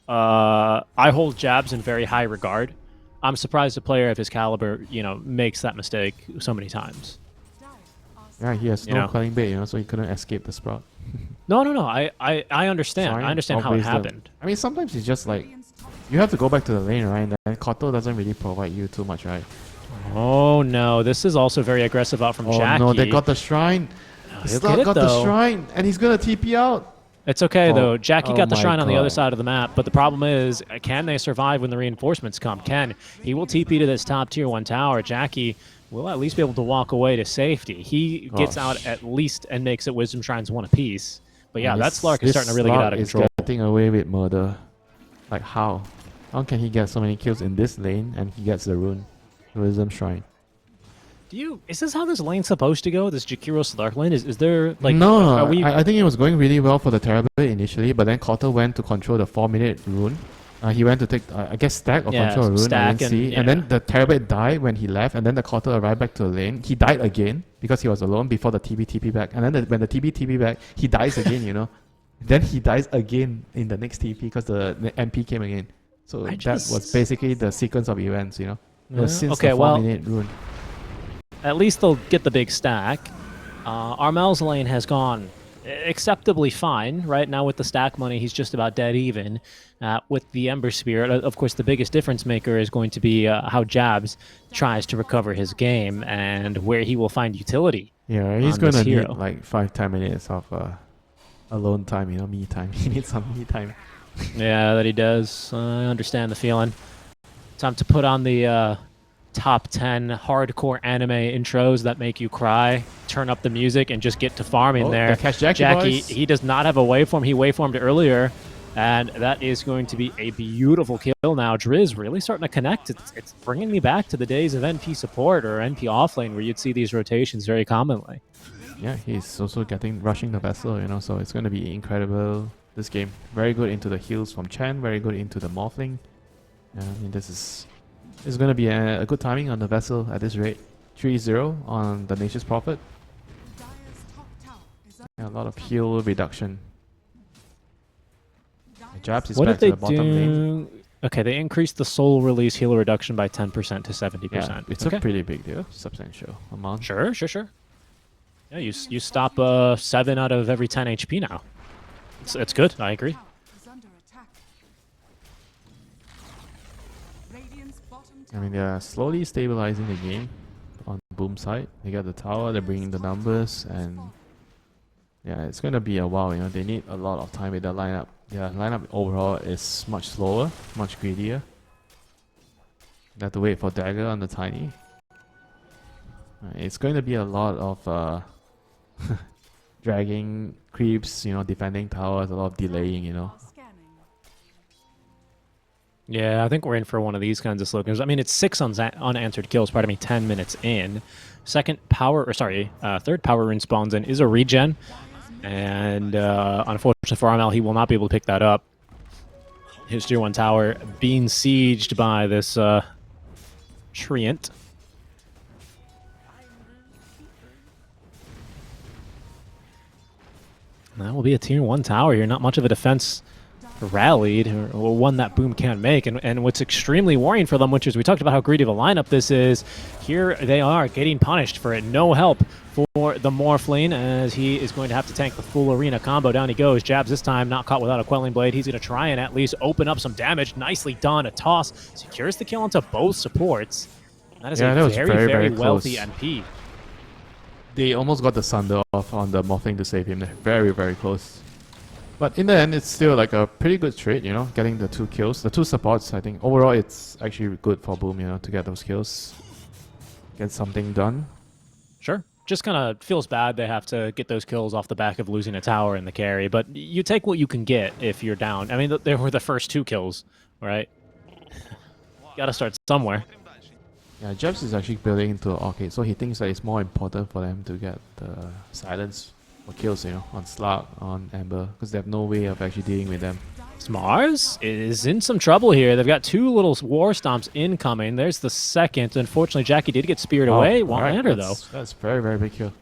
I hold Jabs in very high regard. I'm surprised a player of his caliber, makes that mistake so many times. Yeah, he has no quelling bait, so he couldn't escape the Sprout. No. I understand. Sorry, I understand how it happened. I mean, sometimes it's just like you have to go back to the lane, right? And Koto doesn't really provide you too much, right? Oh no, this is also very aggressive out from Jackie. Oh no, they got the shrine. He'll got the shrine, and he's gonna TP out. It's okay though. Jackie got the my shrine on the other God. side of the map, but the problem is, can they survive when the reinforcements come? He will TP to this top tier 1 tower. Jackie will at least be able to walk away to safety. He gets out at least and makes it Wisdom Shrines 1 apiece. But yeah, that Slark is starting to really get out of control. He's getting away with murder. Like how? How can he get so many kills in this lane and he gets the rune, the Wisdom Shrine? Is this how this lane's supposed to go? This Jakiro Slark lane? Is there like no? I think it was going really well for the Terrorblade initially, but then Koto went to control the 4-minute rune. He went to take I guess stack or control a rune. Stack and then the Terrorblade died when he left, and then the Koto arrived back to the lane. He died again because he was alone before the TP back, and then when the TP back, he dies again. Then he dies again in the next TP because the MP came again. So that was basically the sequence of events. Since the 4-minute rune. At least they'll get the big stack. Armel's lane has gone acceptably fine. Right now with the stack money, he's just about dead even. With the Ember Spirit, of course, the biggest difference maker is going to be how Jabs tries to recover his game and where he will find utility. Yeah, he's going to need like 5-10 minutes of alone time, me time. He needs some me time. Yeah, that he does. I understand the feeling. Time to put on the top 10 hardcore anime intros that make you cry, turn up the music, and just get to farming there. Catch Jackie, boys. He does not have a waveform. He waveformed earlier, and that is going to be a beautiful kill now. Driz really starting to connect. It's bringing me back to the days of NP support or NP offlane where you'd see these rotations very commonly. Yeah, he's also rushing the vessel, so it's going to be incredible this game. Very good into the heals from Chen, very good into the Morphling. I mean, this is going to be a good timing on the vessel at this rate. 3-0 on the Nature's Prophet. A lot of heal reduction. Jabs is What back did to the bottom lane. Okay, they increased the soul release heal reduction by 10% to 70%. Yeah, it's a pretty big deal, substantial amount. Sure. Yeah, you stop 7 out of every 10 HP now. It's good, I agree. I mean, they're slowly stabilizing the game on the boom side. They got the tower, they're bringing the numbers, and yeah, it's going to be a while. They need a lot of time with the lineup. Yeah, lineup overall is much slower, much greedier. They have to wait for Dagger on the Tiny. It's going to be a lot of dragging creeps, defending towers, a lot of delaying, Yeah, I think we're in for one of these kinds of slow games. I mean, it's 6 unanswered kills, 10 minutes in. Third power rune spawns in is a regen. And unfortunately for Armel, he will not be able to pick that up. His tier 1 tower being sieged by this Treant. That will be a tier 1 tower here. Not much of a defense rallied, or one that Boom can make. And what's extremely worrying for them, which is we talked about how greedy of a lineup this is, here they are getting punished for it. No help for the Morphling, as he is going to have to tank the full arena combo. Down he goes. Jabs this time, not caught without a Quelling Blade. He's going to try and at least open up some damage. Nicely done. A toss secures the kill onto both supports. That is a very wealthy NP. They almost got the Sunder off on the Morphling to save him. They're very close. But in the end, it's still like a pretty good trade, you know, getting the 2 kills. The 2 supports, I think, overall, it's actually good for Boom, you know, to get those kills. Get something done. Sure. Just kind of feels bad they have to get those kills off the back of losing a tower in the carry, but you take what you can get if you're down. I mean, they were the first 2 kills, right? Gotta start somewhere. Yeah, Jebs is actually building into an arcade, so he thinks that it's more important for them to get the silence for kills, you know, on Slug, on Amber, because they have no way of actually dealing with them. Mars is in some trouble here. They've got 2 little War Stomps incoming. There's the second. Unfortunately, Jackie did get speared away. Won't land her, though. That's very big kill.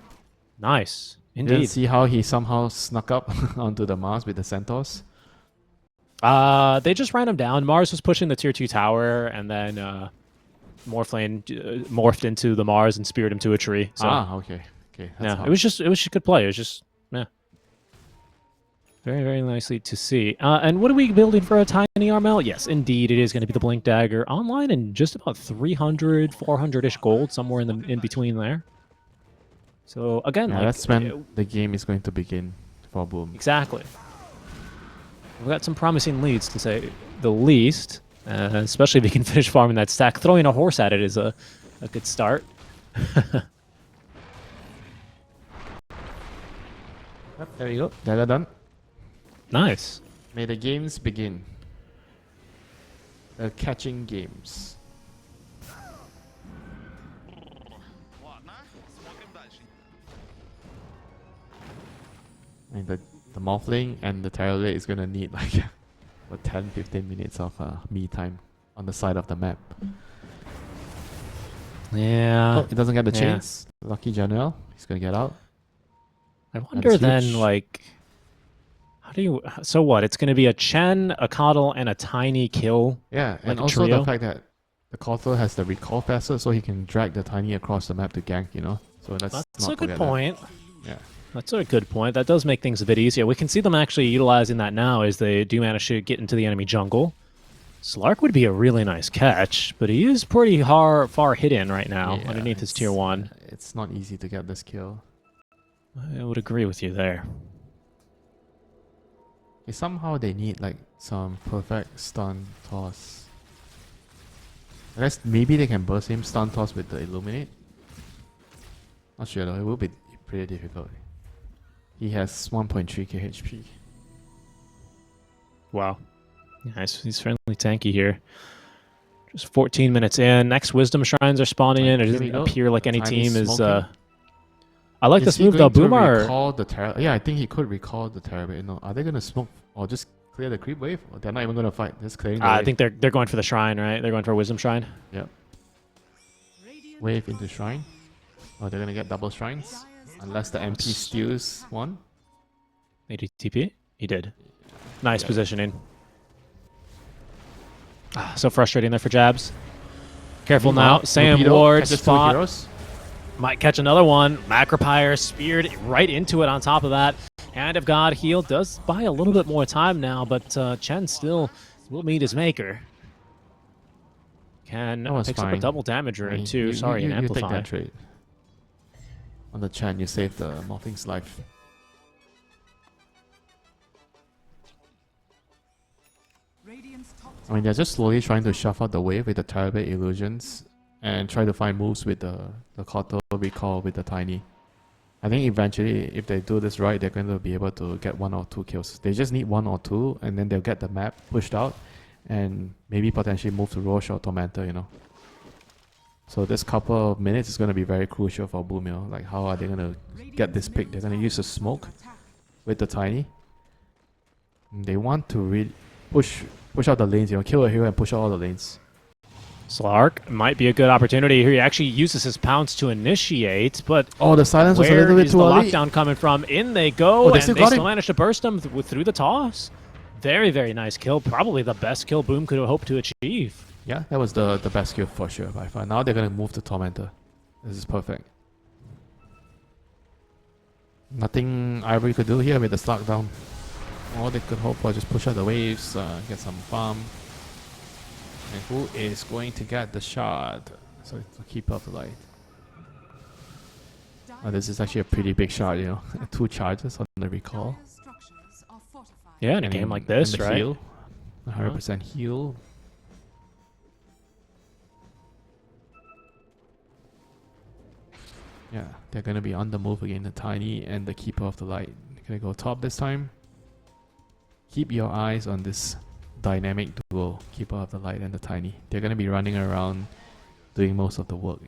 Nice. Indeed. Didn't see how he somehow snuck up onto the Mars with the Centaurs. They just ran him down. Mars was pushing the tier 2 tower, and then Morphling morphed into the Mars and speared him to a tree. So, okay. Yeah, it was just good play. It was just, yeah. Very nicely to see. And what are we building for a tiny Armel? Yes, indeed, it is going to be the Blink Dagger. Online in just about 300, 400-ish gold, somewhere in between there. So, again, yeah, that's when the game is going to begin for Boom. Exactly. We've got some promising leads, to say the least, especially if he can finish farming that stack. Throwing a horse at it is a good start. There you go. Dagger done. Nice. May the games begin. The catching games. And the Morphling and the Terrorblade is gonna need like 10-15 minutes of me time on the side of the map. Yeah. Oh, it doesn't get the chains. Lucky General, he's gonna get out. I wonder then, like, how do you? So what? It's going to be a Chen, a Coddle, and a Tiny kill. Yeah, like and a also trio? the fact that the Coddle has the recall faster, so he can drag the Tiny across the map to gank. You know, so that's a good point. Yeah. That's a good point. That does make things a bit easier. We can see them actually utilizing that now as they do manage to get into the enemy jungle. Slark would be a really nice catch, but he is pretty far hidden right now underneath his tier 1. It's not easy to get this kill. I would agree with you there. Somehow they need like some perfect stun toss. Unless maybe they can burst him stun toss with the Illuminate. Not sure though, it will be pretty difficult. He has 1.3k HP. Wow. Nice. He's fairly tanky here. Just 14 minutes in. Next Wisdom Shrines are spawning in. It doesn't appear like any team is... I like this move though. Boomar. Yeah, I think he could recall the Terrorblade. No, are they gonna smoke or just clear the creep wave? Or they're not even gonna fight. Just clearing the wave. I think they're going for the shrine, right? They're going for a Wisdom Shrine. Yep. Wave into shrine. Oh, they're gonna get double shrines unless the MP steals one. Did he TP? He did. Nice positioning. So frustrating there for Jabs. Careful now. Sam Ward spot. Might catch another one. Macropyre speared right into it on top of that. Hand of God heal does buy a little bit more time now, but Chen still will meet his maker. Can picks up a double damager and two. Sorry, an amplify. You take that trade. On the Chen, you save the Morphling's life. I mean, they're just slowly trying to shove out the wave with the Terrorblade illusions and try to find moves with the Koto recall with the Tiny. I think eventually, if they do this right, they're going to be able to get 1 or 2 kills. They just need 1 or 2, and then they'll get the map pushed out, and maybe potentially move to Roche or Tormentor, you know. So this couple of minutes is going to be very crucial for Boom, you know. Like, how are they going to get this pick? They're going to use the smoke with the Tiny. And they want to really push out the lanes, you know, kill a hero and push out all the lanes. Slark might be a good opportunity here. He actually uses his pounce to initiate, but the silence was a little bit too early. Where is the lockdown coming from? In they go, and they still manage to burst him through the toss. Very, very nice kill. Probably the best kill Boom could have hoped to achieve. Yeah, that was the best kill for sure by far. Now they're gonna move to Tormentor. This is perfect. Nothing Ivory could do here with the slug down. All they could hope for just push out the waves, get some farm. And who is going to get the shot? So to keep up the light. Oh, this is actually a pretty big shot, you know. 2 charges on the recall. Dire structures are fortified. Yeah, in a game like this, and the right? Heal. 100% heal. Yeah, they're gonna be on the move again, the Tiny and the Keeper of the Light. They're gonna go top this time. Keep your eyes on this dynamic duo, Keeper of the Light and the Tiny. They're gonna be running around doing most of the work.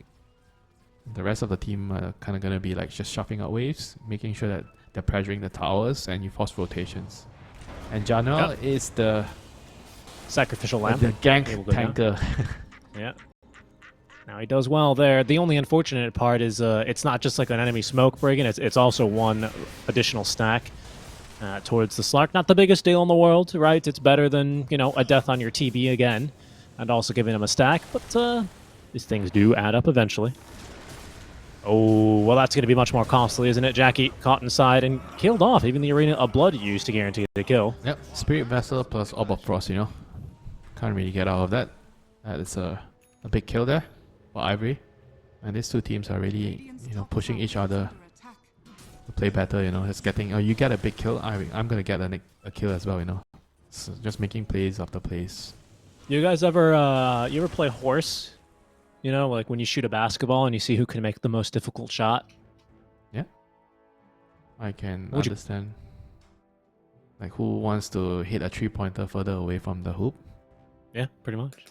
The rest of the team are kind of gonna be like just shuffling out waves, making sure that they're pressuring the towers and you force rotations. And Janelle is the Sacrificial lamb. the gank He will go down. tanker. Yeah. Now he does well there. The only unfortunate part is it's not just like an enemy smoke breaking. It's also one additional stack towards the Slark. Not the biggest deal in the world, right? It's better than, you know, a death on your TB again, and also giving him a stack. But these things do add up eventually. Oh, well, that's going to be much more costly, isn't it? Jackie caught inside and killed off. Even the Arena of Blood used to guarantee the kill. Yep, Spirit Vessel plus Orb of Frost, you know. Can't really get out of that. That is a big kill there for Ivory. And these two teams are really, you know, pushing each other to play better, you know. It's getting, oh, you get a big kill, I'm going to get a kill as well, you know. So just making plays after plays. You guys ever you ever play horse? You know, like when you shoot a basketball and you see who can make the most difficult shot. Yeah. I can Would you- understand. Like who wants to hit a 3-pointer further away from the hoop? Yeah, pretty much.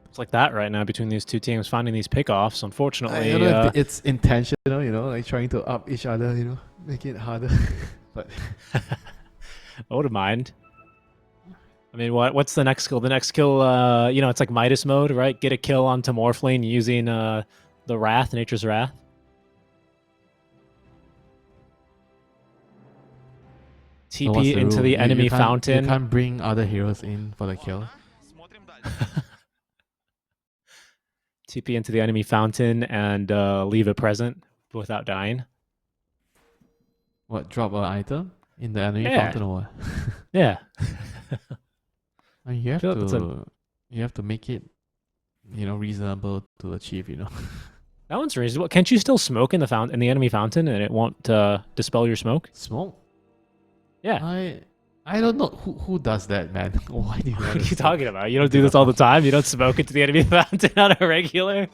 It's like that right now between these two teams, finding these pickoffs. Unfortunately, I don't know if it's intentional, you know, like trying to up each other, you know, make it harder. But I wouldn't mind. I mean, what's the next skill? The next skill, you know, it's like Midas mode, right? Get a kill onto Morphling using the Wrath, Nature's Wrath. so what's TP into rule? the You enemy can't- fountain. You can't bring other heroes in for the kill. TP into the enemy fountain and leave it present without dying. What, drop an item in the enemy Yeah. fountain or what? Yeah. I mean, you feel like have to make it, you know, reasonable to achieve, you know. That one's reasonable. Can't you still smoke in the in the enemy fountain and it won't dispel your smoke? Smoke? Yeah. I don't know who does that, man. Why do you What are you talking about? You don't do this all the time? You don't smoke into the enemy fountain on a regular?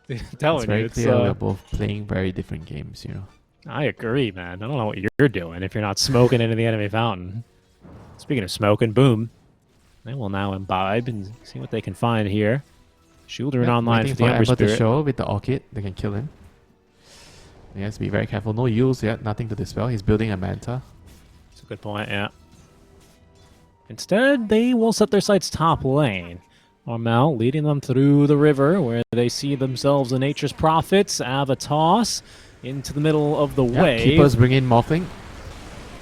I'm telling It's you, very it's, clear we're both playing very different games, you know. I agree, man. I don't know what you're doing if you're not smoking into the enemy fountain. Speaking of smoking, boom. They will now imbibe and see what they can find here. Shieldering online waiting for the Ember Ember to Spirit. show with the Orchid. They can kill him. He has to be very careful. No use yet. Nothing to dispel. He's building a Manta. That's a good point, yeah. Instead, they will set their sights top lane. Armel leading them through the river where they see themselves in Nature's Prophets. Avatos into the middle of the wave. Keepers bring in Morphling.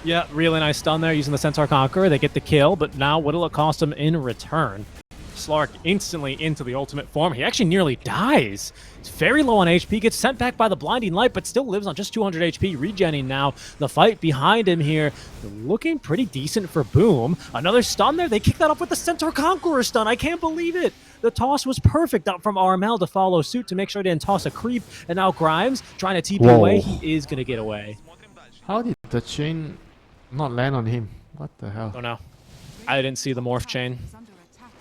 Yeah, really nice stun there using the Centaur Conqueror. They get the kill, but now what'll it cost them in return? Slark instantly into the ultimate form. He actually nearly dies. He's very low on HP, gets sent back by the blinding light, but still lives on just 200 HP, regenning now. The fight behind him here, looking pretty decent for Boom. Another stun there. They kick that up with the Centaur Conqueror stun. I can't believe it. The toss was perfect up from RML to follow suit to make sure they didn't toss a creep. And now Grimes trying to TP away. He is going to get away. How did the chain not land on him? What the hell? Don't know. I didn't see the morph chain. Is under attack.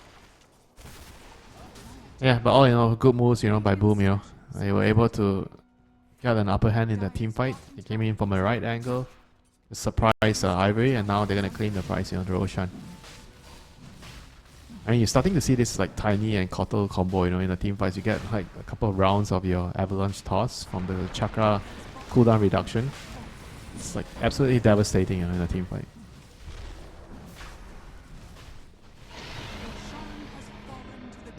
Yeah, but all in all, good moves, you know, by Boom, you know. They were able to get an upper hand in the team fight. They came in from a right angle, surprise Ivory, and now they're gonna claim the prize, you know, the Roshan. I mean, you're starting to see this like Tiny and Kotl combo, you know, in the team fights. You get like a couple of rounds of your Avalanche toss from the Chakra cooldown reduction. It's like absolutely devastating, you know, in a team fight.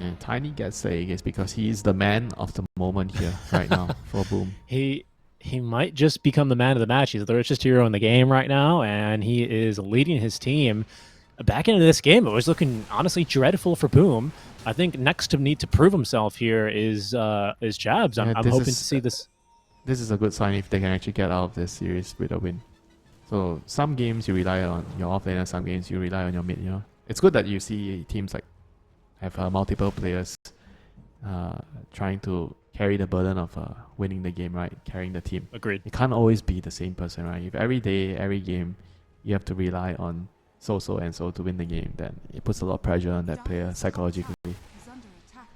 And Tiny gets the Aegis because he is the man of the moment here right now for Boom. He he might just become the man of the match. He's the richest hero in the game right now, and he is leading his team back into this game. It was looking honestly dreadful for Boom. I think next to need to prove himself here is Jabs. I'm hoping to see this. This is a good sign if they can actually get out of this series with a win. So some games you rely on your offlaner, some games you rely on your mid. You know, it's good that you see teams like have multiple players trying to carry the burden of winning the game, right? Carrying the team. Agreed. It can't always be the same person, right? If every day, every game, you have to rely on so and so to win the game, then it puts a lot of pressure on that player psychologically.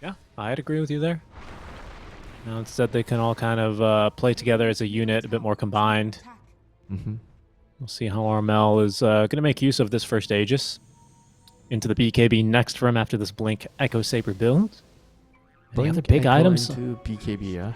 Yeah, I'd agree with you there. Now, instead, they can all kind of play together as a unit, a bit more combined. We'll see how Armel is going to make use of this first Aegis. Into the BKB next for him after this Blink Echo Saber build. Any other big items? Into BKB, yeah.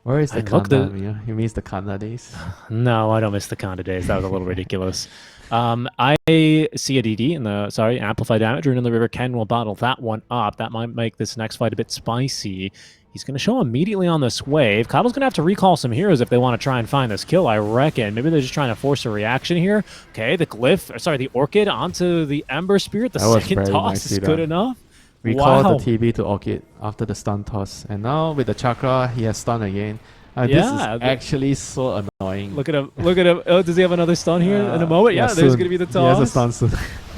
Where is the I looked Kanda? Yeah, you miss the Kanda days? No, I don't miss the Kanda days. That was a little ridiculous. I see a DD in the, amplify damage. Rune in the River. Ken will bottle that one up. That might make this next fight a bit spicy. He's going to show immediately on this wave. Kabo's going to have to recall some heroes if they want to try and find this kill, I reckon. Maybe they're just trying to force a reaction here. Okay, the the Orchid onto the Ember Spirit. The second toss is good enough. Recall the TB to Orchid after the stun toss. And now with the Chakra, he has stun again. This is actually so annoying. Look at him. Look at him. Oh, does he have another stun here in a moment? Yeah, there's going to be the toss. He has a stun soon.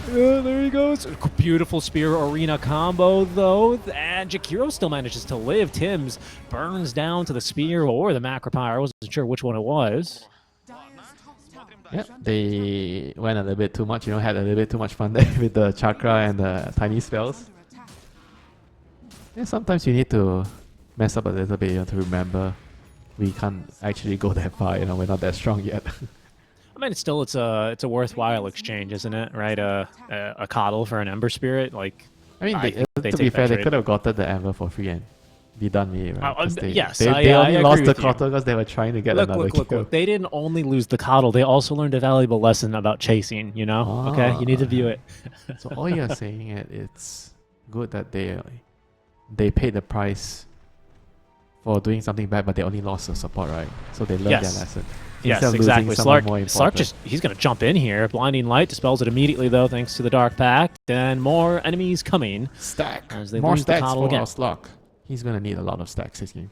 There he goes. Beautiful spear arena combo, though. And Jakiro still manages to live. Tim's burns down to the spear or the Macropyre. I wasn't sure which one it was. Yeah, they went a little bit too much, had a little bit too much fun there with the Chakra and the tiny spells. Yeah, sometimes you need to mess up a little bit to remember we can't actually go that far, we're not that strong yet. I mean, it's a worthwhile exchange, isn't it? Right? A coddle for an Ember Spirit, like. I mean, to be fair, they could have gotten the Ember for free and be done with it, right? Yes, they only lost the coddle because they were trying to get another kill. Look. They didn't only lose the coddle; they also learned a valuable lesson about chasing. Okay, you need to view it. So all you're saying it's good that they paid the price for doing something bad, but they only lost the support, right? So they learned their lesson. Yes, exactly. Slark he's going to jump in here. Blinding Light dispels it immediately, though, thanks to the Dark Pact. Then more enemies coming. Stack. As they more lose stacks the for again. our Slark. He's going to need a lot of stacks this game.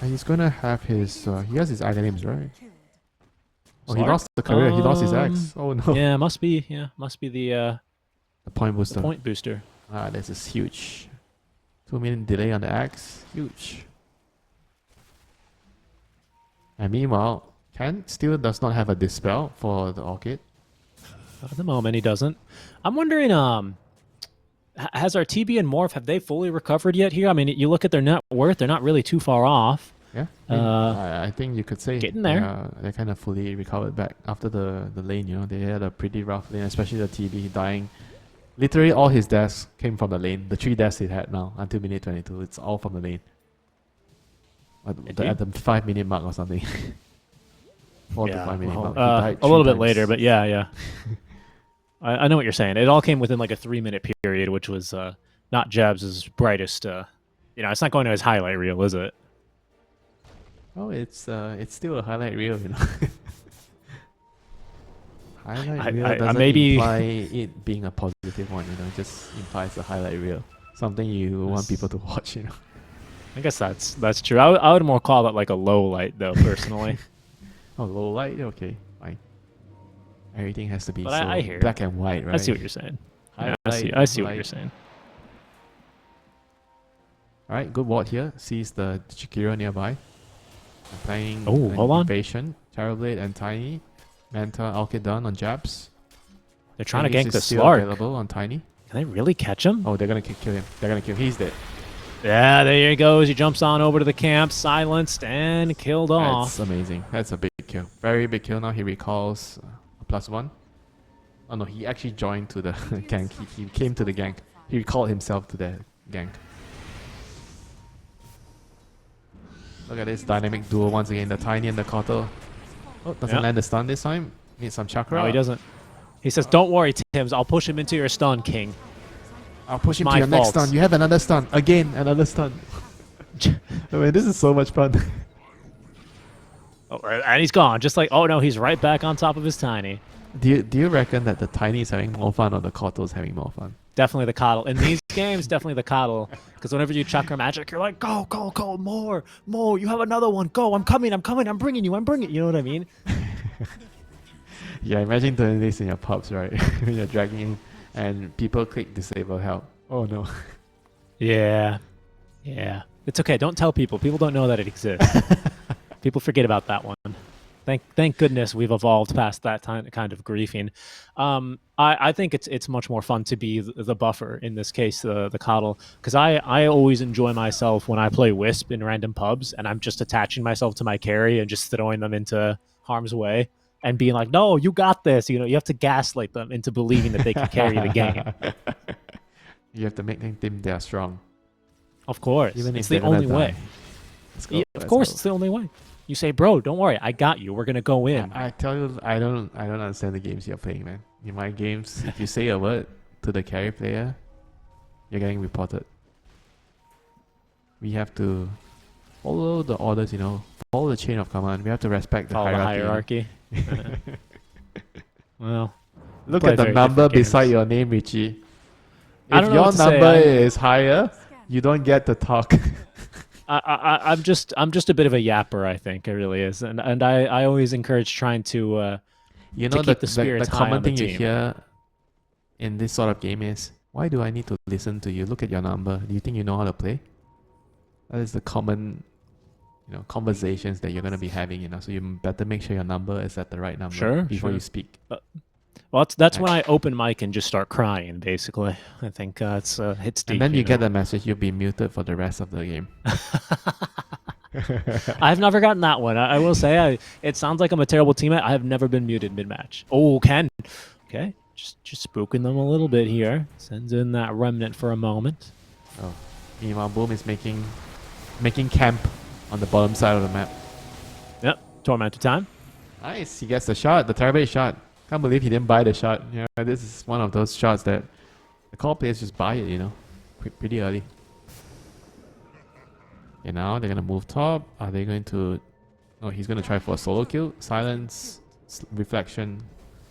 And he's going to have his... he has his items, right? Oh, he lost the career. He lost his axe. Oh, no. Yeah, must be the point booster. The point booster. This is huge. 2-minute delay on the axe. Huge. And meanwhile, Ken still does not have a dispel for the Orchid. At the moment, he doesn't. I'm wondering, has our TB and Morph, have they fully recovered yet here? I mean, you look at their net worth, they're not really too far off. Yeah, I think you could say getting there. They kind of fully recovered back after the lane. They had a pretty rough lane, especially the TB dying. Literally, all his deaths came from the lane. The 3 deaths he had now until minute 22, it's all from the lane. At the 5-minute mark or something. 4 to 5 minute mark. A little bit later, but yeah. I know what you're saying. It all came within like a 3-minute period, which was not Jabs' brightest. It's not going to his highlight reel, is it? Oh, it's still a highlight reel, Highlight reel doesn't imply it being a positive one, it just implies a highlight reel. Something you want people to watch, I guess that's true. I would more call it like a low light, though, personally. Oh, low light? Okay, fine. Everything has to be I hear black and white, right? I see what you're saying. I see what you're saying. Alright, good ward here. Sees the Chikira nearby. Playing hold on. Invasion, Terrorblade and Tiny. Manta Orchid done on Jabs. They're trying to gank the still Slark. Available on Tiny. Can they really catch him? Oh, they're gonna kill him. They're gonna kill him. He's dead. Yeah, there he goes. He jumps on over to the camp, silenced and killed off. That's amazing. That's a big kill. Very big kill now. He recalls a +1. Oh no, he actually joined to the gank. He came to the gank. He recalled himself to the gank. Look at this dynamic duo once again. The Tiny and the Kotal. Oh, doesn't land the stun this time. Needs some Chakra. No, he doesn't. He says, "Don't worry, Tims. I'll push him into your stun, King. I'll push him to your next stun. You have another stun. Again, another stun. I mean, this is so much fun. Oh, and he's gone. Just like, oh no, he's right back on top of his tiny. Do you reckon that the tiny is having more fun or the Koto's having more fun? Definitely the coddle. In these games, definitely the coddle. Because whenever you chakra magic, you're like, go, go, go, more. You have another one. Go, I'm coming, I'm bringing you. You know what I mean? Yeah, imagine doing this in your pubs, right? When you're dragging in and people click disable help. Oh no. Yeah. Yeah. It's okay. Don't tell people. People don't know that it exists. People forget about that one. Thank goodness we've evolved past that kind of griefing. I think it's much more fun to be the buffer in this case, the coddle, because I always enjoy myself when I play Wisp in random pubs and I'm just attaching myself to my carry and just throwing them into harm's way and being like, no, you got this. You know, you have to gaslight them into believing that they can carry the game. You have to make them think they are strong. Of course, Even it's if the only way. Go, of course, it's the only way. You say, bro, don't worry, I got you. We're gonna go in. I tell you, I don't understand the games you're playing, man. In my games, if you say a word to the carry player, you're getting reported. We have to follow the orders, you know, follow the chain of command. We have to respect the hierarchy. Well, look at the number beside your name, Richie. If your number is higher, you don't get to talk. I'm just a bit of a yapper. I think it really is, and I always encourage trying to you know, to keep the spirits high common on the thing you team. hear in this sort of game is, why do I need to listen to you? Look at your number. Do you think you know how to play? That is the common, you know, conversations that you're gonna be having. You know, so you better make sure your number is at the right number before you speak. Well, that's when I open mic and just start crying. Basically, I think it's deep. And then you get the message you'll be muted for the rest of the game. I've never gotten that one. I will say, it sounds like I'm a terrible teammate. I have never been muted mid-match. Oh, Ken. Okay, just spooking them a little bit here. Sends in that remnant for a moment. Oh, meanwhile, Boom is making camp on the bottom side of the map. Yep, tormented time. Nice, he gets the shot, the Terabate shot. Can't believe he didn't buy the shot. You know, this is one of those shots that the core players just buy it, you know, pretty early. Okay, now they're gonna move top. Are they going to? Oh, he's gonna try for a solo kill. Silence, reflection,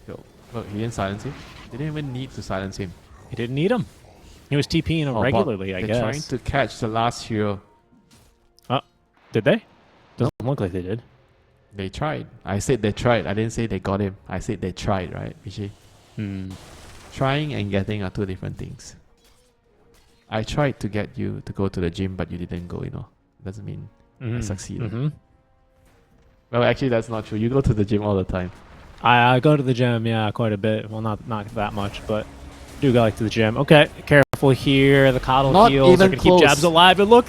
kill. Oh, he didn't silence him. They didn't even need to silence him. He didn't need him. He was TPing him regularly, I guess. They're trying to catch the last hero. Did they? Doesn't look like they did. They tried. I said they tried. I didn't say they got him. I said they tried, right, Vichy? Trying and getting are two different things. I tried to get you to go to the gym, but you didn't go, you know. Doesn't mean I succeeded. Well, actually, that's not true. You go to the gym all the time. I go to the gym, yeah, quite a bit. Well, not that much, but do go like to the gym. Okay, careful here. The coddle heals are going to keep jabs alive. And look,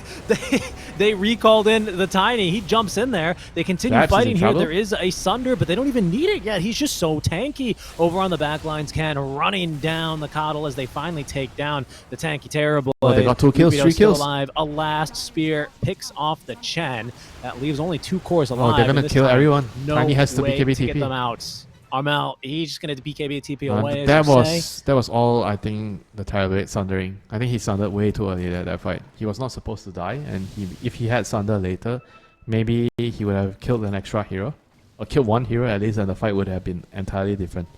they recalled in the tiny. He jumps in there. They continue fighting here. There is a Sunder, but they don't even need it yet. He's just so tanky. Over on the back lines, Ken running down the coddle as they finally take down the tanky terrible. Oh, they got 2 kills, 3 kills. Alive. A last spear picks off the Chen. That leaves only 2 cores alive. Oh, they're going to kill everyone. No Tiny has to way BKB to TP. get them out. Armel, he's just going to BKB TP away. That was all, I think, the Terabate sundering. I think he sundered way too early at that fight. He was not supposed to die, and if he had sundered later, maybe he would have killed an extra hero. Or killed one hero at least, and the fight would have been entirely different.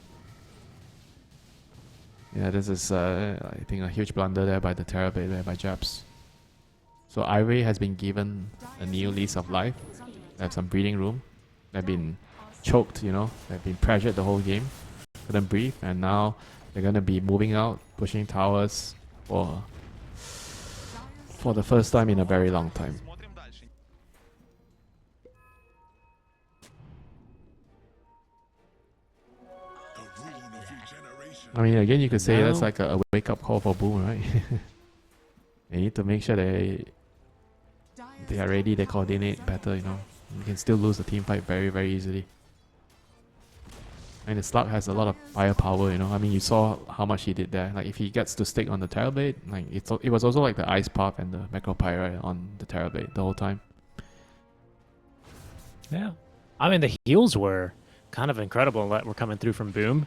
Yeah, this is, I think, a huge blunder there by the Terabate there by Japs. So Ivory has been given a new lease of life. They have some breathing room. They've been choked, you know. They've been pressured the whole game. Couldn't breathe, and now they're gonna be moving out, pushing towers for the first time in a very long time. I mean, again, you could say that's like a wake-up call for Boom, right? They need to make sure they are ready, they coordinate better, you know. You can still lose the team fight very, very easily. And the Slug has a lot of firepower, you know. I mean, you saw how much he did there. Like, if he gets to stick on the Terabate, like it was also like the Ice Puff and the Macropyrite on the Terabate the whole time. Yeah. I mean, the heals were kind of incredible that were coming through from Boom.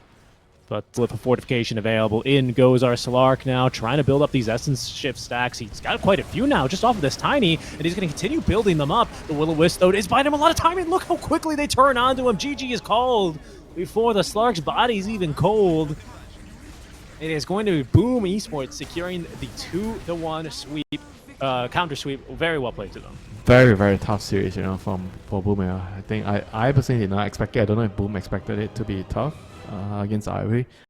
But with a fortification available, in goes our Solark now, trying to build up these Essence Shift stacks. He's got quite a few now, just off of this Tiny, and he's going to continue building them up. The Will-O-Wisp, though, is buying him a lot of time, and look how quickly they turn onto him. GG is called before the Slark's body's even cold. It is going to be Boom Esports securing the 2-1 sweep, counter sweep. Very well played to them. Very, very tough series, you know, for Boom. I think I personally did not expect it. I don't know if Boom expected it to be tough against Ivory.